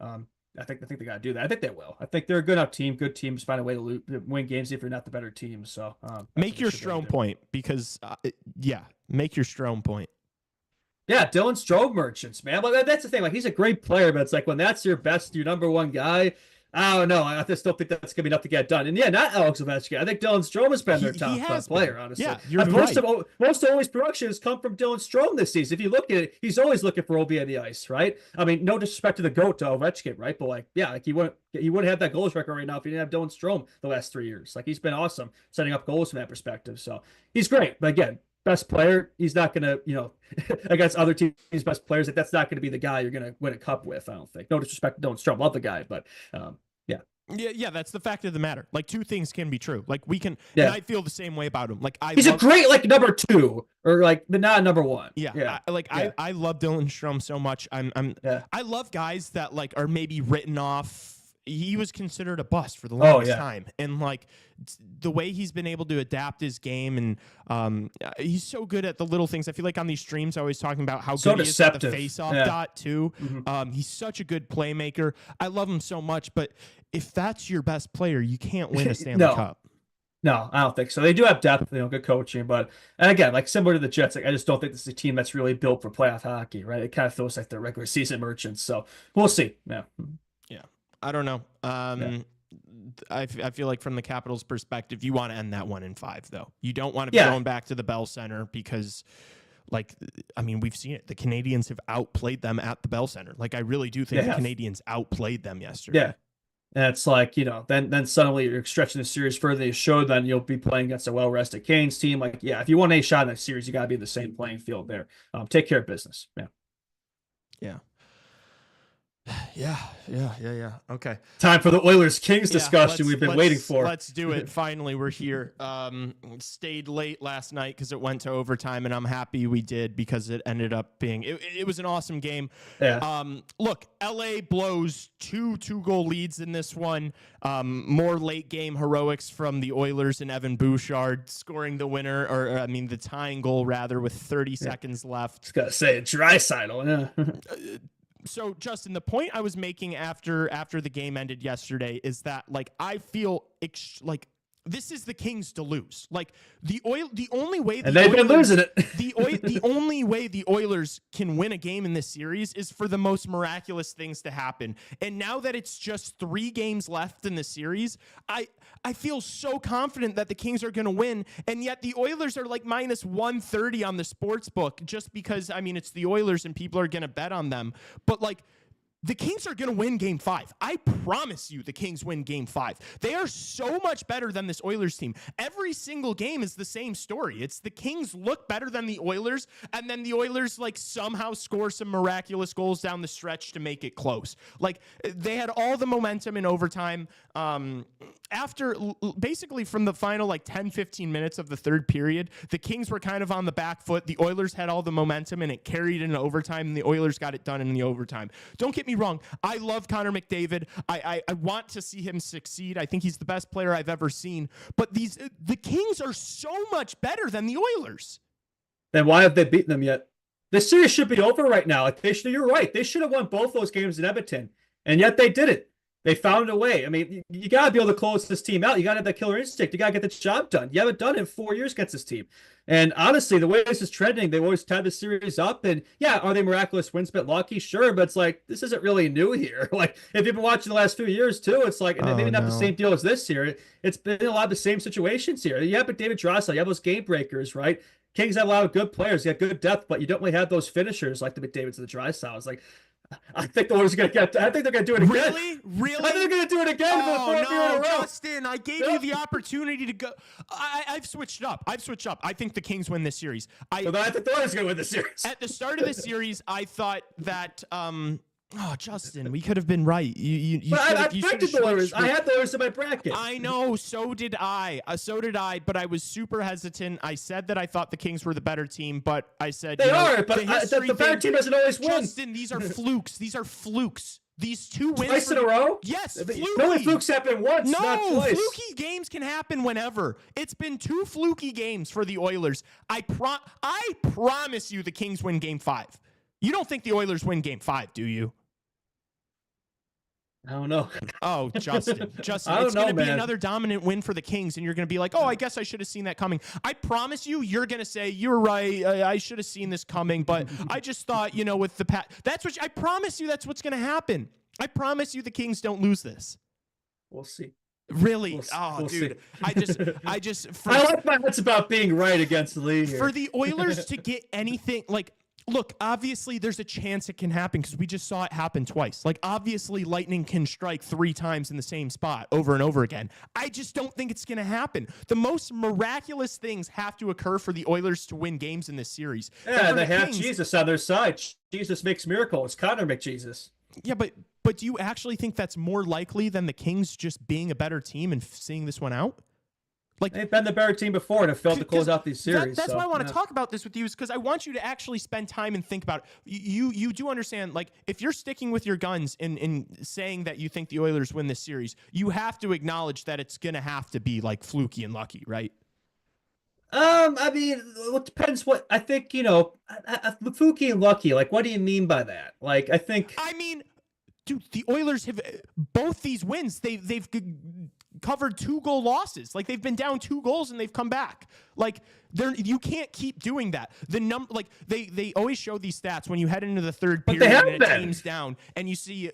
I think they got to do that. I think they will. I think they're a good enough team. Good teams find a way to win games if you're not the better team. So make your Strome point because make your Strome point. Yeah, Dylan Strome merchants, man. But that's the thing. Like, he's a great player, but it's like when that's your number one guy. I don't know. I just don't think that's going to be enough to get done. And yeah, not Alex Ovechkin. I think Dylan Strome has been their top player, honestly. Yeah, you're right. Most of his production has come from Dylan Strome this season. If you look at it, he's always looking for Obi on the ice, right? I mean, no disrespect to the GOAT, to Ovechkin, right? But he wouldn't have that goals record right now if he didn't have Dylan Strome the last 3 years. Like, he's been awesome setting up goals from that perspective. So he's great. But again, best player, he's not going to, against other teams' best players, that's not going to be the guy you're going to win a cup with, I don't think. No disrespect to Dylan Strome. Love the guy, but Yeah, that's the fact of the matter. Like, two things can be true. Like, we can, and I feel the same way about him. Like, he's a great, like, number 2, or like, but not number 1. Yeah. I love Dylan Strome so much. I love guys that, like, are maybe written off. He was considered a bust for the longest time. And, like, the way he's been able to adapt his game, and he's so good at the little things. I feel like on these streams, I always talking about how good he is at the face-off dot, too. Mm-hmm. He's such a good playmaker. I love him so much, but if that's your best player, you can't win a Stanley Cup. No, I don't think so. They do have depth, good coaching, but and again, like similar to the Jets, like, I just don't think this is a team that's really built for playoff hockey, right? It kind of feels like they're regular season merchants. So we'll see. Yeah. I don't know. I feel like from the Capitals' perspective, you want to end that 1 in 5, though. You don't want to be going back to the Bell Center because, like, I mean, we've seen it. The Canadiens have outplayed them at the Bell Center. Like, I really do think the Canadiens outplayed them yesterday. And it's like, then suddenly you're stretching the series further than you should. Then you'll be playing against a well-rested Canes team. Like, yeah, if you want a shot in that series, you got to be in the same playing field there. Take care of business. Yeah. Yeah. Yeah. Okay. Time for the Oilers-Kings discussion we've been waiting for. Let's do it. Finally, we're here. Stayed late last night because it went to overtime, and I'm happy we did because it ended up being it was an awesome game. Yeah. Look, LA blows two-goal leads in this one. More late game heroics from the Oilers and Evan Bouchard scoring the winner, the tying goal rather, with 30 seconds left. Just gotta say, Draisaitl. Yeah. So, Justin, the point I was making after the game ended yesterday is that, like, I feel like this is the Kings to lose. Like, the only way they've been losing it. the only way the Oilers can win a game in this series is for the most miraculous things to happen. And now that it's just 3 games left in the series, I feel so confident that the Kings are going to win, and yet the Oilers are like minus 130 on the sports book just because, it's the Oilers and people are going to bet on them. But, like, the Kings are going to win Game 5. I promise you the Kings win Game 5. They are so much better than this Oilers team. Every single game is the same story. It's the Kings look better than the Oilers, and then the Oilers, like, somehow score some miraculous goals down the stretch to make it close. Like, they had all the momentum in overtime. After basically from the final, like, 10, 15 minutes of the third period, the Kings were kind of on the back foot. The Oilers had all the momentum, and it carried into overtime, and the Oilers got it done in the overtime. Don't get me wrong. I love Connor McDavid. I want to see him succeed. I think he's the best player I've ever seen. But the Kings are so much better than the Oilers. Then why have they beaten them yet? This series should be over right now. You're right. They should have won both those games in Edmonton, and yet they didn't. They found a way. You got to be able to close this team out. You got to have that killer instinct. You got to get the job done. You haven't done it in 4 years against this team. And honestly, the way this is trending, they always tied the series up. And yeah, are they miraculous wins bit lucky? Sure, but it's like, this isn't really new here. Like, if you've been watching the last few years too, it's like, and maybe not the same deal as this year. It's been a lot of the same situations here. You have David Draisaitl, you have those game breakers, right? Kings have a lot of good players. You have good depth, but you don't really have those finishers like the McDavids and the Draisaitl. It's like, I think the Oilers are going to get. I think they're going to do it again. Really? I think they're going to do it again for the fourth year in a row. Justin, I gave you the opportunity to go. I've switched up. I think the Kings win this series. I think the Oilers are going to win the series. At the start of the series, I thought that. Justin, we could have been right. I predicted the Oilers. I had the Oilers in my bracket. I know, so did I. But I was super hesitant. I said that I thought the Kings were the better team, but I said they are. But the better team doesn't always win. Justin, these are flukes. These 2 wins twice in a row. Yes, no flukes happen once. No, not twice. Fluky games can happen whenever. It's been 2 fluky games for the Oilers. I promise you, the Kings win Game 5. You don't think the Oilers win Game 5, do you? I don't know. Oh, Justin, it's going to be another dominant win for the Kings, and you're going to be like, I guess I should have seen that coming. I promise you're going to say, you're right, I should have seen this coming, but I just thought, with the I promise you that's what's going to happen. I promise you the Kings don't lose this. We'll see. Really? We'll dude. See. I just. I like my thoughts about being right against the league here. For the Oilers to get anything, like, look, obviously there's a chance it can happen because we just saw it happen twice. Like, obviously lightning can strike 3 times in the same spot over and over again. I just don't think it's going to happen. The most miraculous things have to occur for the Oilers to win games in this series. Yeah, they have Jesus on their side. Jesus makes miracles. Connor McJesus. Yeah, but do you actually think that's more likely than the Kings just being a better team and seeing this one out? Like, they've been the better team before and have failed to close out these series. That's why I want to talk about this with you, is because I want you to actually spend time and think about it. You do understand, like, if you're sticking with your guns in saying that you think the Oilers win this series, you have to acknowledge that it's going to have to be, like, fluky and lucky, right? It depends what I think, fluky and lucky. Like, what do you mean by that? Like, I think. Dude, the Oilers have both these wins. They've covered 2-goal losses. Like, they've been down 2 goals and they've come back. Like, you can't keep doing that. They always show these stats when you head into the third period and a team's down, and you see,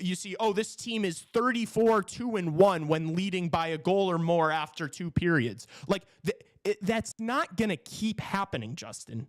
this team is 34-2-1 when leading by a goal or more after 2 periods. Like, that's not gonna keep happening, Justin.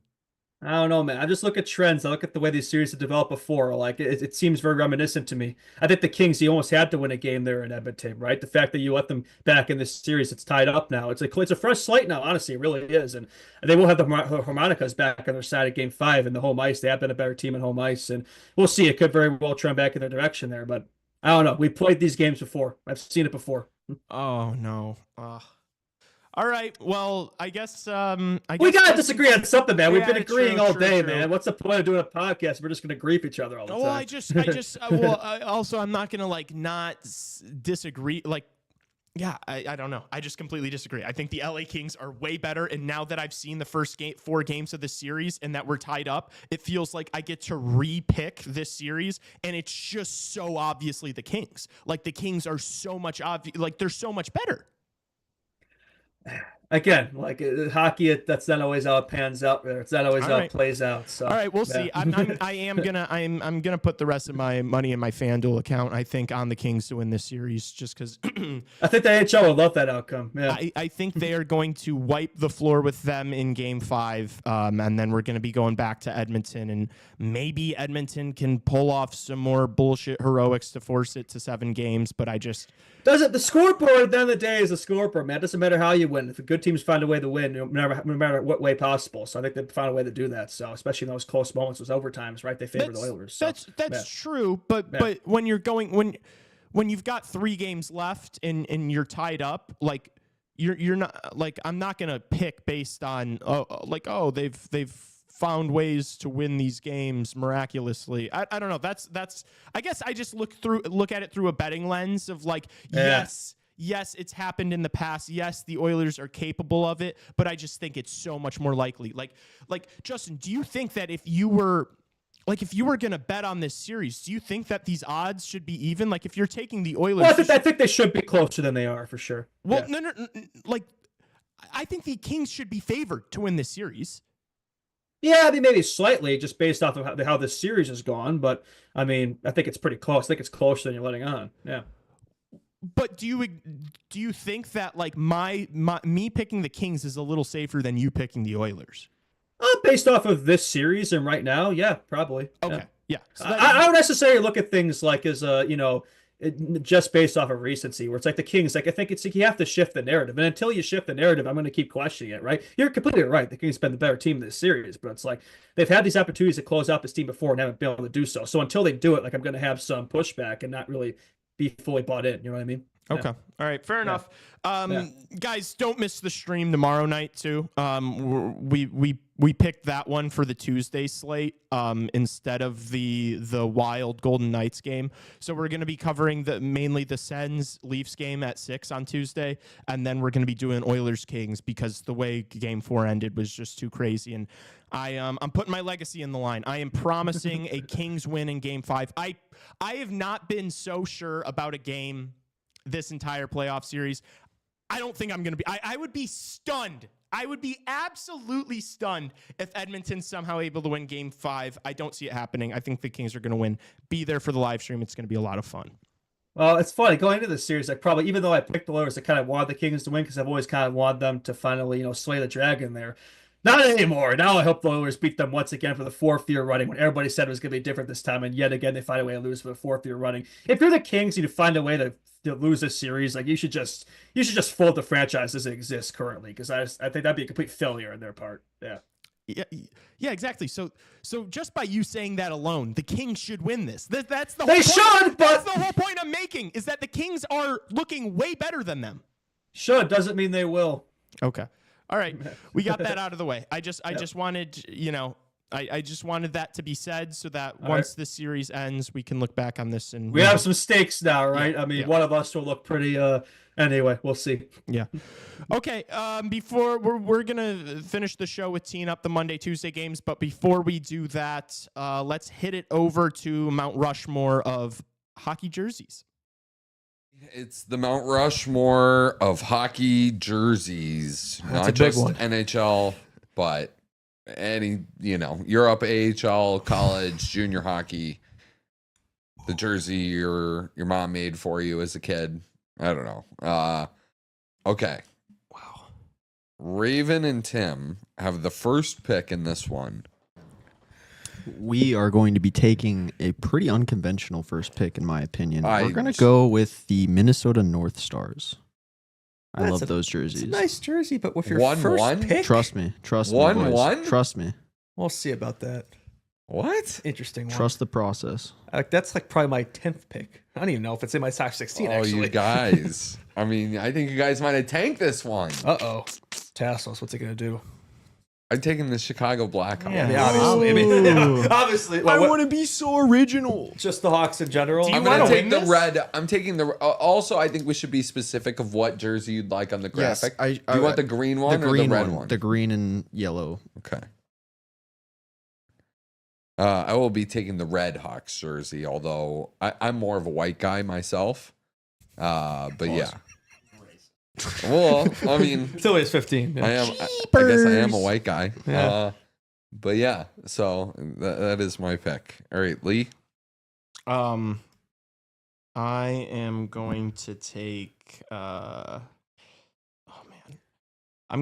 I don't know, man. I just look at trends. I look at the way these series have developed before. Like it seems very reminiscent to me. I think the Kings, you almost had to win a game there in Edmonton, right? The fact that you let them back in this series, it's tied up now. It's a fresh slate now. Honestly, it really is. And they will have the harmonicas back on their side at Game 5 in the home ice. They have been a better team in home ice, and we'll see. It could very well trend back in their direction there, but I don't know. We played these games before. I've seen it before. Oh no. All right. Well, I guess we gotta disagree on something, man. We've been Yeah, agreeing true, all true, day, true. man. What's the point of doing a podcast? We're just gonna grief each other all the time. Well, I just well, also I'm not gonna like not disagree. Like, yeah, I don't know. I just completely disagree. I think the LA Kings are way better, and now that I've seen the first 4 games of the series and that we're tied up, it feels like I get to re-pick this series, and it's just so obviously the Kings. Like the Kings are so much like they're so much better. Again, like hockey, that's not always how it pans out. It's not always All how right. it plays out. So, all right, we'll yeah. see. I'm gonna put the rest of my money in my FanDuel account. I think on the Kings to win this series, just because I think the NHL would love that outcome. Yeah, I think they are going to wipe the floor with them in Game 5, and then we're going to be going back to Edmonton, and maybe Edmonton can pull off some more bullshit heroics to force it to 7 games. But I just the scoreboard at the end of the day is a scoreboard, man. It doesn't matter how you win. If the good teams find a way to win, no matter what way possible. So I think they found a way to do that. So especially in those close moments, those overtimes, right? They favor the Oilers. So, that's true. But when you're going when you've got 3 games left and you're tied up, like you're not like I'm not gonna pick based on they've found ways to win these games miraculously. I don't know. That's I guess I just look at it through a betting lens of like, yes, it's happened in the past. Yes, the Oilers are capable of it, but I just think it's so much more likely. Like Justin, do you think that if you were going to bet on this series, do you think that these odds should be even? Like if you're taking the Oilers, I think they should be closer than they are for sure. Well, no, like I think the Kings should be favored to win this series. Yeah, I mean, maybe slightly just based off of how this series has gone, but I mean, I think it's pretty close. I think it's closer than you're letting on. Yeah. But do you think that like me picking the Kings is a little safer than you picking the Oilers? Based off of this series and right now, yeah, probably. Okay, yeah. So I don't necessarily look at things like as just based off of recency, where it's like the Kings. Like I think it's like you have to shift the narrative, and until you shift the narrative, I'm going to keep questioning it. Right? You're completely right. The Kings have been the better team in this series, but it's like they've had these opportunities to close out this team before and haven't been able to do so. So until they do it, like I'm going to have some pushback and not really be fully bought in. You know what I mean? Okay. Yeah. All right. Fair enough. Guys, don't miss the stream tomorrow night too. We picked that one for the Tuesday slate instead of the Wild Golden Knights game. So we're going to be covering mainly the Sens Leafs game at 6 on Tuesday, and then we're going to be doing Oilers Kings because the way Game 4 ended was just too crazy. And I'm putting my legacy in the line. I am promising a Kings win in Game 5. I have not been so sure about a game this entire playoff series. I don't think I'm going to be. I would be stunned. I would be absolutely stunned if Edmonton's somehow able to win Game 5. I don't see it happening. I think the Kings are going to win. Be there for the live stream. It's going to be a lot of fun. Well, it's funny going into this series. Like probably even though I picked the Oilers, I kind of wanted the Kings to win because I've always kind of wanted them to finally slay the dragon there. Not anymore. Now I hope the Oilers beat them once again for the 4th year running when everybody said it was going to be different this time. And yet again, they find a way to lose for the 4th year running. If you're the Kings and you find a way to lose this series, like you should just fold the franchise as it exists currently. Because I think that'd be a complete failure on their part. Yeah. Yeah, exactly. So just by you saying that alone, the Kings should win this. That's the whole They point. should, but that's the whole point I'm making is that the Kings are looking way better than them. Should doesn't mean they will. Okay. All right, we got that out of the way. I just wanted, I just wanted that to be said so that once the series ends, we can look back on this and we have some stakes now, right? Yeah, I mean, one of us will look pretty. Anyway, we'll see. Yeah. Okay. Before we're gonna finish the show with teeing up the Monday, Tuesday games, but before we do that, let's hit it over to Mount Rushmore of hockey jerseys. It's the Mount Rushmore of hockey jerseys. That's not a big just one. NHL, but any, Europe, AHL, college, junior hockey. The jersey your mom made for you as a kid. I don't know. Okay. Wow. Raven and Tim have the first pick in this one. We are going to be taking a pretty unconventional first pick, in my opinion. I- We're going to go with the Minnesota North Stars. I That's love a- those It's jerseys. a nice jersey, but with your 1-1? first pick, Trust me. Trust me, 1-1? boys. Trust me. we'll see about that. What? Interesting one. Trust the process. That's like probably my 10th pick. I don't even know if it's in my top 16. Oh, actually, you guys. I mean, I think you guys might have tanked this one. Tassos, what's it gonna do? I'm taking the Chicago Blackhawks. Yeah, obviously. I mean, Ooh. obviously. I want to be so original. just the Hawks in general. Do you I'm wanna going to take win the this? red. I'm taking the. Also, I think we should be specific of what jersey you'd like on the graphic. I Do you want the green one or the red one? The green and yellow. Okay. I will be taking the Red Hawks jersey, although I'm more of a white guy myself. But yeah. Well, I mean, Until he's 15. Yeah. I guess I am a white guy. Yeah. But yeah, so that is my pick. All right, Lee. I am going to take. I'm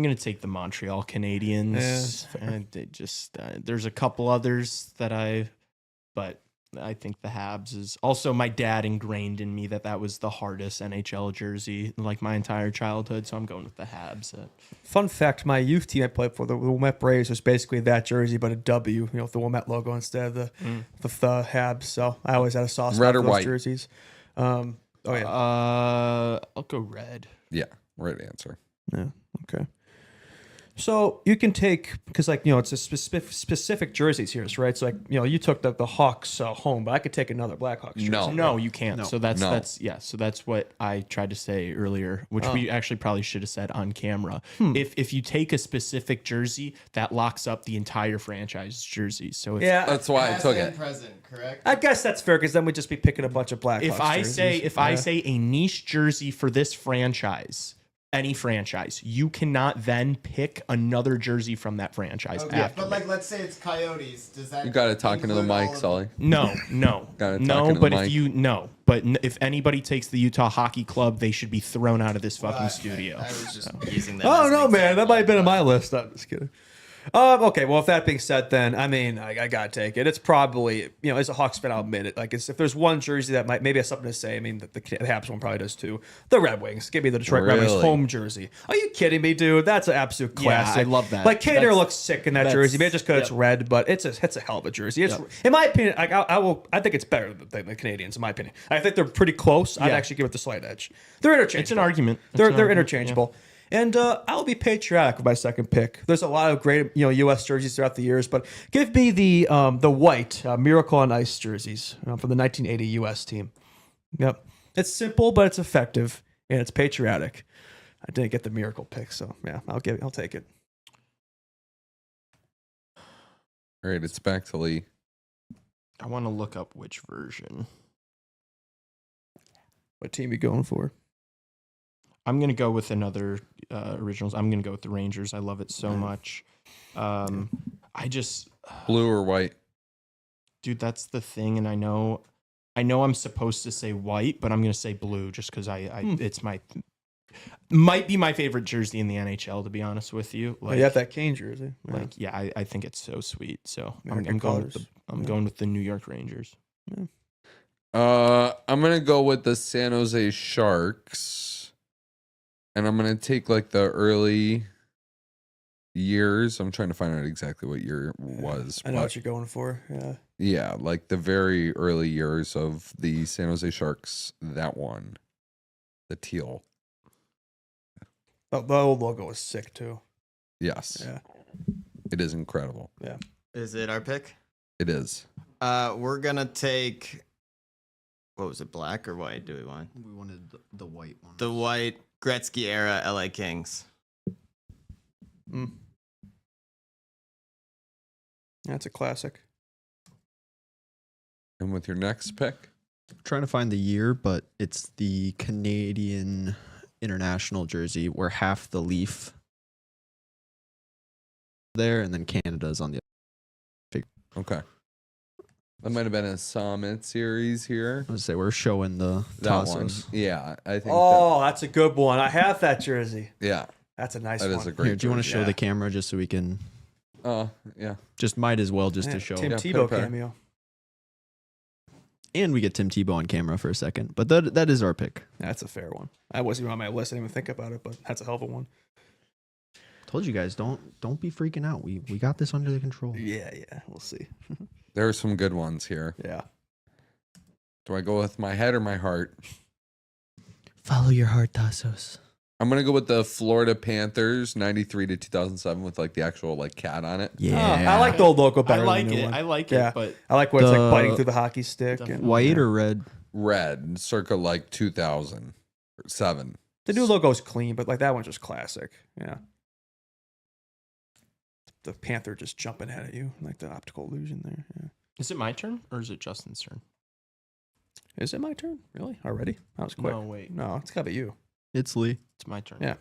going to take the Montreal Canadiens. Yeah, And they just there's a couple others but I think the Habs is also. My dad ingrained in me that was the hardest NHL jersey like my entire childhood, so I'm going with the Habs. Fun fact: my youth team I played for, the Wilmette Braves, was basically that jersey, but a W, with the Wilmette logo instead of the Habs. So I always had a soft spot Red or for those white? jerseys. Oh yeah, I'll go red. Yeah, right answer. yeah, okay. So you can take, because it's a specific jerseys here, right? So you took the Hawks home, but I could take another Blackhawks jersey. No, you can't. No. So so that's what I tried to say earlier, which we actually probably should have said on camera. If you take a specific jersey, that locks up the entire franchise jersey. So if, Yeah, That's why I took it. Present, correct? I guess that's fair, because then we'd just be picking a bunch of Blackhawks if I jerseys. say I say a niche jersey for this franchise, any franchise, you cannot then pick another jersey from that franchise Okay, after. but let's say it's Coyotes. Does that? You got to talk into the include all mic, of Sully. No, Gotta talk no. into the But mic. if anybody takes the Utah Hockey Club, they should be thrown out of this fucking Okay, studio. I was just using that. Oh as an no, man, that example. might have been on my list. I'm just kidding. Okay, well, if that being said, then I gotta take it. It's probably, as a Hawks fan, I'll admit it. Like, if there's one jersey that maybe has something to say. I mean, the Habs one probably does too. The Red Wings, give me the Detroit Red Wings Really? home jersey. Are you kidding me, dude? That's an absolute classic. I love that. Like, Kader That's- looks sick in that that's- jersey. Maybe just because it's yep. red, but it's a hell of a jersey. It's in my opinion. I think it's better than the Canadians. In my opinion, I think they're pretty close. I'd Yeah. actually give it the slight edge. They're interchangeable. It's an argument. It's They're an argument, interchangeable. And I'll be patriotic with my second pick. There's a lot of great, U.S. jerseys throughout the years, but give me the white Miracle on Ice jerseys from the 1980 U.S. team. Yep, it's simple, but it's effective, and it's patriotic. I didn't get the Miracle pick, so yeah, I'll take it. All right, it's back to Lee. I want to look up which version. What team you going for? I'm going to go with another originals. I'm going to go with the Rangers. I love it so much. I just, Blue or white? dude, that's the thing. And I know I'm supposed to say white, but I'm going to say blue just because it's might be my favorite jersey in the NHL, to be honest with you. Like, you have that Kane jersey. Yeah. I think it's so sweet. So American I'm going colors. going with the New York Rangers. I'm gonna go with the San Jose Sharks, and I'm gonna take like the early years. I'm trying to find out exactly what year it was. I know but what you're going for. Yeah. yeah, like the very early years of the San Jose Sharks. That one, the teal. The old logo was sick too. Yes, Yeah. it is incredible. Is it our pick? It is. We're gonna take. What was it? Black or white? Do we want We wanted the white one. the white Gretzky era LA Kings? That's a classic. And with your next pick, I'm trying to find the year, but it's the Canadian international jersey where half the leaf there, and then Canada's on the other. okay. That might have been a Summit series here. I was say we're showing the That one, Tassos. yeah, I think. Oh, that's a good one. I have that jersey. That, yeah, That's a nice that one. is a great. Here, do you want to jersey. show the camera just so we can? Oh, yeah. Just might as well just to show. Tim Yeah, Tebow pitter-patter. cameo. And we get Tim Tebow on camera for a second. But that is our pick. That's a fair one. I wasn't even on my list. I didn't even think about it, but that's a hell of a one. Told you guys, don't be freaking out. We got this under the control. Yeah, we'll see. There are some good ones here. Yeah. Do I go with my head or my heart? Follow your heart, Tassos. I'm gonna go with the Florida Panthers, 93 to 2007, with like the actual like cat on it. Yeah. I like the old logo I better. like than the new it. one. I like Yeah. it, but I like when it's like The- biting through the hockey stick. And, White or red? Red, circa like 2007. the new logo's clean, but like that one's just classic. Yeah. The panther just jumping ahead at you, like the optical illusion there. Yeah. is it my turn or is it Justin's turn? Is it my turn? Really? Already? That was quick. No, wait. No, it's gotta be you. It's Lee. It's my turn. Yeah.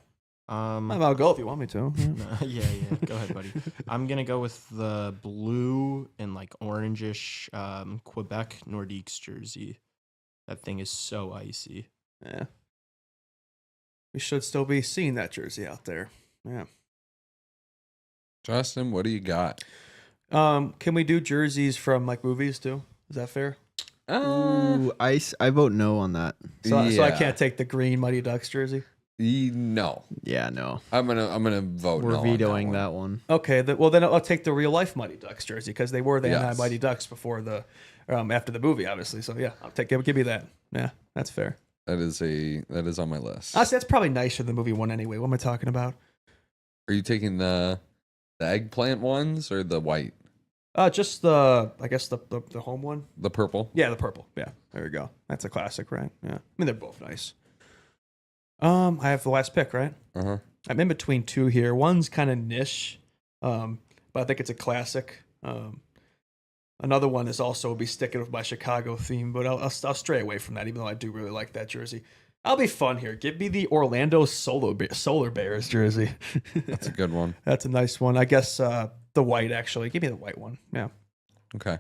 I'll I'll go if you want me to. Yeah. yeah. Go ahead, buddy. I'm gonna go with the blue and like orangish Quebec Nordiques jersey. That thing is so icy. Yeah. We should still be seeing that jersey out there. Yeah. Justin, what do you got? Can we do jerseys from like movies too? Is that fair? Ooh, I vote no on that. So I yeah. can't take the green Mighty Ducks jersey. No, Yeah, no. I'm gonna vote. We're no on vetoing that that one. Okay, well then I'll take the real life Mighty Ducks jersey because they were the Yes. Mighty Ducks before the after the movie, obviously. So yeah, I'll give me that. Yeah, that's fair. That is on my list. Honestly, that's probably nicer than the movie one anyway. What am I talking about? Are you taking the eggplant ones or the white, Just the home one. the purple? Yeah, the purple. Yeah, there we go. That's a classic, right? Yeah, I mean they're both nice. I have the last pick, right? Uh-huh. I'm in between two here. One's kind of niche, but I think it's a classic. Another one is also be sticking with my Chicago theme, but I'll stray away from that, even though I do really like that jersey. I'll be fun here. Give me the Orlando Solar Bears jersey. That's a good one. That's a nice one. I guess the white, actually. Give me the white one. Yeah. Okay.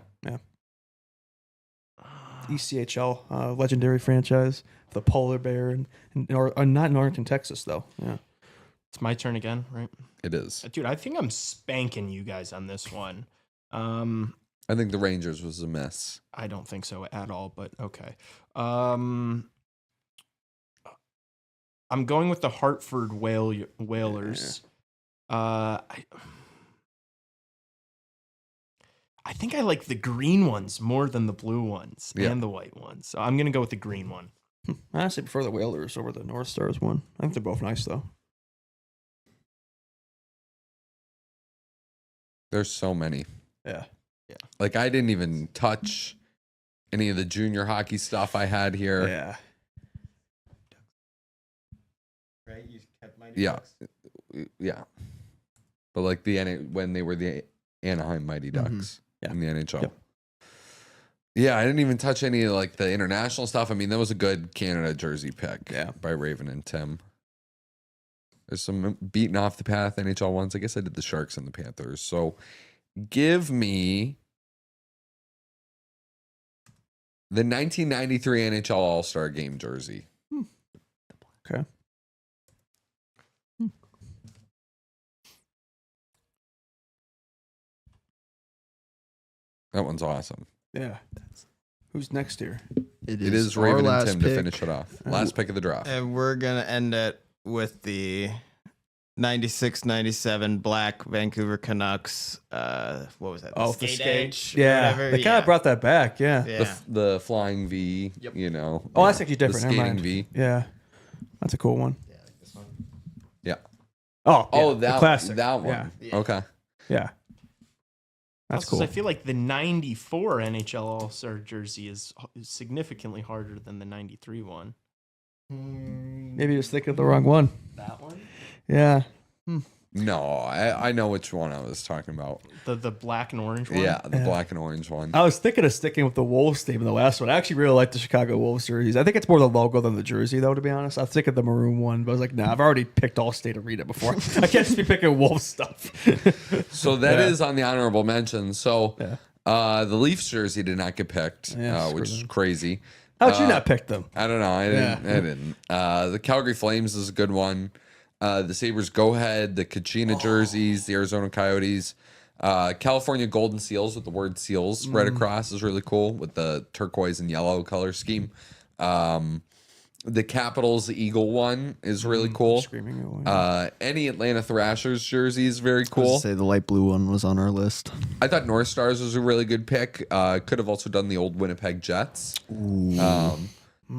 ECHL, legendary franchise. The polar bear, and not in Arlington, Texas, though. Yeah. It's my turn again, right? It is. Dude, I think I'm spanking you guys on this one. I think the Rangers was a mess. I don't think so at all, but okay. I'm going with the Hartford Whalers. I think I like the green ones more than the blue ones and the white ones. So I'm going to go with the green one. I honestly prefer the Whalers over the North Stars one. I think they're both nice, though. There's so many. Yeah. Like I didn't even touch any of the junior hockey stuff I had here. Yeah. Right? You kept Mighty Yeah. Ducks? Yeah. But like when they were the Anaheim Mighty Ducks Yeah. in the NHL. Yep. Yeah, I didn't even touch any of like the international stuff. I mean, that was a good Canada jersey pick by Raven and Tim. There's some beaten off the path NHL ones. I guess I did the Sharks and the Panthers. So give me the 1993 NHL All-Star Game jersey. Okay. That one's awesome. Yeah. Who's next here? It is our Raven and last Tim pick. to finish it off. Last pick of the draft. And we're going to end it with the 96-97 black Vancouver Canucks. What was that? Oh, skate the skate. edge or Yeah. whatever? They kind of brought that back. Yeah. Yeah. The flying V, you know. Oh, that's actually different. The Never skating mind. V. Yeah. That's a cool one. Yeah, like this one. Yeah. Oh, Oh, the that classic. that one. Yeah. Okay. Yeah. That's Also, cool. I feel like the 94 NHL All-Star jersey is significantly harder than the 93 one. Maybe you're thinking of the wrong one. That one? Yeah. No, I know which one I was talking about. The black and orange one? Yeah, the black and orange one. I was thinking of sticking with the Wolves theme in the last one. I actually really like the Chicago Wolves jerseys. I think it's more the logo than the jersey, though, to be honest. I was thinking the maroon one, but I was like, nah, I've already picked Allstate Arena before. I can't just be picking Wolves stuff. So that is Yeah. on the honorable mention. So Yeah. the Leafs jersey did not get picked, Yeah, which screw is them. crazy. How'd you not pick them? I don't know. I didn't. The Calgary Flames is a good one. The Sabres Go Ahead, the Kachina jerseys, the Arizona Coyotes, California Golden Seals with the word seals spread across is really cool with the turquoise and yellow color scheme. The Capitals Eagle one is really cool. Any Atlanta Thrashers jersey is very cool. Say the light blue one was on our list. I thought North Stars was a really good pick. Could have also done the old Winnipeg Jets.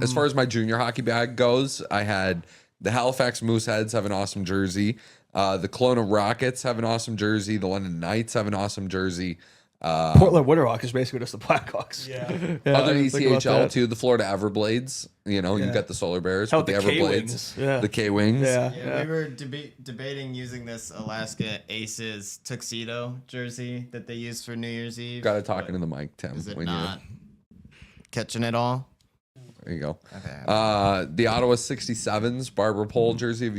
As far as my junior hockey bag goes, I had the Halifax Mooseheads have an awesome jersey. The Kelowna Rockets have an awesome jersey. The London Knights have an awesome jersey. Portland Winterhawks is basically just the Blackhawks. Other ECHL too. The Florida Everblades. You got the Solar Bears, but the Everblades, the K-Wings. We were debating using this Alaska Aces tuxedo jersey that they used for New Year's Eve. Got to talk into the mic, Tim. Is it not catching it all? There you go. Okay. The Ottawa 67s Barbara Pole jersey. Have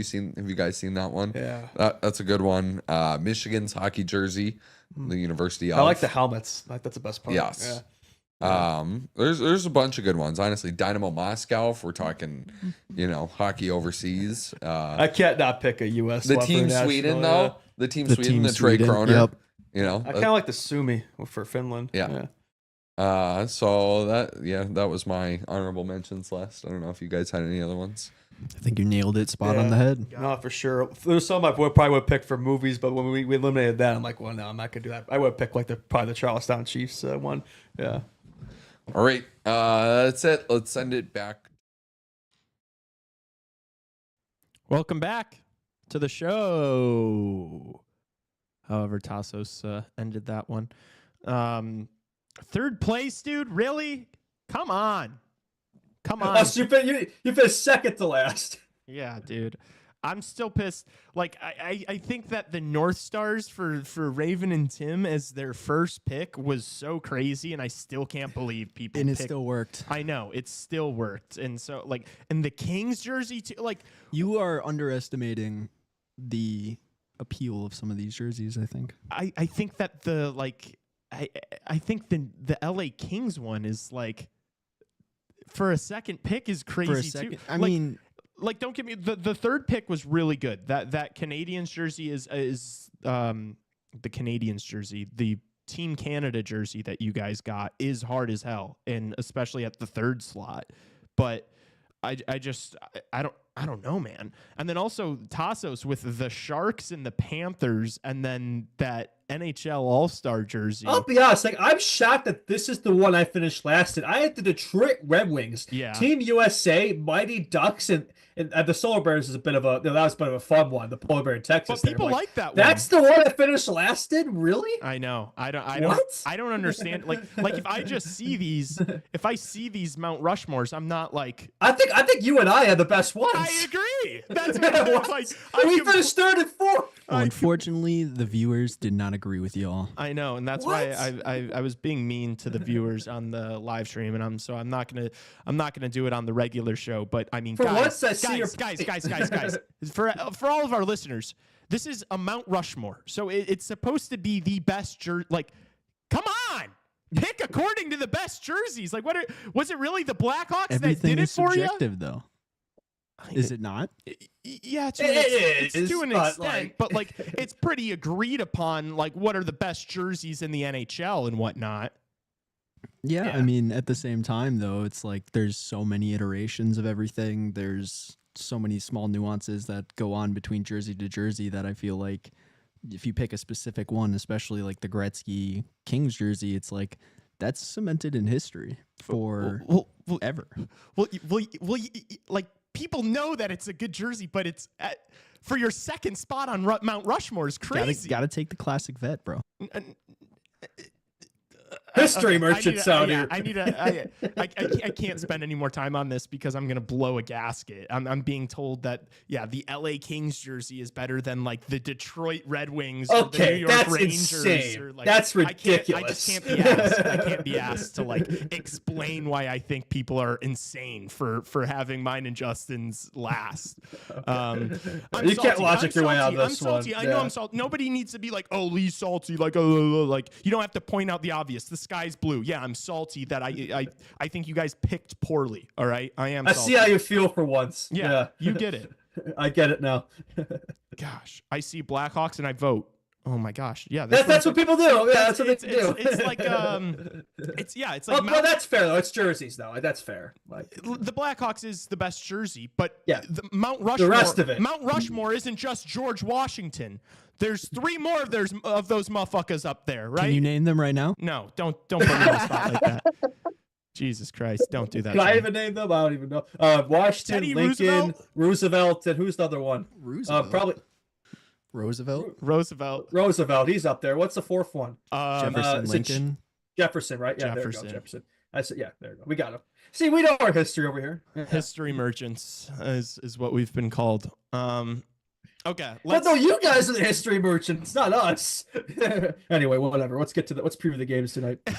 you guys seen that one? Yeah. That's a good one. Michigan's hockey jersey. The University of. I like the helmets. That's the best part. Yes. There's a bunch of good ones. Honestly, Dynamo Moscow. If we're talking, hockey overseas. I can't not pick a U.S. The team Sweden though. The team Sweden. The Trey Kroner. Yep. I kind of like the Sumi for Finland. Yeah. So that was my honorable mentions list. I don't know if you guys had any other ones. I think you nailed it spot on the head. No, for sure. There's some I probably would pick for movies, but when we eliminated that, I'm like, well, no, I'm not gonna do that. I would pick probably the Charlestown Chiefs one. Yeah. All right, that's it. Let's send it back. Welcome back to the show. However, Tassos ended that one. Third place, dude. Really? Come on. Oh, so you finished second to last. Yeah, dude. I'm still pissed. Like, I think that the North Stars for Raven and Tim as their first pick was so crazy, and I still can't believe people And it still worked. I know. It still worked. And so, like, and the Kings jersey, too. Like, you are underestimating the appeal of some of these jerseys, I think. I think that I think the LA Kings one is, like, for a second pick is crazy too. I mean, don't get me the third pick was really good. That Canadiens jersey is the Canadiens jersey. The Team Canada jersey that you guys got is hard as hell, and especially at the third slot. But I don't know, man. And then also Tassos with the Sharks and the Panthers, and then that NHL All-Star jersey. I'll be honest, I'm shocked that this is the one I finished last in. I had the Detroit Red Wings, Team USA, Mighty Ducks, and the Solar Bears is a bit of a that was a bit of a fun one. The Polar Bear in Texas. But people like that one. That's the one I finished last in. Really? I know. I don't understand. Like if I just see these, if I see these Mount Rushmores, I'm not like. I think you and I are the best ones. I agree. That's we finished third and fourth. Well, unfortunately, the viewers did not agree with y'all. I know, and that's why I was being mean to the viewers on the live stream, and I'm not gonna do it on the regular show. But I mean, guys, for all of our listeners, this is a Mount Rushmore, so it's supposed to be the best jersey. Like, come on. Pick according to the best jerseys. Like, was it really the Blackhawks that did it for you? Everything is subjective, though. Is it not? Yeah, it's to an extent, but like it's pretty agreed upon. Like, what are the best jerseys in the NHL and whatnot? Yeah, I mean, at the same time, though, it's like there's so many iterations of everything. There's so many small nuances that go on between jersey to jersey that I feel like if you pick a specific one, especially like the Gretzky Kings jersey, it's like that's cemented in history for ever. Well, like. People know that it's a good jersey, but it's for your second spot on Mount Rushmore is crazy. Gotta take the classic vet, bro. History merchants out here. I can't spend any more time on this because I'm gonna blow a gasket. I'm being told that the LA Kings jersey is better than like the Detroit Red Wings or the New York Rangers. Insane. Or, like, that's ridiculous. I just can't be asked. I can't be asked to like explain why I think people are insane for having mine and Justin's last. You can't logic your way out of this one. I know I'm salty. Nobody needs to be like, oh, Lee's salty. Like you don't have to point out the obvious. The sky's blue. Yeah, I'm salty that I think you guys picked poorly. All right, I am. I see how you feel for once. Yeah. You get it. I get it now. Gosh, I see Blackhawks and I vote. Oh my gosh! Yeah, That's what people do. Yeah, that's what they do. It's like it's like well, that's fair though. It's jerseys though. That's fair. Like the Blackhawks is the best jersey, but yeah, the Mount Rushmore. The rest of it. Mount Rushmore isn't just George Washington. There's 3 more of those motherfuckers up there, right? Can you name them right now? No, don't put me on the spot like that. Jesus Christ, don't do that. Can I even name them? I don't even know. Washington, Teddy Lincoln, Roosevelt, and who's the other one? Roosevelt. Probably Roosevelt. He's up there. What's the 4th one? Jefferson, Lincoln. Jefferson, right? Yeah, Jefferson. there you go. Jefferson. I said, yeah, there you go. We got him. See, we know our history over here. Yeah. History merchants is what we've been called. Okay, but no, you guys are the history merchants, not us. Anyway, whatever. Let's preview the games tonight. I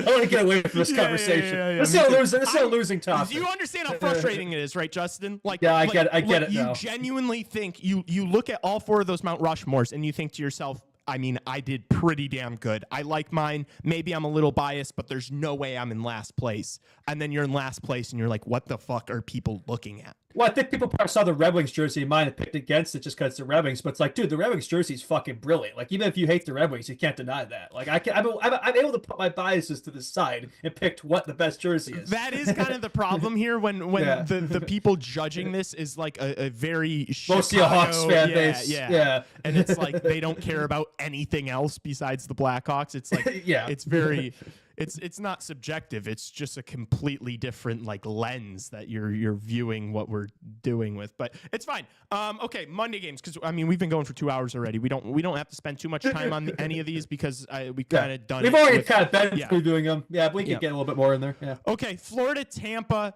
want to get away from this conversation. Yeah, Let's see a losing topic. You understand how frustrating it is, right, Justin? Like, yeah, I get it you now. Genuinely think you look at all 4 of those Mount Rushmores and you think to yourself, I mean, I did pretty damn good. I like mine. Maybe I'm a little biased, but there's no way I'm in last place. And then you're in last place and you're like, what the fuck are people looking at? Well, I think people probably saw the Red Wings jersey in mine and picked against it just because it's the Red Wings. But it's like, dude, the Red Wings jersey is fucking brilliant. Like, even if you hate the Red Wings, you can't deny that. Like, I'm able to put my biases to the side and picked what the best jersey is. That is kind of the problem here when the people judging this is like a very mostly a Hawks fan base. Yeah. And it's like they don't care about anything else besides the Blackhawks. It's like it's very it's not subjective. It's just a completely different like lens that you're viewing what we're doing with. But it's fine. Okay, Monday games, because I mean we've been going for 2 hours already. We don't have to spend too much time on any of these because we kind of done. We've already kind of been doing them. Yeah, we can get a little bit more in there. Yeah. Okay, Florida Tampa,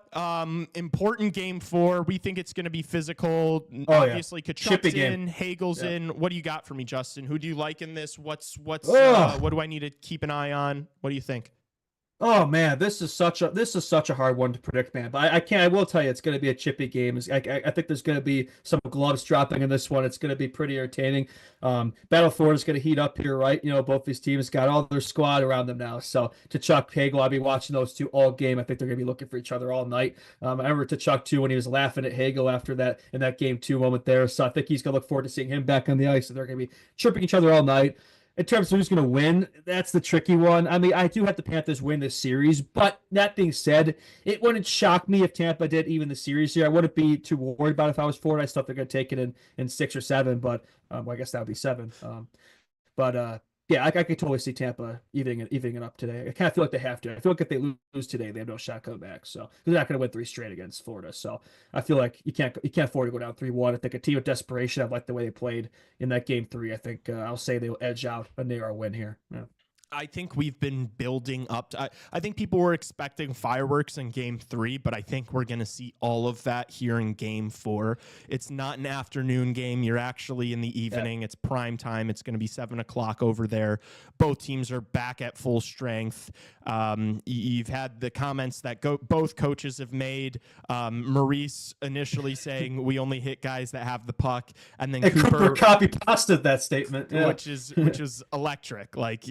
important game 4. We think it's going to be physical. Obviously, Kachuk's in, Hagel's in. What do you got for me, Justin? Who do you like in this? What do I need to keep an eye on? What do you think? Oh man, this is such a hard one to predict, man. But I will tell you, it's going to be a chippy game. I think there's going to be some gloves dropping in this one. It's going to be pretty entertaining. Battle Florida is going to heat up here, right? You know, both these teams got all their squad around them now. So Kachchuck, Hagel, I'll be watching those 2 all game. I think they're going to be looking for each other all night. I remember Kachchuck too when he was laughing at Hagel after that in that game 2 moment there. So I think he's going to look forward to seeing him back on the ice. So they're going to be chirping each other all night. In terms of who's going to win, that's the tricky one. I mean, I do have the Panthers win this series, but that being said, it wouldn't shock me if Tampa did even the series here. I wouldn't be too worried about it if I was Florida. I still think they're going to take it in 6 or 7, but I guess that would be 7. Yeah, I could totally see Tampa evening it up today. I kind of feel like they have to. I feel like if they lose today, they have no shot coming back. So they're not going to win 3 straight against Florida. So I feel like you can't afford to go down 3-1. I think a team of desperation. I like the way they played in that game 3. I think I'll say they'll edge out a narrow win here. Yeah. I think we've been building up. I think people were expecting fireworks in game 3, but I think we're going to see all of that here in game 4. It's not an afternoon game. You're actually in the evening. It's prime time. It's going to be 7:00 over there. Both teams are back at full strength. You've had the comments that both coaches have made. Maurice initially saying we only hit guys that have the puck, and then Cooper copy pasted that statement, which is electric. Like,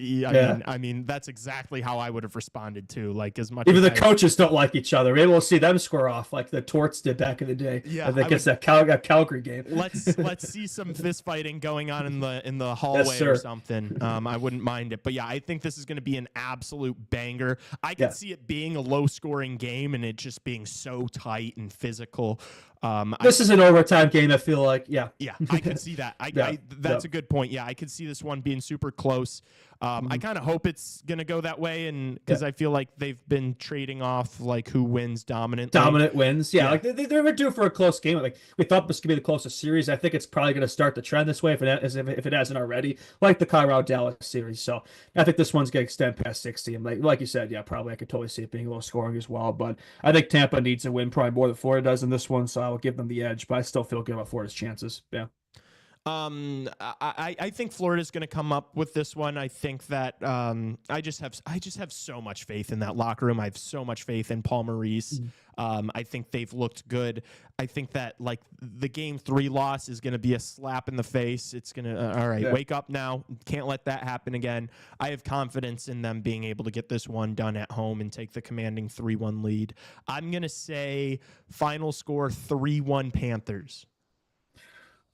I mean, that's exactly how I would have responded to. Like, as much even as the coaches don't like each other. Maybe we'll see them square off like the Torts did back in the day. Yeah, I think it's that Calgary game. Let's see some fist fighting going on in the hallway or something. I wouldn't mind it, but yeah, I think this is going to be an absolute banger. I could see it being a low scoring game and it just being so tight and physical. This is an overtime game. I feel like, yeah, I can see that. That's a good point. Yeah, I could see this one being super close. I kind of hope it's gonna go that way, and because I feel like they've been trading off like who wins dominantly. Dominant wins, like they were due for a close game. Like we thought this could be the closest series. I think it's probably gonna start the trend this way if it hasn't already, like the Colorado Dallas series. So I think this one's gonna extend past 60. And like you said, probably I could totally see it being low scoring as well. But I think Tampa needs a win probably more than Florida does in this one, so I'll give them the edge. But I still feel good about Florida's chances. Yeah. I think Florida's going to come up with this one. I think that I just have so much faith in that locker room. I have so much faith in Paul Maurice. I think they've looked good. I think that like the game 3 loss is going to be a slap in the face. It's going to all right, wake up now. Can't let that happen again. I have confidence in them being able to get this one done at home and take the commanding 3-1 lead. I'm going to say final score 3-1 Panthers.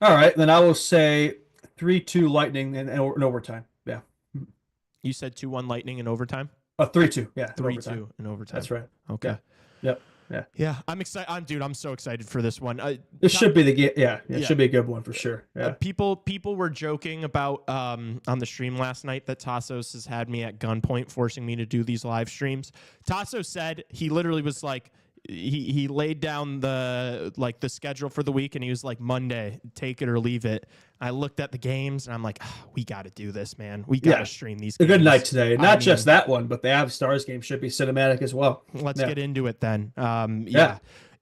All right, then I will say 3-2 Lightning in overtime. Yeah. You said 2-1 Lightning in overtime? 3-2. Yeah. 3-2 in overtime. That's right. Okay. Yeah. Yep. Yeah, I'm excited. I'm so excited for this one. It should be the game. Yeah, it should be a good one for sure. Yeah. People were joking about on the stream last night that Tassos has had me at gunpoint, forcing me to do these live streams. Tassos said he literally was like, he laid down the schedule for the week, and he was like, Monday, take it or leave it. I looked at the games, and I'm like, we got to do this, man. We got to stream these games. A good night today. Not just that one, but the Avs Stars game should be cinematic as well. Let's get into it then.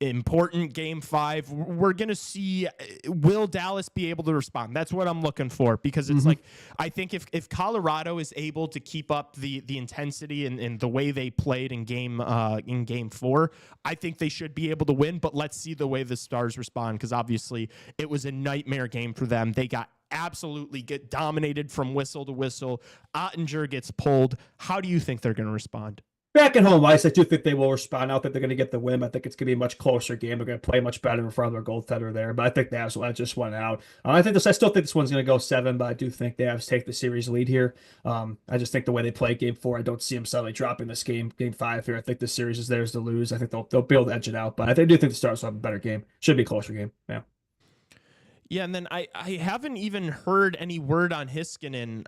Important game 5. We're going to see, will Dallas be able to respond? That's what I'm looking for, because it's like, I think if Colorado is able to keep up the intensity and the way they played in game 4, I think they should be able to win. But let's see the way the Stars respond, because obviously it was a nightmare game for them. They got absolutely get dominated from whistle to whistle. Ottinger gets pulled. How do you think they're going to respond? Back at home ice, I do think they will respond. I don't think they're going to get the win. I think it's going to be a much closer game. They're going to play much better in front of their goaltender there. But I think the Avs will just went out. I still think this one's going to go 7, but I do think the Avs take the series lead here. I just think the way they play game 4, I don't see them suddenly dropping this game 5 here. I think the series is theirs to lose. I think they'll be able to edge it out. But I do think the Stars will have a better game. Should be a closer game. Yeah. Yeah, and then I haven't even heard any word on Heiskanen.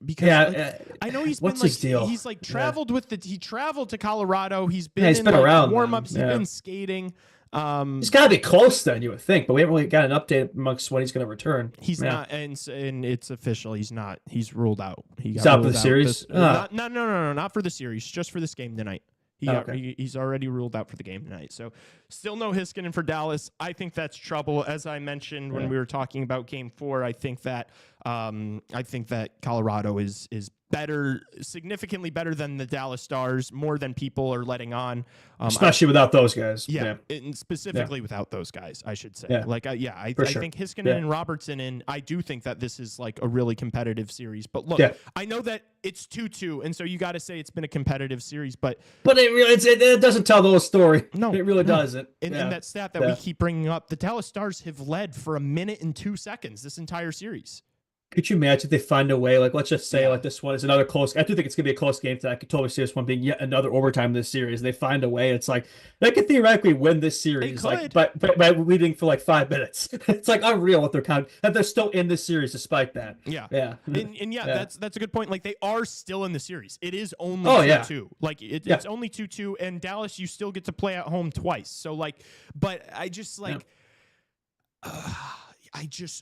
Because I know he's what's been his deal? He's traveled he traveled to Colorado. He's been he's in been around warm-ups. then. He's been skating. He's got to be close then, you would think, but we haven't really got an update amongst when he's going to return. He's not, and it's official. He's not. He's ruled out. He's out for the series? No, not for the series. Just for this game tonight. He's already ruled out for the game tonight. So still no Heiskanen for Dallas. I think that's trouble. As I mentioned when we were talking about game 4, I think that Colorado is better, significantly better than the Dallas Stars, more than people are letting on. Especially without those guys. And specifically without those guys, I should say. Yeah. I think Heiskanen and Robertson, and I do think that this is like a really competitive series. But look, I know that it's 2-2, and so you got to say it's been a competitive series, but it doesn't tell the whole story. No, it really doesn't. And that stat that we keep bringing up, the Dallas Stars have led for 1 minute and 2 seconds this entire series. Could you imagine if they find a way, let's just say this one is another close. I do think it's going to be a close game. I could totally see this one being yet another overtime in this series. They find a way. It's like they could theoretically win this series, by leading for 5 minutes. It's unreal what they're counting. That they're still in this series despite that. That's a good point. Like, they are still in the series. It is only 2-2. It's only 2-2, and Dallas, you still get to play at home twice. So but I just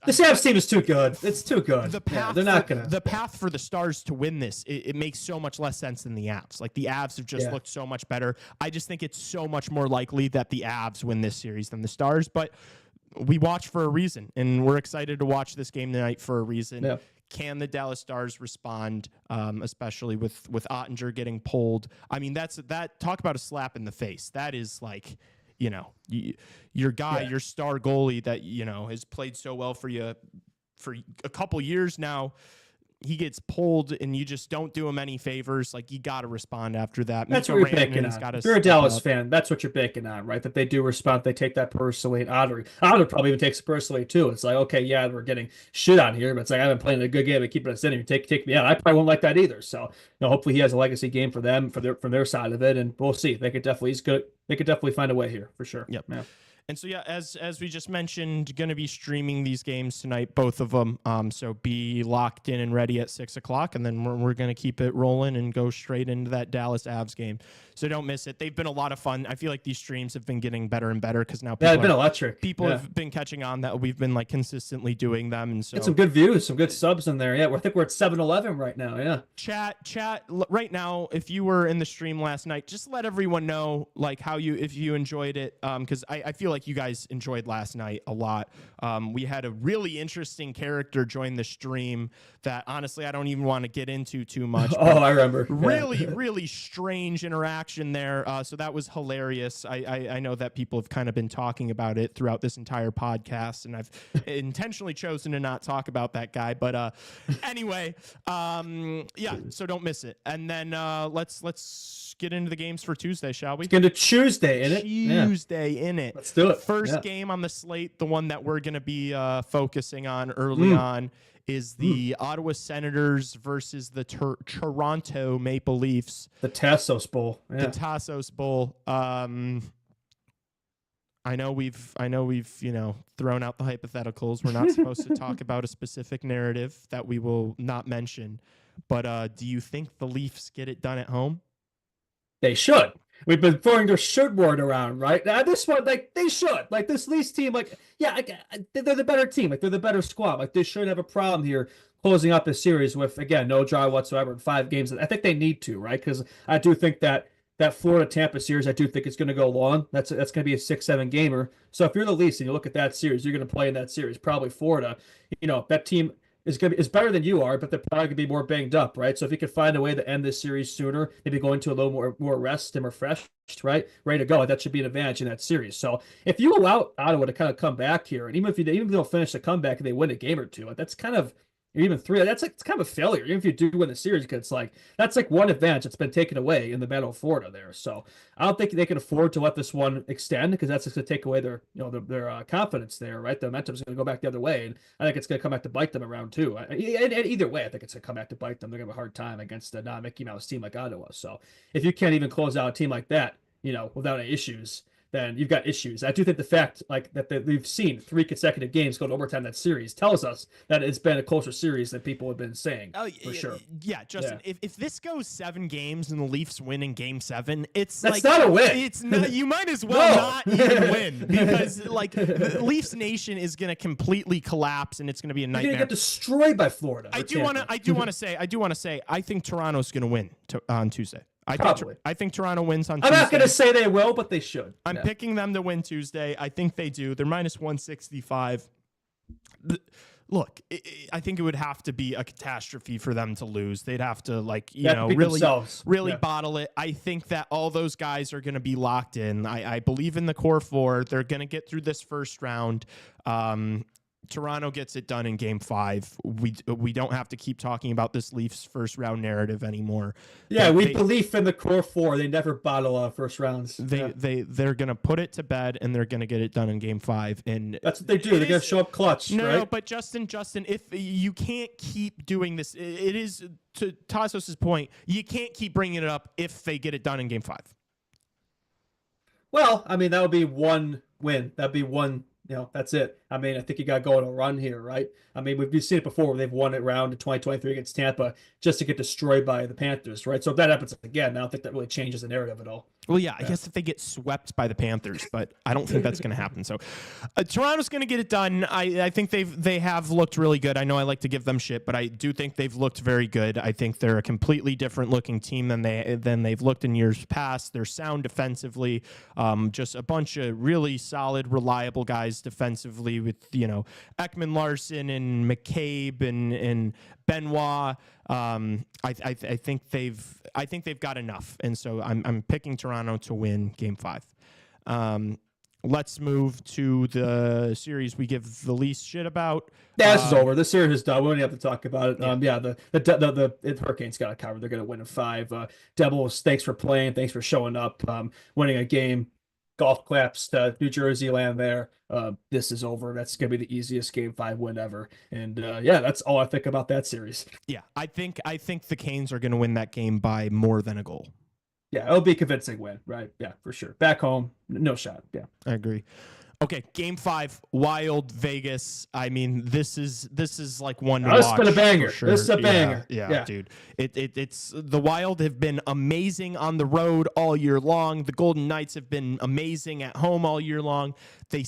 this Avs team is too good. It's too good. The path for the Stars to win this, it makes so much less sense than the Avs. The Avs have just looked so much better. I just think it's so much more likely that the Avs win this series than the Stars. But we watch for a reason, and we're excited to watch this game tonight for a reason. Yeah. Can the Dallas Stars respond, especially with Ottinger getting pulled? I mean, talk about a slap in the face. That is your guy, your star goalie that, has played so well for you for a couple years now. He gets pulled and you just don't do him any favors. You got to respond after that. That's what you're banking on. If you're a Dallas fan, that's what you're banking on, right? That they do respond. They take that personally. And Otter probably even takes it personally too. It's okay, we're getting shit on here, but it's I've been playing a good game and keeping us in here. Take me out. I probably won't like that either. So, hopefully he has a legacy game for them, from their side of it, and we'll see. They could definitely find a way here for sure. Yep. Yeah. And so, as we just mentioned, going to be streaming these games tonight, both of them. So be locked in and ready at 6 o'clock, and then we're going to keep it rolling and go straight into that Dallas Avs game. So don't miss it. They've been a lot of fun. I feel like these streams have been getting better and better because now it's been electric. People have been catching on that we've been consistently doing them, and so some good views, some good subs in there. Yeah, I think we're at 7-11 right now. Yeah. Chat right now. If you were in the stream last night, just let everyone know if you enjoyed it, because I feel like you guys enjoyed last night a lot. We had a really interesting character join the stream that honestly I don't even want to get into too much. I remember. Really strange interaction there. So that was hilarious. I know that people have kind of been talking about it throughout this entire podcast, and I've intentionally chosen to not talk about that guy. But anyway, so don't miss it. And then let's get into the games for Tuesday, shall we? Let's get into Tuesday in it. Tuesday in it. Let's do should. First game on the slate, the one that we're going to be focusing on early on, is the Ottawa Senators versus the Toronto Maple Leafs. The Tassos Bowl. Yeah. The Tassos Bowl. I know we've thrown out the hypotheticals. We're not supposed to talk about a specific narrative that we will not mention. But do you think the Leafs get it done at home? They should. We've been throwing their should word around, right? Now this one, like, they should. Like, this Leafs team, like, yeah, they're the better team. Like, they're the better squad. Like, they shouldn't have a problem here closing out the series with, again, no draw whatsoever in 5 games. I think they need to, right? Because I do think that Florida-Tampa series, I do think it's going to go long. That's going to be a 6-7 gamer. So if you're the Leafs and you look at that series, you're going to play in that series. Probably Florida. That team is better than you are, but they're probably going to be more banged up, right? So if you could find a way to end this series sooner, maybe go into a little more rest and refreshed, right, ready to go, that should be an advantage in that series. So if you allow Ottawa to kind of come back here, and even if they don't finish the comeback and they win a game or two, that's kind of, or even 3, that's like, it's kind of a failure. Even if you do win the series, because that's like one advantage that's been taken away in the Battle of Florida there. So I don't think they can afford to let this one extend, because that's just going to take away their confidence there, right? The momentum is going to go back the other way, and I think it's going to come back to bite them around 2. And either way, I think it's going to come back to bite them. They're going to have a hard time against a non-Mickey Mouse team like Ottawa. So if you can't even close out a team like that, without any issues, then you've got issues. I do think the fact that we've seen 3 consecutive games go to overtime that series tells us that it's been a closer series than people have been saying. Oh, for sure. Yeah, Justin. Yeah. If this goes 7 games and the Leafs win in Game 7, that's not a win. It's not. You might as well not even win, because the Leafs Nation is going to completely collapse and it's going to be a nightmare. You're going to get destroyed by Florida. I do want to say I think Toronto's going to win on Tuesday. I think Toronto wins on Tuesday. I'm not going to say they will, but they should. I'm picking them to win Tuesday. I think they do. They're minus 165. Look, I think it would have to be a catastrophe for them to lose. They'd have to, really bottle it. I think that all those guys are going to be locked in. I believe in the core 4. They're going to get through this first round. Toronto gets it done in Game 5. We don't have to keep talking about this Leafs first round narrative anymore. Yeah, we believe in the core 4. They never bottle first rounds. They're gonna put it to bed, and they're gonna get it done in Game 5. And that's what they do. They're gonna show up clutch. No, right? But Justin, if you can't keep doing this, it is, to Tassos' point, you can't keep bringing it up if they get it done in Game 5. Well, I mean, that would be one win. That'd be one. That's it. I mean, I think you got to go on a run here, right? I mean, we've seen it before where they've won a round in 2023 against Tampa just to get destroyed by the Panthers, right? So if that happens again, I don't think that really changes the narrative at all. Well, yeah, I guess if they get swept by the Panthers, but I don't think that's going to happen. So Toronto's going to get it done. I think they have looked really good. I know I like to give them shit, but I do think they've looked very good. I think they're a completely different looking team than they've looked in years past. They're sound defensively, just a bunch of really solid, reliable guys defensively with Ekman Larson and McCabe and Benoit. I think they've got enough, and so I'm picking Toronto to win Game 5. Let's move to the series we give the least shit about. Yeah, this is over. The series is done. We don't have to talk about it. The Hurricanes got it covered. They're going to win in 5. Devils, thanks for playing. Thanks for showing up. Winning a game. Golf claps to New Jersey land there. This is over. That's going to be the easiest Game 5 win ever. And that's all I think about that series. Yeah, I think the Canes are going to win that game by more than a goal. Yeah, it'll be a convincing win, right? Yeah, for sure. Back home, no shot. Yeah, I agree. Okay, Game 5, Wild Vegas. I mean, this is like one to watch. This has been a banger. Sure. This is a banger. Yeah, dude. It's the Wild have been amazing on the road all year long. The Golden Knights have been amazing at home all year long. They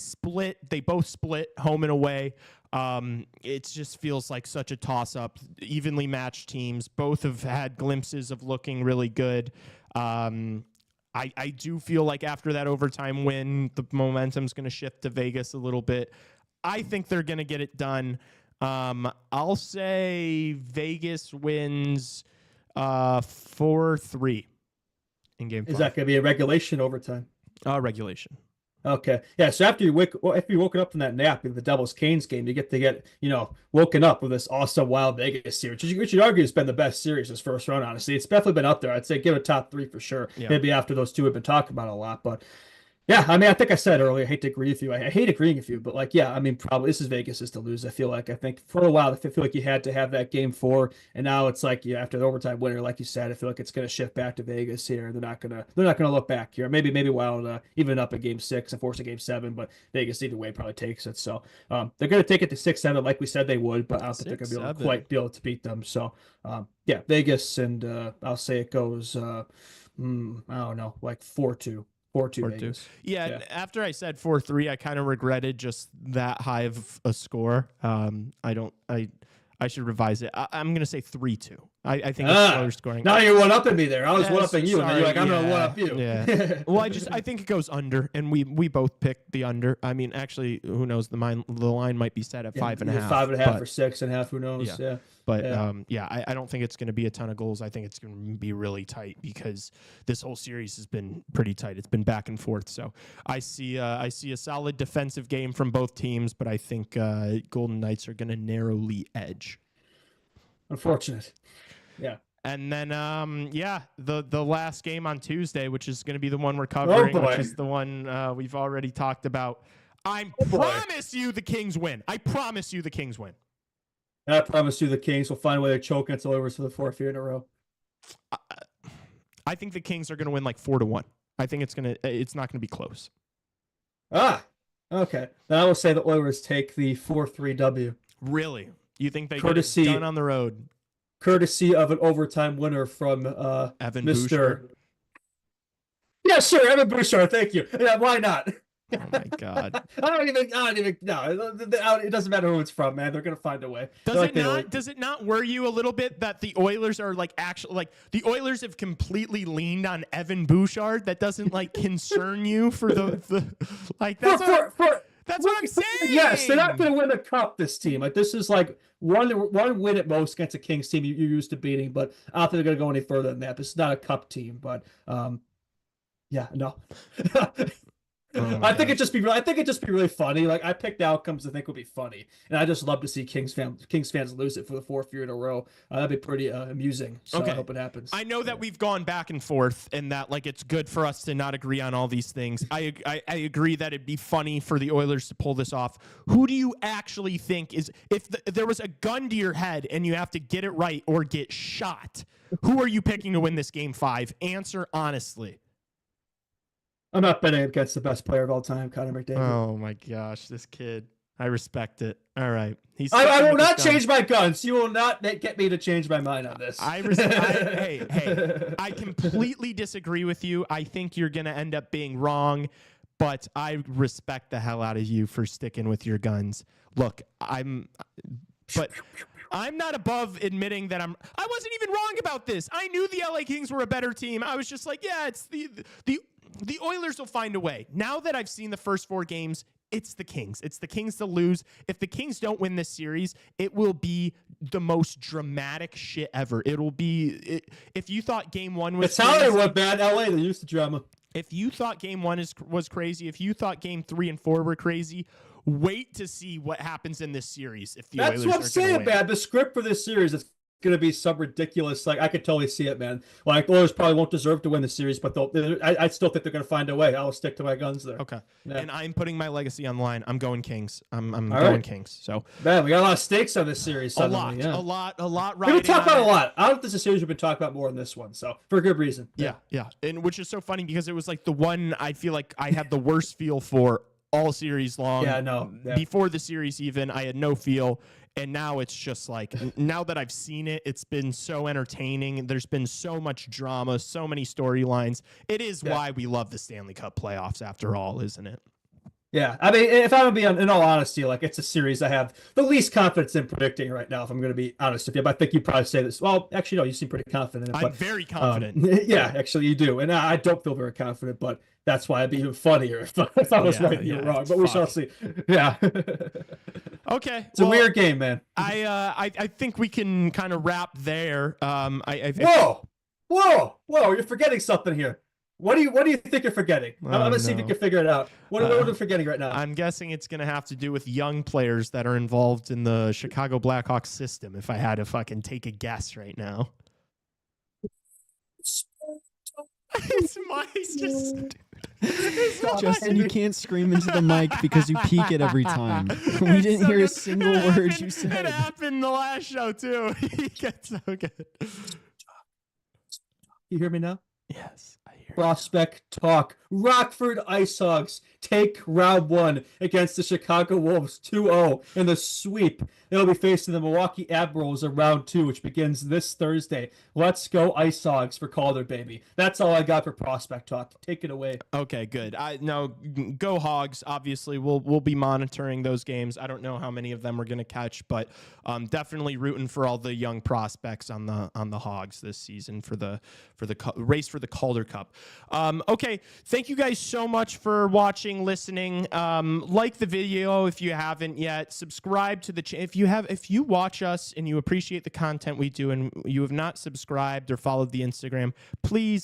both split home and away. It just feels like such a toss-up. Evenly matched teams. Both have had glimpses of looking really good. I do feel like after that overtime win, the momentum's going to shift to Vegas a little bit. I think they're going to get it done. I'll say Vegas wins 4-3 in Game 5. Is that going to be a regulation overtime? Regulation. Okay. Yeah. So after you woken up from that nap in the Devils Canes game, you get woken up with this awesome Wild Vegas series, which you'd argue has been the best series this first round. Honestly, it's definitely been up there. I'd say give it top 3 for sure. Yeah. Maybe after those two have been talking about a lot, but Yeah, I mean, I think I said earlier, I hate to agree with you. I hate agreeing with you, but like, yeah, I mean, probably this is Vegas' to lose. I feel like, I think for a while, I feel like you had to have that game 4, and now it's like, yeah, after the overtime winner, like you said, I feel like it's going to shift back to Vegas here. They're not gonna look back here. Maybe Wild even up at game 6 and force a game 7, but Vegas either way probably takes it. So they're going to take it to 6-7, like we said they would, but I don't think they're going to be able to beat them. So yeah, Vegas, and I'll say it goes, I don't know, like 4-2. 4-2 Vegas. Yeah, after I said 4-3, I kind of regretted just that high of a score. I should revise it. I'm going to say 3-2. I think it's slower scoring. Now you're one-upping me there. I was one-upping you, and then you're like, I'm going to one-up you. Yeah. Well, I think it goes under, and we both picked the under. I mean, actually, who knows? The line might be set at 5.5. 5.5 or 6.5. Who knows? Yeah. But I don't think it's going to be a ton of goals. I think it's going to be really tight because this whole series has been pretty tight. It's been back and forth. So I see a solid defensive game from both teams, but I think Golden Knights are going to narrowly edge. Unfortunate. Yeah. And then, the last game on Tuesday, which is going to be the one we're covering, which is the one we've already talked about. I promise you the Kings win. I promise you the Kings win. And I promise you the Kings will find a way to choke against the Oilers for the 4th year in a row. I think the Kings are going to win like 4-1. I think it's not going to be close. Okay. Then I will say the Oilers take the 4-3 W. Really? You think they get it done on the road? Courtesy of an overtime winner from Evan Mr. Bouchard. Yeah, sure, Evan Bouchard. Thank you. Yeah, why not? Oh my God! I don't even. No, it doesn't matter who it's from, man. They're gonna find a way. Does it not worry you a little bit that the Oilers are the Oilers have completely leaned on Evan Bouchard? That doesn't concern you for the like that's what I'm saying. Yes, they're not gonna win a cup. This team, this is like one win at most against a Kings team you're used to beating, but I don't think they're gonna go any further than that. This is not a cup team, but yeah, no. I think it'd just be really funny. Like, I picked outcomes I think would be funny, and I just love to see Kings fans lose it for the 4th year in a row. That'd be pretty amusing. So I hope it happens. I know that we've gone back and forth, and that it's good for us to not agree on all these things. I agree that it'd be funny for the Oilers to pull this off. Who do you actually think is if there was a gun to your head and you have to get it right or get shot? Who are you picking to win this game 5? Answer honestly. I'm not betting against the best player of all time, Connor McDavid. Oh my gosh, this kid. I respect it. All right. I will not change my guns. You will not get me to change my mind on this. Hey, I completely disagree with you. I think you're going to end up being wrong, but I respect the hell out of you for sticking with your guns. Look, I'm not above admitting that I wasn't even wrong about this. I knew the LA Kings were a better team. I was just like, yeah, it's the Oilers will find a way. Now that I've seen the first 4 games, it's the Kings. It's the Kings to lose. If the Kings don't win this series, it will be the most dramatic shit ever. It'll be if you thought game 1 was it's Hollywood, man. LA, they're used to drama. If you thought game 1 was crazy, if you thought game 3 and 4 were crazy, wait to see what happens in this series. If the Oilers That's what I'm saying, man. The script for this series is going to be some ridiculous. Like, I could totally see it, man. Like, the Oilers probably won't deserve to win the series, but I still think they're going to find a way. I'll stick to my guns there. Okay. Yeah. And I'm putting my legacy on the line. I'm going Kings. I'm going Kings. So, man, we got a lot of stakes on this series. Suddenly. A lot. We've been talking about a lot. I don't think this is a series we've been talking about more than this one. So, for good reason. Yeah. And which is so funny because it was like the one I feel like I had the worst feel for all series long. Yeah, no. Yeah. Before the series even, I had no feel. And now it's just like, now that I've seen it, it's been so entertaining. There's been so much drama, so many storylines. It is why we love the Stanley Cup playoffs after all, isn't it? Yeah, I mean, if I'm going to be in all honesty, it's a series I have the least confidence in predicting right now, if I'm going to be honest with you. But I think you'd probably say this. Well, actually, no, you seem pretty confident in it. I'm very confident. Yeah, actually, you do. And I don't feel very confident, but that's why it'd be even funnier if I was right and you're wrong. But we shall see. Yeah. Okay. It's a weird game, man. I think we can kind of wrap there. Whoa! You're forgetting something here. What do you think you're forgetting? I'm gonna see if you can figure it out. What are we forgetting right now? I'm guessing it's gonna have to do with young players that are involved in the Chicago Blackhawks system. If I had to fucking take a guess right now, it's just. Justin, you can't scream into the mic because you peek it every time. We didn't hear a single word you said. It happened the last show too. He gets so good. You hear me now? Yes, I hear. Prospect talk. Rockford Ice Hogs take round 1 against the Chicago Wolves 2-0 in the sweep. They'll be facing the Milwaukee Admirals in round 2, which begins this Thursday. Let's go Ice Hogs for Calder, baby. That's all I got for prospect talk. Take it away. Okay, good. Go Hogs. Obviously, we'll be monitoring those games. I don't know how many of them we're gonna catch, but definitely rooting for all the young prospects on the Hogs this season for the race for the Calder Cup. Okay, thank you guys so much for watching, listening. Like the video if you haven't yet. Subscribe to the channel if you watch us and you appreciate the content we do and you have not subscribed or followed the Instagram. Please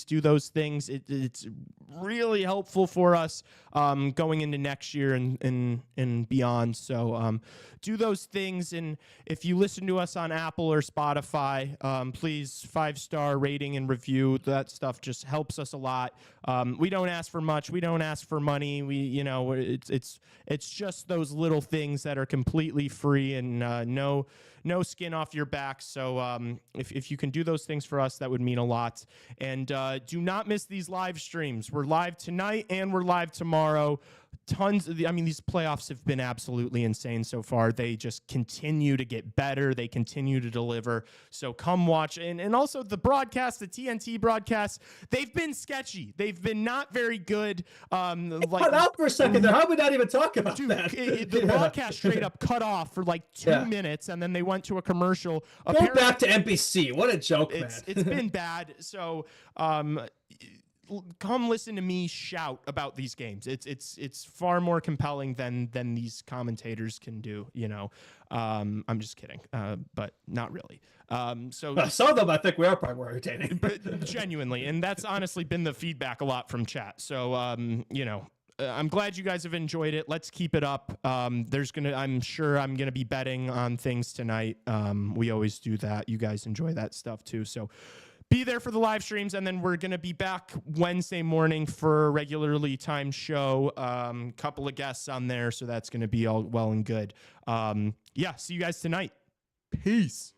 do those things. It's really helpful for us going into next year and beyond. So do those things, and if you listen to us on Apple or Spotify, please 5-star rating and review. That stuff just helps us a lot. We don't ask for much. We don't ask for money. It's just those little things that are completely free and no skin off your back. So if you can do those things for us, that would mean a lot. And do not miss these live streams. We're live tonight and we're live tomorrow. These playoffs have been absolutely insane so far. They just continue to get better. They continue to deliver. So come watch. And also the broadcast, the TNT broadcasts, they've been sketchy. They've been not very good. Cut out for a second there. How would we not even talk about that? The broadcast straight up cut off for like 2 minutes, and then they went to a commercial. Go back to NBC. What a joke, man. It's been bad. So come listen to me shout about these games. It's far more compelling than these commentators can do. I'm just kidding, but not really. So some of them I think we are probably more entertaining, but genuinely, and that's honestly been the feedback a lot from chat. So I'm glad you guys have enjoyed it. Let's keep it up. I'm sure I'm gonna be betting on things tonight. We always do that. You guys enjoy that stuff too. So be there for the live streams, and then we're going to be back Wednesday morning for a regularly timed show. Couple of guests on there, so that's going to be all well and good. See you guys tonight. Peace.